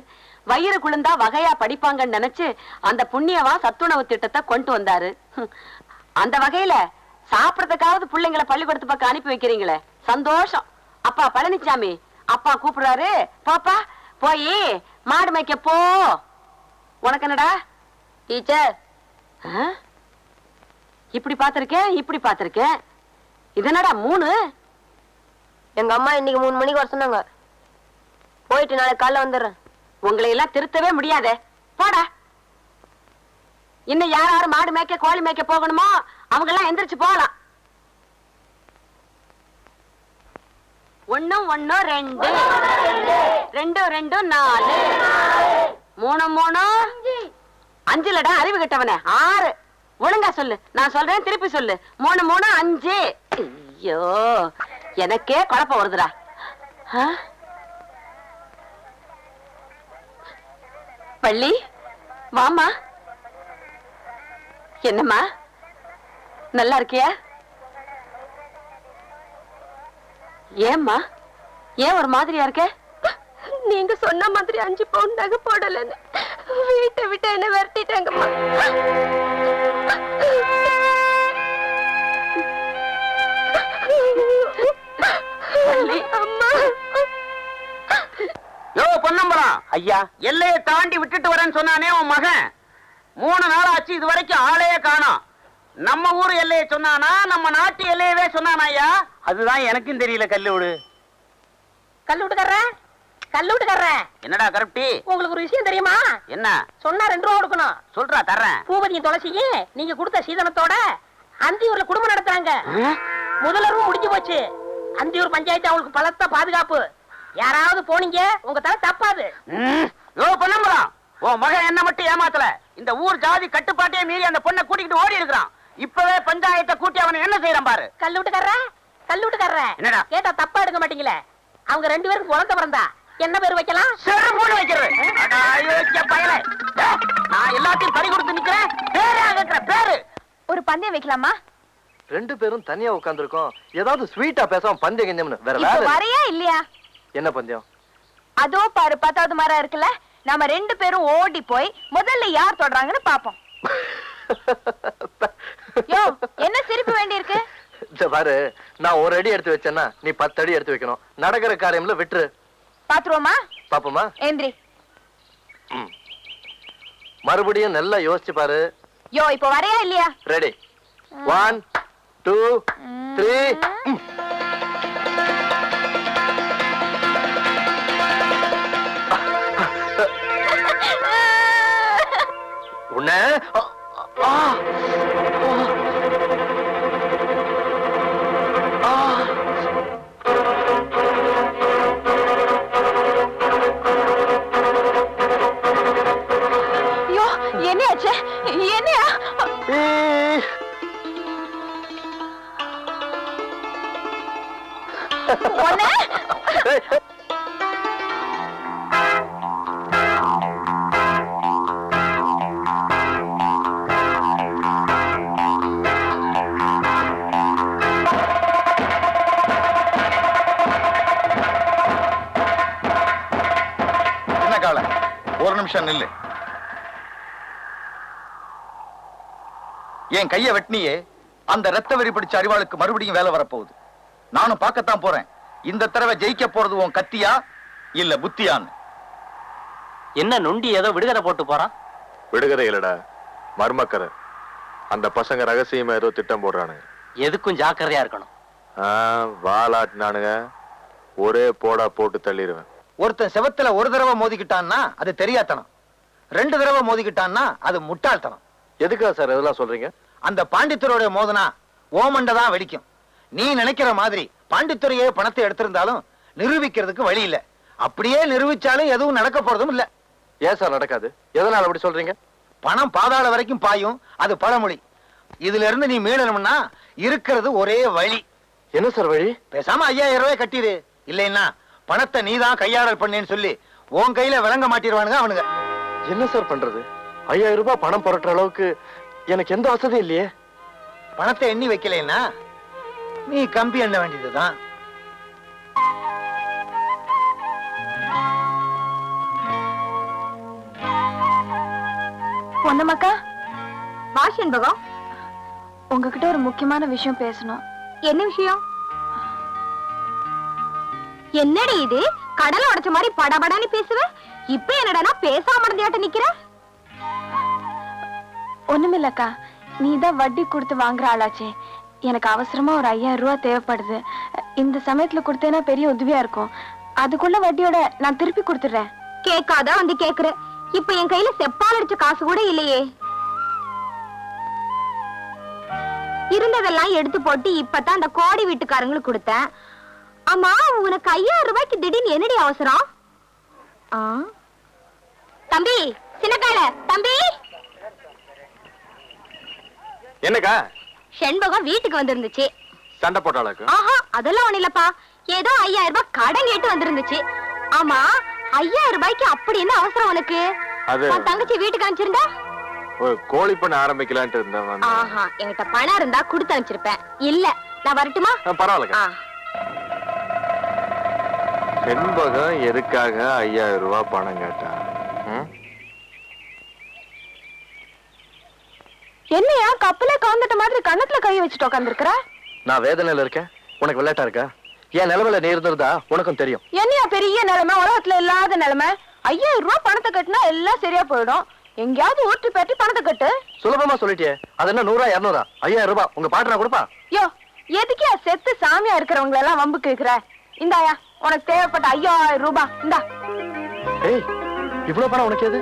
வயிறு குளிர்ந்தா வகையா படிப்பாங்கன்னு நினைச்சு அந்த புண்ணியவா சத்துணவு திட்டத்தை கொண்டு வந்தாரு. அந்த வகையில சாப்பிடறதுக்காவது பிள்ளைங்களை பள்ளிக்கூடத்து பக்கம் அனுப்பி வைக்கிறீங்களே, சந்தோஷம். அப்பா பழனிசாமி, அப்பா கூப்பிடுறாரு, பாப்பா போய் மாடு மேய்க்க போ. உனக்கு என்னடா டீச்சர்? இப்படி பாத்திருக்கேன். இது என்னடா 3? எங்க அம்மா இன்னைக்கு 3 மணிக்கு வர சொன்னாங்க. போயிட்டு நாளைக்கு காலைல வந்துடுறேன். உங்களை எல்லாம் திருத்தவே முடியாதே, போடா. இன்னும் யார் யாரு மாடு மேய்க்க கோழி மேய்க்க போகணுமோ அவங்க எல்லாம் எந்திரிச்சு போகலாம். 1 1 2 2 2 4 3 3 5லடா அறிவு கெட்டவனே 6. ஒழுங்கா சொல்லு, நான் சொல்றேன் திருப்பி சொல்லு. 3 3 5. ஐயோ எனக்கே குழப்பம் வருதுடா. பள்ளி வாமா. என்னம்மா நல்லா இருக்கியா? ஏம்மா ஏன் ஒரு மாதிரியா இருக்க? நீங்க சொன்ன மாதிரி 5 பவுன் நகை போடலன்னு வீட்டை விட்டு என்ன விரட்டிட்டாங்கம்மா. அம்மா. யோ பொன்னம்பலம் ஐயா, எல்லையை தாண்டி விட்டுட்டு வரேன்னு சொன்னானே உன் மகன், 3 நாள் ஆச்சு இது வரைக்கும் ஆளையே காணோம். நம்ம ஊர் எல்லையை சொன்னானா நம்ம நாட்டு எல்லையவே சொன்னானா ஐயா? அதுதான் எனக்கும் தெரியல. கல்லூடு கல்லூட்டுக்காரர என்னடா கரெக்டி? உங்களுக்கு ஒரு விஷயம் தெரியுமா? என்ன சொன்னா 2 ரூபா கொடுக்கணும். சொல்றா தர்றேன். பூபதியும் துளசியும் நீங்க கொடுத்த சீதனத்தோட அந்தியூர்ல குடும்பம் நடத்துறாங்க. முதலரும் முடிஞ்சு போச்சு. அந்தியூர் பஞ்சாயத்து அவங்களுக்கு பலத்த பாதுகாப்பு. யாராவது போனீங்க உங்க தலை தப்பாது. யோ பொன்னம்பலம், உன் மகன் என்ன மட்டும் ஏமாத்தல, இந்த ஊர் ஜாதி கட்டுப்பாட்டையே மீறி அந்த பொண்ணை கூட்டிக்கிட்டு ஓடி இருக்கிறான். இப்பவே பஞ்சாயத்தை கூட்டி அவனை என்ன செய்யறான் பாரு. கல்லூட்டுக்காரர என்னடா கேட்டா தப்பா எடுக்க மாட்டீங்களே. அவங்க 2 பேரும் குழந்தை பிறந்தா என்ன பேர் வைக்கலாம்? செருப்போடு வைக்கிறது. நான் எல்லாத்தையும் பறி கொடுத்து நிக்கிறேன். பேரே கேட்கிற பேரு. ஒரு பந்தயம் வைக்கலாமா? 2 பேரும் தனியா உட்கார்ந்துருக்கோம். ஏதாவது ஸ்வீட்டா பேசாம பந்தயம் கஞ்சம்னு வேற இப்ப வேலை வரையா இல்லையா? என்ன பந்தயம்? அதோ பாரு 10வது மரம் இருக்குல்ல, நாம 2 பேரும் ஓடி போய் முதல்ல யார் தொடுறாங்கன்னு பாப்போம். யோ என்ன சிரிப்பு வேண்டி இருக்கு? பாரு, நான் 1 அடி எடுத்து வச்சேன்னா நீ 10 அடி எடுத்து வைக்கணும். நடக்கிற காரியம்ல விட்டுரு. பாத்துருவோமா? பாப்போமா? ஏந்திரி. மறுபடியும் நல்லா யோசிச்சு பாரு. யோ இப்ப வரையா இல்லையா? ரெடி. 1 2 3. உன்ன ஐயோ என்னையாச்சு? என்னையா? என்ன கால? 1 நிமிஷம் நில்லு. என் கைய வெட்டினியே, அந்த ரத்த வெறி பிடிச்ச அறிவாளுக்கு மறுபடியும் வேலை வரப்போகுது. நானும் பார்க்கத்தான் போறேன். இந்த தடவை ஜெயிக்க போறது உன் கத்தியா இல்ல புத்தியான்னு. என்ன நொண்டி ஏதோ விடுதலை போட்டு போறான்? விடுகதை இல்லடா, மர்மக்கரை. அந்த பசங்க ரகசியமா ஏதோ திட்டம் போடுறானுங்க. எதுக்கும் ஜாக்கிரதையா இருக்கணும். வாலாட்டினானுங்க, ஒரே போடா போட்டு தள்ளிடுவேன். ஒருத்தன் செவத்துல 1 தடவை மோதிக்கிட்டான்னா அது தெரியாதனம். 2 தடவை மோதிக்கிட்டான்னா அது முட்டாள்தனம். எதுக்கா சார் இதெல்லாம் சொல்றீங்க? அந்த பாண்டித்துறையோட மோதனா ஓமண்ட தான் வெடிக்கும். நீ நினைக்கிற மாதிரி பாண்டித்துறையே பணத்தை எடுத்திருந்தாலும் நிரூபிக்கிறதுக்கு வழி இல்ல. அப்படியே நிரூபிச்சாலும் எதுவும் நடக்க போறதும் இல்ல. ஏன் சார் நடக்காது? எதனால அப்படி சொல்றீங்க? பணம் பாதாள வரைக்கும் பாயும், அது பழமொழி. இதுல இருந்து நீ மீளணும்னா இருக்கிறது ஒரே வழி. என்ன சார் வழி? பேசாம 5000 ரூபாய் கட்டிடு. இல்லைன்னா பணத்தை நீதான் கையாடல் பண்ணேன்னு சொல்லி உன் கையில விளங்க மாட்டிடுவானுங்க அவனுங்க. என்ன சார் பண்றது? 5000 ரூபாய் பணம் புரட்டுற அளவுக்கு எனக்கு எந்த வசதியும் இல்லையே. பணத்தை எண்ணி வைக்கலைன்னா நீ கம்பி எண்ண வேண்டியதுதான். பொன்னமக்கா, வா செண்பகம். உங்ககிட்ட ஒரு முக்கியமான விஷயம் பேசணும். என்ன விஷயம்? என்னடி இது? கடலை உடைச்ச மாதிரி படபடன்னு பேசுவ. இப்ப என்னடா பேசாம இருந்தியாட்ட நிக்கிற? ஒண்ணுமில்லக்கா, நீ தான் வட்டி கொடுத்து வாங்குற ஆளாச்சே. எனக்கு அவசரமா ஒரு 5000 ரூபாய் தேவைப்படுது. இந்த சமயத்துல கொடுத்தேன்னா பெரிய உதவியா இருக்கும். அதுக்குள்ள வட்டியோட நான் திருப்பி கொடுத்துடுறேன். கேட்காத வந்து கேக்குற. இப்ப என் கையில செப்பால் அடிச்ச காசு கூட இல்லையே. இருந்ததெல்லாம் எடுத்து போட்டு இப்பதான் அந்த கோடி வீட்டுக்காரங்களுக்கு கொடுத்தேன். ஆமா, உனக்கு 5000 ரூபாய்க்கு திடீர்னு என்னடி அவசரம்? தம்பி, சின்னக்கால தம்பி. என்னக்கா? செண்பகம் வீட்டுக்கு வந்திருந்துச்சு. சண்டை போட்டாளுக்கு? ஆஹா, அதெல்லாம் ஒண்ணு இல்லப்பா. ஏதோ 5000 ரூபாய் கடன் கேட்டு வந்திருந்துச்சு. ஆமா, 5000 ரூபாய்க்கு அப்படி என்ன அவசரம் உனக்கு? உன் தங்கச்சி வீட்டுக்கு அனுப்பிச்சிருந்தா? கோழி பண்ண ஆரம்பிக்கலான்ட்டு இருந்தேன். ஆஹா, என்கிட்ட பணம் இருந்தா கொடுத்து அனுப்பிச்சிருப்பேன். இல்ல, நான் வரட்டுமா? பரவாயில்ல. செண்பகம் எதுக்காக 5000 ரூபாய் பணம் கேட்டா? என்னையா கப்பலே கவுந்துட்ட மாதிரி கண்ணத்துல கை வச்சுட்டு உட்காந்துருக்கிற? நான் வேதனையில இருக்கேன், உனக்கு விளையாட்டா இருக்கா? என் நிலைமையில நீ இருந்திருந்தா உனக்கும் தெரியும். என்னையா பெரிய நிலைமை, உலகத்துல இல்லாத நிலைமை. 5000 ரூபாய் பணத்தை கட்டினா எல்லாம் சரியா போயிடும். எங்கயாவது ஊட்டி பேட்டி பணத்தை கட்டு. சுலபமா சொல்லிட்டியே. அது என்ன 100 200 5000 ரூபாய் உங்க பாட்டனா கொடுப்பா? யோ, எதுக்கே செத்து சாமியா இருக்கிறவங்க எல்லாம் வம்பு கேக்குற? இந்தாயா, உனக்கு தேவைப்பட்ட 5000 ரூபாய் இந்தா. ஏய், இவ்வளவு பணம் உனக்கு எது?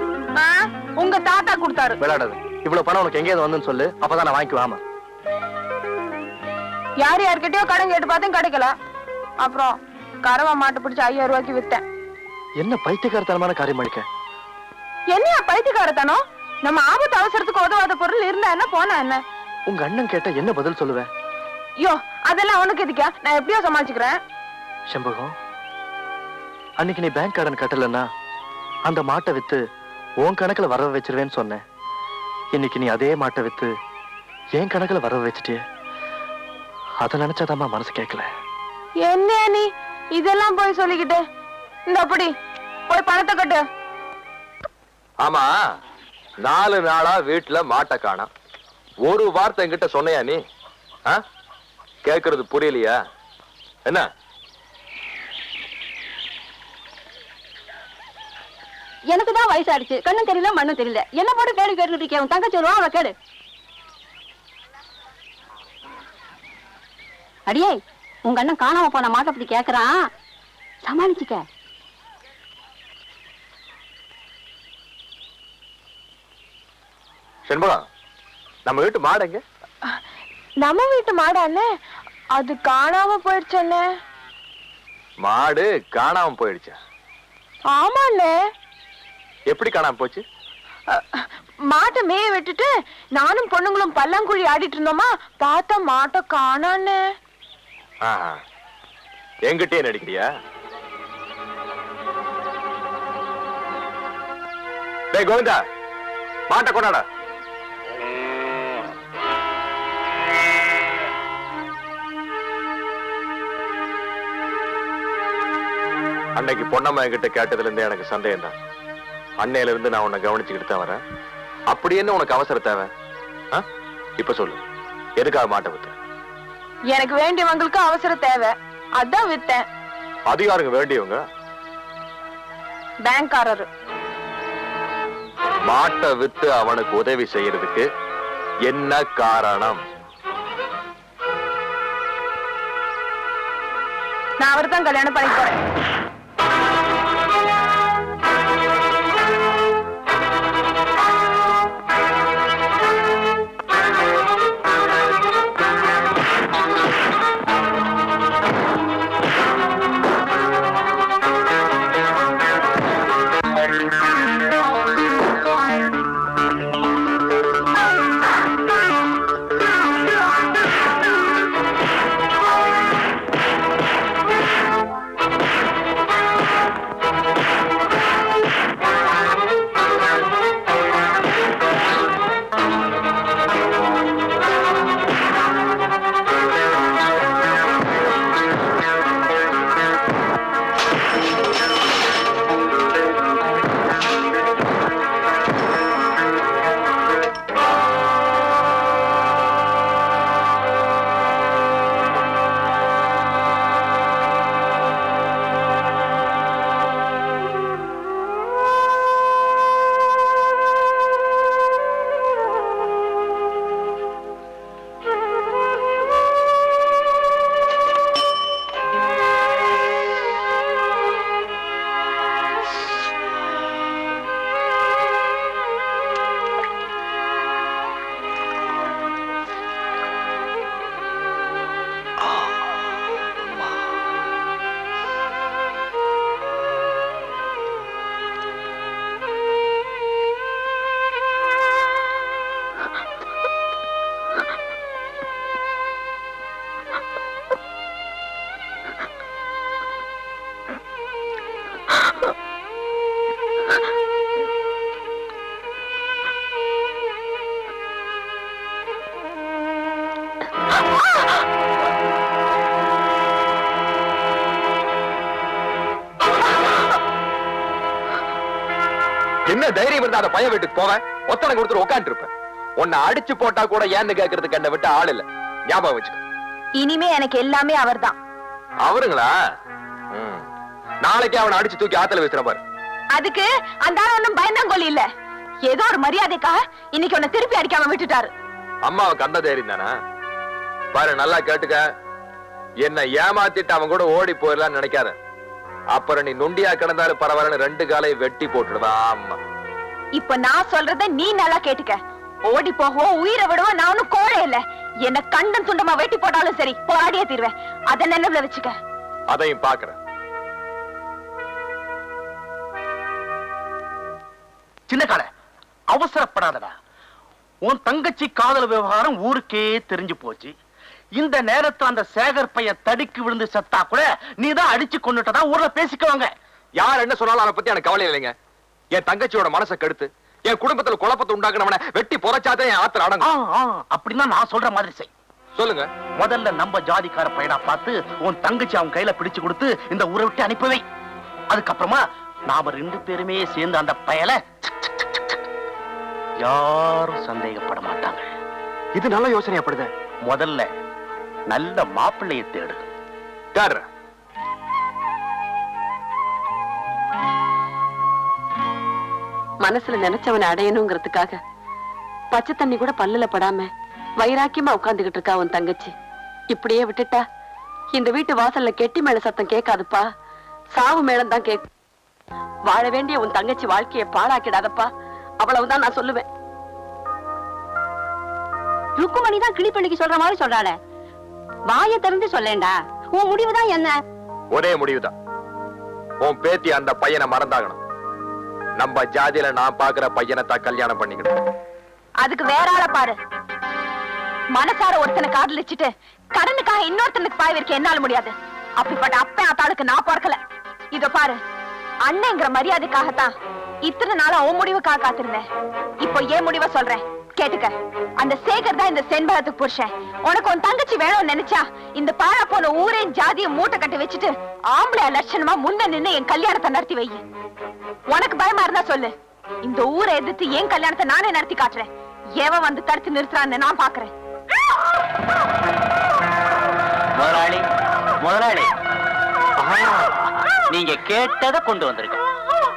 உங்க தாத்தா கொடுத்தாரு. விளையாடாது. இவ்வளவு பணம் உனக்கு எங்கேயாவது வந்துன்னு சொல்லு, அப்பதான் நான் வாங்கிக்குவாமா. யார்கிட்டயோ கடன் கேட்டு பார்த்தேன், கிடைக்கல. அப்புறம் கரவா மாட்டு பிடிச்ச 5000 ரூபாய்க்கு வித்தேன். என்ன பைத்தியக்காரத்தனமான காரியம் பண்ணிக்க? என்னையா பைத்தியக்காரத்தனம்? நம்ம ஆபத்து அவசரத்துக்கு உதவாத பொருள் இருந்தா என்ன, போனா என்ன? உங்க அண்ணன் கேட்ட என்ன பதில் சொல்லுவேன்? யோ, அதெல்லாம் உனக்கு எதுக்கா? நான் எப்படியோ சமாளிச்சுக்கிறேன். செண்பகம், அன்னைக்கு நீ பேங்க் கடன் கட்டலன்னா அந்த மாட்டை வித்து உன் கணக்குல வரவு வச்சிருவேன்னு சொன்னேன். இன்னைக்கு நீ அதே மாட்டை வித்து என் கணக்குல வரவு வச்சுட்டியே. அத நினைச்சாதாமா மனசு கேட்கல. என்ன நீ இதெல்லாம் போய் சொல்லிக்கிட்டு? இந்த அப்படி போய் பணத்தை கட்டு. ஆமா, 4 நாளா வீட்டுல மாட்டை காணோம். ஒரு வார்த்தை என்கிட்ட சொன்னையா நீ? கேக்குறது புரியலையா என்ன? எனக்கு தான் வயசாயிடுச்சு, கண்ணும் தெரியல மண்ணும் தெரியல. என்ன போட்டு கேள்வி கேட்டுட்டு இருக்கேன். உன் தங்கச்சி வருவா, அவளை கேடு. அடியே, உங்க அண்ணன் காணாம போன மாட்டை அப்படி கேக்குறான், சமாளிச்சுக்க. செண்பகம், நம்ம வீட்டு மாடுங்க? நம்ம வீட்டு மாடாண்ணே, அது காணாம போயிடுச்சண்ணே. மாடு காணாம போயிடுச்சா? ஆமாண்ணே. எப்படி காணாம போச்சு? மாட்டை மேய விட்டுட்டு நானும் பொண்ணுங்களும் பல்லாங்குழி ஆடிட்டு இருந்தோமா, பார்த்தா மாட்டை காணாண்ணே. என்கிட்டயே நடிக்கிறியா? டேய் கோவிந்தா, மாட்டை கொண்டாடா. அன்னைக்கு பொன்னம்மா என்கிட்ட கேட்டதுல இருந்தே எனக்கு சந்தேகம் தான். அன்னையில இருந்து நான் உன்னை கவனிச்சுக்கிட்டு தான் வரேன். அப்படி என்ன உனக்கு அவசர தேவை? இப்ப சொல்லு, எதுக்காக மாட்டை வித்த? எனக்கு வேண்டியவங்களுக்கு அவசர தேவை, அதான் வித்தேன். அதிகாரங்க வேண்டியவங்க? பேங்க்காரரு. மாட்டை வித்து அவனுக்கு உதவி செய்யறதுக்கு என்ன காரணம்? நான் அவர் தான் கல்யாணம் பண்ணி போறேன். என்ன தைரியம் இருந்தா அந்த பையன் வீட்டுக்கு போவேன், ஒத்தனை கொடுத்துட்டு உட்காந்து இருப்பேன். உன்னை அடிச்சு போட்டா கூட ஏன்னு கேட்கறதுக்கு என்ன விட்டு ஆள் இல்ல, ஞாபகம் வச்சுக்க. இனிமே எனக்கு எல்லாமே அவர்தான். அவருங்களா? நாளைக்கு அவனை அடிச்சு தூக்கி ஆத்துல வீசுற பாரு. அதுக்கு அந்த ஆள் ஒண்ணும் பயந்தாங்கோலி இல்ல, ஏதோ ஒரு மரியாதைக்காக இன்னைக்கு உன்னை திருப்பி அடிக்காம விட்டுட்டாரு. அம்மாவுக்கு அந்த தைரியம் தானா? பாரு, நல்லா கேட்டுக்க. என்ன ஏமாத்திட்டு அவன் கூட ஓடி போயிடலான்னு நினைக்காத. அப்புறம் நீ நொண்டியா கிடந்தாலும் பரவாயில்ல, 2 காலையும் வெட்டி போட்டுடுவா அம்மா. இப்ப நான் சொல்றத நீ நல்லா கேட்டுக்க. ஓடி போகவோ உயிரை விடவோ நான் ஒன்னும் கோழை இல்ல. என்ன கண்டன் துண்டமா வெட்டி போட்டாலும் சரி, போராடியே தீர்வேன். அத நினைவுல வச்சுக்க. அதையும் பாக்குறேன். சின்ன கால அவசரப்படாதடா. உன் தங்கச்சி காதல் விவகாரம் ஊருக்கே தெரிஞ்சு போச்சு. இந்த நேரத்துல அந்த சேகர் பையன் தடுக்கி விழுந்து செத்தா கூட நீதான் அடிச்சு கொண்டுட்டதா ஊர்ல பேசிக்குவாங்க. யார் என்ன சொன்னாலும் அதை பத்தி எனக்கு கவலை இல்லைங்க. என் தங்கச்சியோட மனசை கெடுத்து என் குடும்பத்துல குழப்பத்தை உண்டாக்குனவன வெட்டி புதைச்சாதான் என் ஆத்திர அடங்கும். அப்படின்னா நான் சொல்ற மாதிரி செய். சொல்லுங்க. முதல்ல நம்ம ஜாதிக்கார பையனா பார்த்து உன் தங்கச்சி அவன் கையில பிடிச்சு கொடுத்து இந்த ஊரை விட்டு அனுப்பவை. அதுக்கப்புறமா நாம 2 பேருமே சேர்ந்து அந்த பயல யாரும் சந்தேகப்பட மாட்டாங்க. இது நல்ல யோசனையாப்படுது. முதல்ல நல்ல மாப்பிள்ளையை தேடு. மனசுல நினைச்சவனை அடையணுங்கிறதுக்காக பச்சை தண்ணி கூட பல்லுல படாம வைராக்கியமா உட்கார்ந்துகிட்டு இருக்கா உன் தங்கச்சி. இப்படியே விட்டுட்டா இந்த வீட்டு வாசல்ல கெட்டி மேல சத்தம் கேட்காதுப்பா, சாவு மேளம் தான் கேட்கும். வாழ வேண்டிய உன் தங்கச்சி வாழ்க்கையை பாழாக்கிடாதப்பா, அவ்வளவுதான் நான் சொல்லுவேன். ருக்குமணி தான் கிளிப்பள்ளிக்கு சொல்ற மாதிரி சொல்றாளே, வாயை திறந்து சொல்லேண்டா. உன் முடிவுதான் என்ன? ஒரே முடிவுதான். உன் பேத்தி அந்த பையனை மறந்தாகணும். நம்ம ஜாதியில நான் பாக்குற பையனை தான் கல்யாணம் பண்ணிக்கணும். அதுக்கு வேற ஆளை பாரு. மனசார ஒருத்தனை காதலிச்சுட்டு கடனுக்காக இன்னொருத்தனுக்கு பாய் வைக்க என்னால முடியாது. அப்படிப்பட்ட அப்ப ஆத்தாளுக்கு நான் பார்க்கல. இதோ பாரு, அண்ணங்கிற மரியாதைக்காகத்தான் இத்தனை நாளா உன் முடிவுக்காக காத்திருந்தேன். இப்போ ஏன் முடிவை சொல்றேன் கேட்டுக்க. அந்த சேகர் தான் இந்த செண்பகத்துக்கு புருஷன். உனக்கு உன் தங்கச்சி வேணும்னு நினைச்சா இந்த பாழா போன ஊரையும் ஜாதியும் மூட்டை கட்டி வச்சுட்டு ஆம்பளை லட்சணமா முன்ன நின்னு என் கல்யாணத்தை நடத்தி வை. உனக்கு பயமா இருந்தா சொல்லு, இந்த ஊரை எதிர்த்து என் கல்யாணத்தை நானே நடத்தி காட்டுறேன். எவன் வந்து தடுத்து நிறுத்துறான்னு நான் பாக்குறேன். முதலாளி, முதலாளி, நீங்க கேட்டதை கொண்டு வந்திருக்க.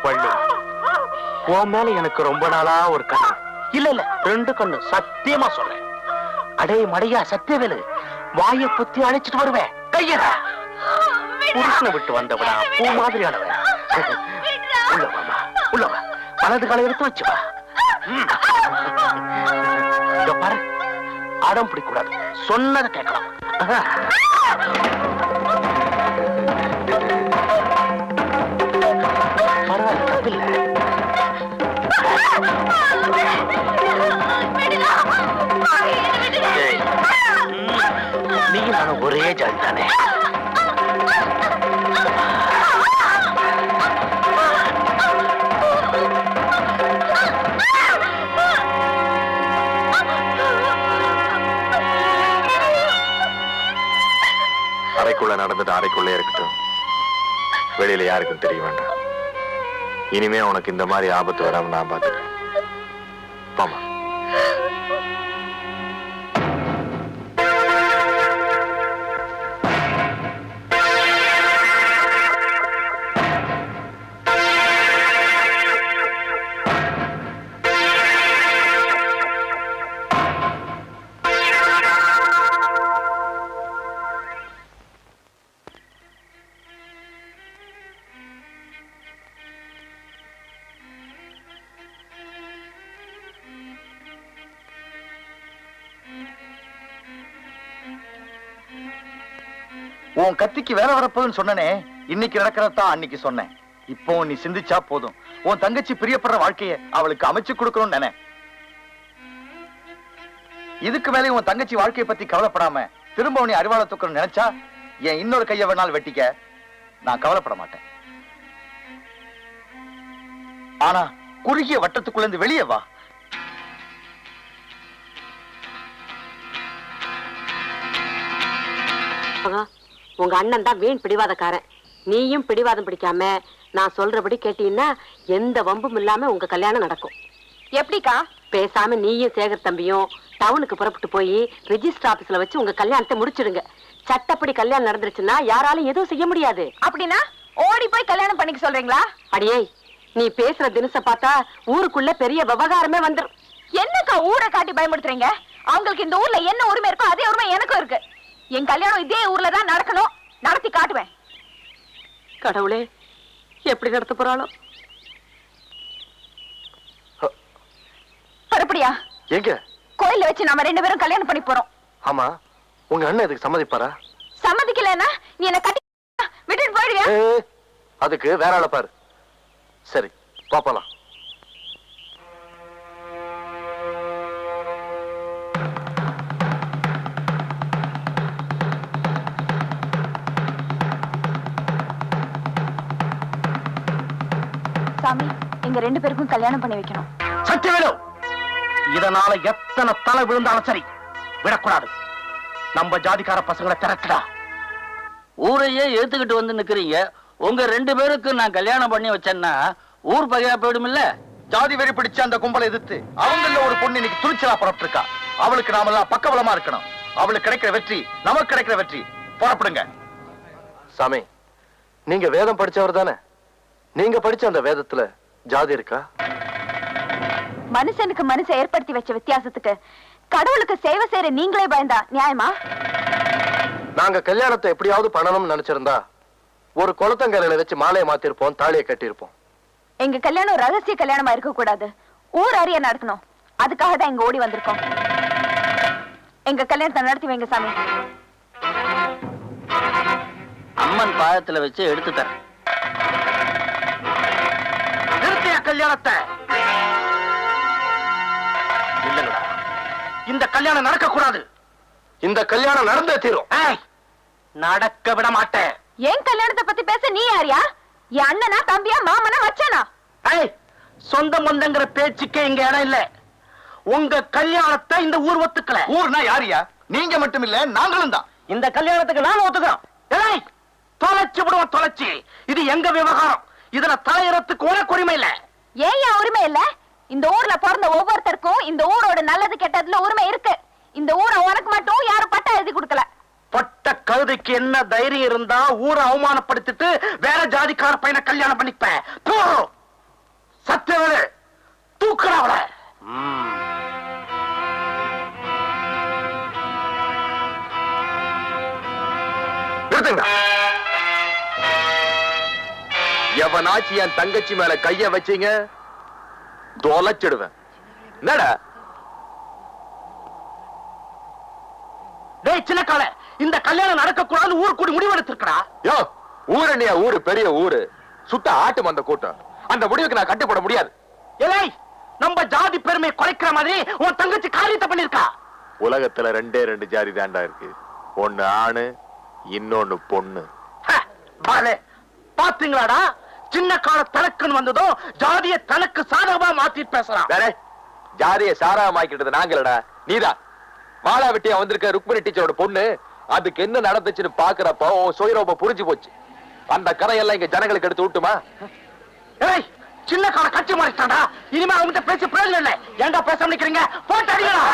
பள்ளி, உன் மேல எனக்கு ரொம்ப நாளா ஒரு கண்ணு. இல்ல 2 கண்ணு, சத்தியமா சொல்றேன். அடே மடையா சத்தியவேலு, வாயை புத்தி அழைச்சிட்டு வருவேன். கையடா, புருஷனை விட்டு வந்தவனா பூ மாதிரியானவன். உள்ளவாமா, உள்ளவா, வலது காலை எடுத்து வச்சுவா. பாரு, அடம் பிடிக்க கூடாது, சொன்னதை கேட்கலாம். பரவாயில்ல, தப்பில்லை. நீங்க நானும் ஒரே ஜாதி தானே. அறைக்குள்ள நடந்தது அறைக்குள்ளே இருக்கட்டும், வெளியில யாருக்கும் தெரிய வேண்டாம். இனிமே உனக்கு இந்த மாதிரி ஆபத்து வராம நான் பாத்துக்கிறேன். பாமா. உன் கத்திக்கு வேலை வரப்போகுதுன்னு சொன்னனே, இன்னைக்கு நடக்கிறதான் அன்னைக்கு சொன்னேன். இப்போ நீ சிந்திச்சா போதும். உன் தங்கச்சி பிரியப்படுற வாழ்க்கைய அவளுக்கு அமைச்சு கொடுக்கணும்னு நினை. இதுக்கு மேலே உன் தங்கச்சி வாழ்க்கையை பத்தி கவலைப்படாம திரும்ப நீ அறிவாள தூக்கணும் நினைச்சா என் இன்னொரு கையை வேணாலும் வெட்டிக்க, நான் கவலைப்பட மாட்டேன். ஆனா குறுகிய வட்டத்துக்குள்ள இருந்து வெளியே வா. உங்க அண்ணன் தான் வீண் பிடிவாதக்காரன். நீயும் பிடிவாதம் பிடிக்காம நான் சொல்றபடி கேட்டீங்கன்னா எந்த வம்பும் இல்லாம உங்க கல்யாணம் நடக்கும். எப்படிக்கா? பேசாம நீயும் சேகர் தம்பியும் டவுனுக்கு புறப்பட்டு போய் ரெஜிஸ்டர் ஆபீஸ்ல வச்சு உங்க கல்யாணத்தை முடிச்சிடுங்க. சட்டப்படி கல்யாணம் நடந்துருச்சுன்னா யாராலும் எதுவும் செய்ய முடியாது. அப்படின்னா ஓடி போய் கல்யாணம் பண்ணிக்க சொல்றீங்களா? அடியே, நீ பேசுற தினச பார்த்தா ஊருக்குள்ள பெரிய விவகாரமே வந்துரும். என்னக்கா ஊரை காட்டி பயமுடுத்துறீங்க? அவங்களுக்கு இந்த ஊர்ல என்ன உரிமை இருக்கோ அதே உரிமை எனக்கும் இருக்கு. என் கல்யாணம் இதே ஊர்ல தான் நடக்கணும், நடத்தி காட்டுவேன். கடவுளே, எப்படி நடத்த போறாளோ? மறுபடியா? எங்க? கோயில்ல வச்சு நாம 2 பேரும் கல்யாணம் பண்ணி போறோம். ஆமா, உங்க அண்ணன் இதுக்கு சம்மதிப்பாரா? சம்மதிக்கலன்னா நீ என்ன கட்டி விட்டுட்டு போயிடுவியா? அதுக்கு வேற ஆளை பாரு. சரி, பாப்பலாம். சாமி, எங்க 2 பேருக்கும் கல்யாணம் பண்ணி வைக்கணும். சத்தியவேலு, இதனால எத்தனை தலை விழுந்தாலும் சரி விடக்கூடாது. நம்ம ஜாதிக்கார பசங்களை திரட்டுடா. ஊரையே ஏத்துக்கிட்டு வந்து நிக்கிறீங்க. உங்க 2 பேருக்கு நான் கல்யாணம் பண்ணி வச்சேன்னா ஊர் பகையா போயிடும் இல்ல? ஜாதி வெறி பிடிச்ச அந்த கும்பலை எதிர்த்து அவங்கள ஒரு பொண்ணு இன்னைக்கு துணிச்சலா புறப்பட்டு இருக்கா. அவளுக்கு நாமெல்லாம் பக்கபலமா இருக்கணும். அவளுக்கு கிடைக்கிற வெற்றி நமக்கு கிடைக்கிற வெற்றி. புறப்படுங்க. சாமி, நீங்க வேதம் படிச்சவர் தானே? நீங்க படிச்ச அந்த வேதத்துல ஜாதி இருக்கா? மனுஷனுக்கு மனுஷன் ஏற்படுத்தி வச்ச வித்தியாசத்துக்கு கடவுளுக்கு சேவை செய்யற நீங்களே பயந்தா நியாயமா? நாங்க கல்யாணத்தை எப்படியாவது பண்ணணும்னு நினைச்சிருந்தா ஒரு குளத்தங்கரையில வச்சு மாலையை மாத்திருப்போம், தாலியை கட்டியிருப்போம். எங்க கல்யாணம் ரகசிய கல்யாணமா இருக்க கூடாது, ஊர் அறிய நடக்கணும். அதுக்காக தான் இங்க ஓடி வந்திருக்கோம். எங்க கல்யாணத்தை நடத்தி வைங்க சாமி. அம்மன் பாதத்துல வச்சு எடுத்து தரேன். நிறுத்திய கல்யாணத்தை. இல்லங்கடா, இந்த கல்யாணம் நடக்க கூடாது. இந்த கல்யாணம் நடந்தே தீரும். நடக்க விட மாட்டேன். என் கல்யாணத்தை பத்தி பேச நீ யாரியா? என் அண்ணனா, தம்பியா, மாமனா, மச்சானா? சொந்த மந்தங்கிற பேச்சுக்கே இங்க இடம் இல்ல. உங்க கல்யாணத்தை இந்த ஊர் ஒத்துக்கல. ஊர்னா யாரியா? நீங்க மட்டும் இல்ல, நாங்களும் தான். இந்த கல்யாணத்துக்கு நானும் ஒத்துக்கிறோம். தொலைச்சு விடுவோம், தொலைச்சு. இது எங்க விவகாரம். இதுல தலையறத்துக்கு உனக்கு உரிமை இல்ல. ஏன் உரிமை இல்ல? இந்த ஊர்ல பிறந்த ஒவ்வொருத்தருக்கும் இந்த ஊரோட நல்லது கெட்டதுல உரிமை இருக்கு. இந்த ஊரை உனக்கு மட்டும் யாரும் பட்டா எழுதி கொடுக்கல. பட்ட கழுதைக்கு என்ன தைரியம் இருந்தா ஊரை அவமானப்படுத்திட்டு வேற ஜாதிக்கார பையனை கல்யாணம் பண்ணிப்பேன். சத்தியவேலு, தூக்குறாவல. எவனாச்சு என் தங்கச்சி மேல கைய வச்சீங்க தொலைச்சிடுவேன். என்னடா டேய் சின்ன கால, இந்த கல்யாணம் நடக்க கூடாது ஊர் கூடி முடிவெடுத்திருக்கா. யோ, ஊரணியா ஊரு பெரிய ஊரு, சுட்ட ஆட்டு மந்த கூட்டம். அந்த முடிவுக்கு நான் கட்டுப்பட முடியாது. ஏலே, நம்ம ஜாதி பெருமை குறைக்கிற மாதிரி உன் தங்கச்சி காரியத்தை பண்ணிருக்கா. உலகத்துல 2 ஜாதி தாண்டா இருக்கு. ஒண்ணு ஆணு, இன்னொன்னு பொண்ணு. பாத்தீங்களாடா, சின்ன கால தனக்குன்னு வந்ததும் ஜாதிய தனக்கு சாதகமா மாத்தி பேசுறான். வேற ஜாதிய சாராமாக்கிட்டது நாங்களடா, நீதான். மாலா வெட்டியா வந்திருக்க ருக்மிணி டீச்சரோட பொண்ணு. அதுக்கு என்ன நடந்துச்சுன்னு பாக்குறப்போ சுயரூப புரிஞ்சு போச்சு. அந்த கதையெல்லாம் இங்க ஜனங்களுக்கு எடுத்து விட்டுமா? சின்ன கால கட்சி மாறிட்டாடா. இனிமே அவங்க பேச பிரயோஜனம் இல்லை. ஏண்டா பேச நினைக்கிறீங்க? போட்டு அடிங்களா.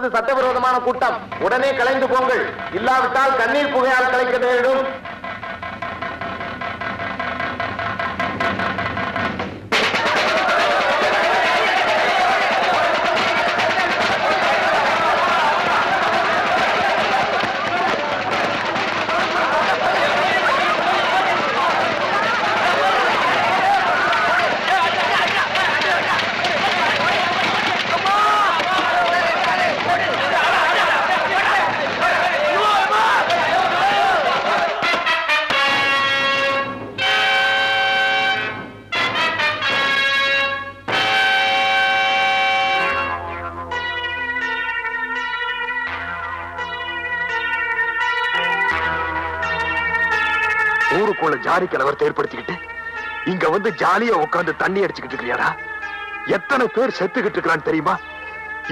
கூடுவது சட்டவிரோதமான கூட்டம். உடனே கலைந்து போங்கள், இல்லாவிட்டால் கண்ணீர் புகையால் கலைக்க நேரிடும். ஊருக்குள்ள ஜாதி கலவரத்தை ஏற்படுத்திக்கிட்டு இங்க வந்து ஜாலியா உட்கார்ந்து தண்ணி அடிச்சுக்கிட்டு இருக்கியாடா? எத்தனை பேர் செத்துக்கிட்டு இருக்கிறான்னு தெரியுமா?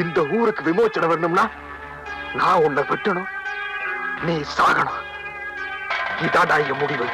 இந்த ஊருக்கு விமோச்சனம் வரணும்னா நான் உன்னை வெட்டணும், நீ சாகணும். இதாடா இங்க முடிவு.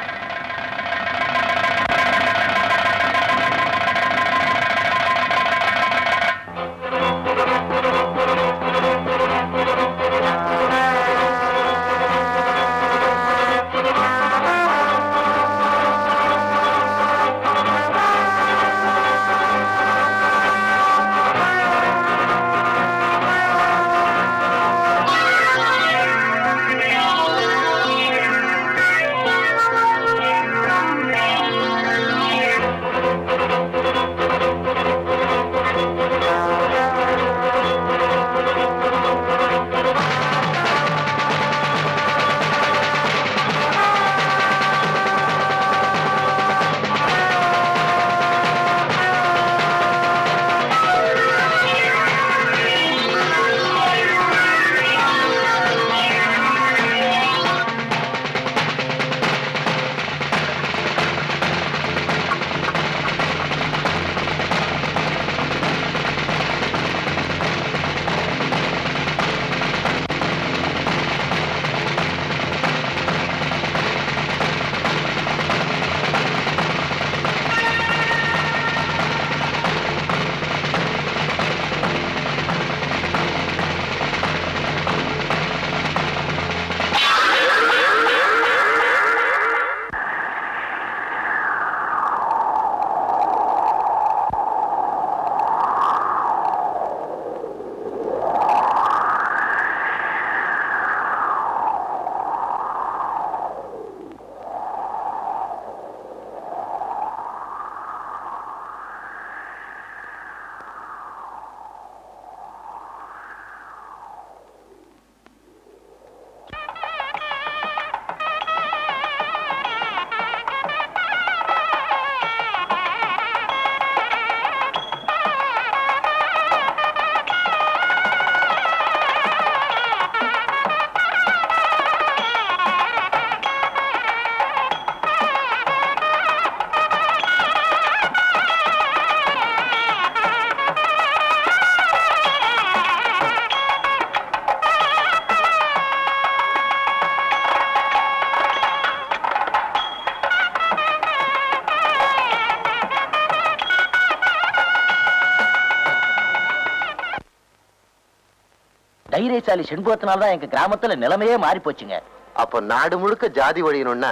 தைரியசாலி செண்பகத்தினால்தான் எங்க கிராமத்துல நிலைமையே மாறி போச்சுங்க. அப்ப நாடு முழுக்க ஜாதி ஒழியணும்னா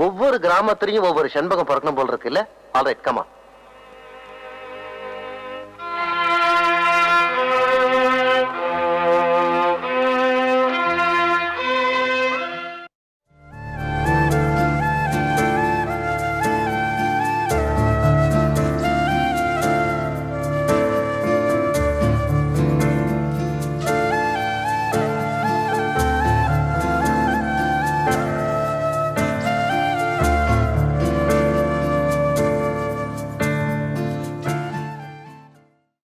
ஒவ்வொரு கிராமத்திலையும் ஒவ்வொரு செண்பகம் பிறக்கணும் போல் இருக்குல்ல? Alright, comma.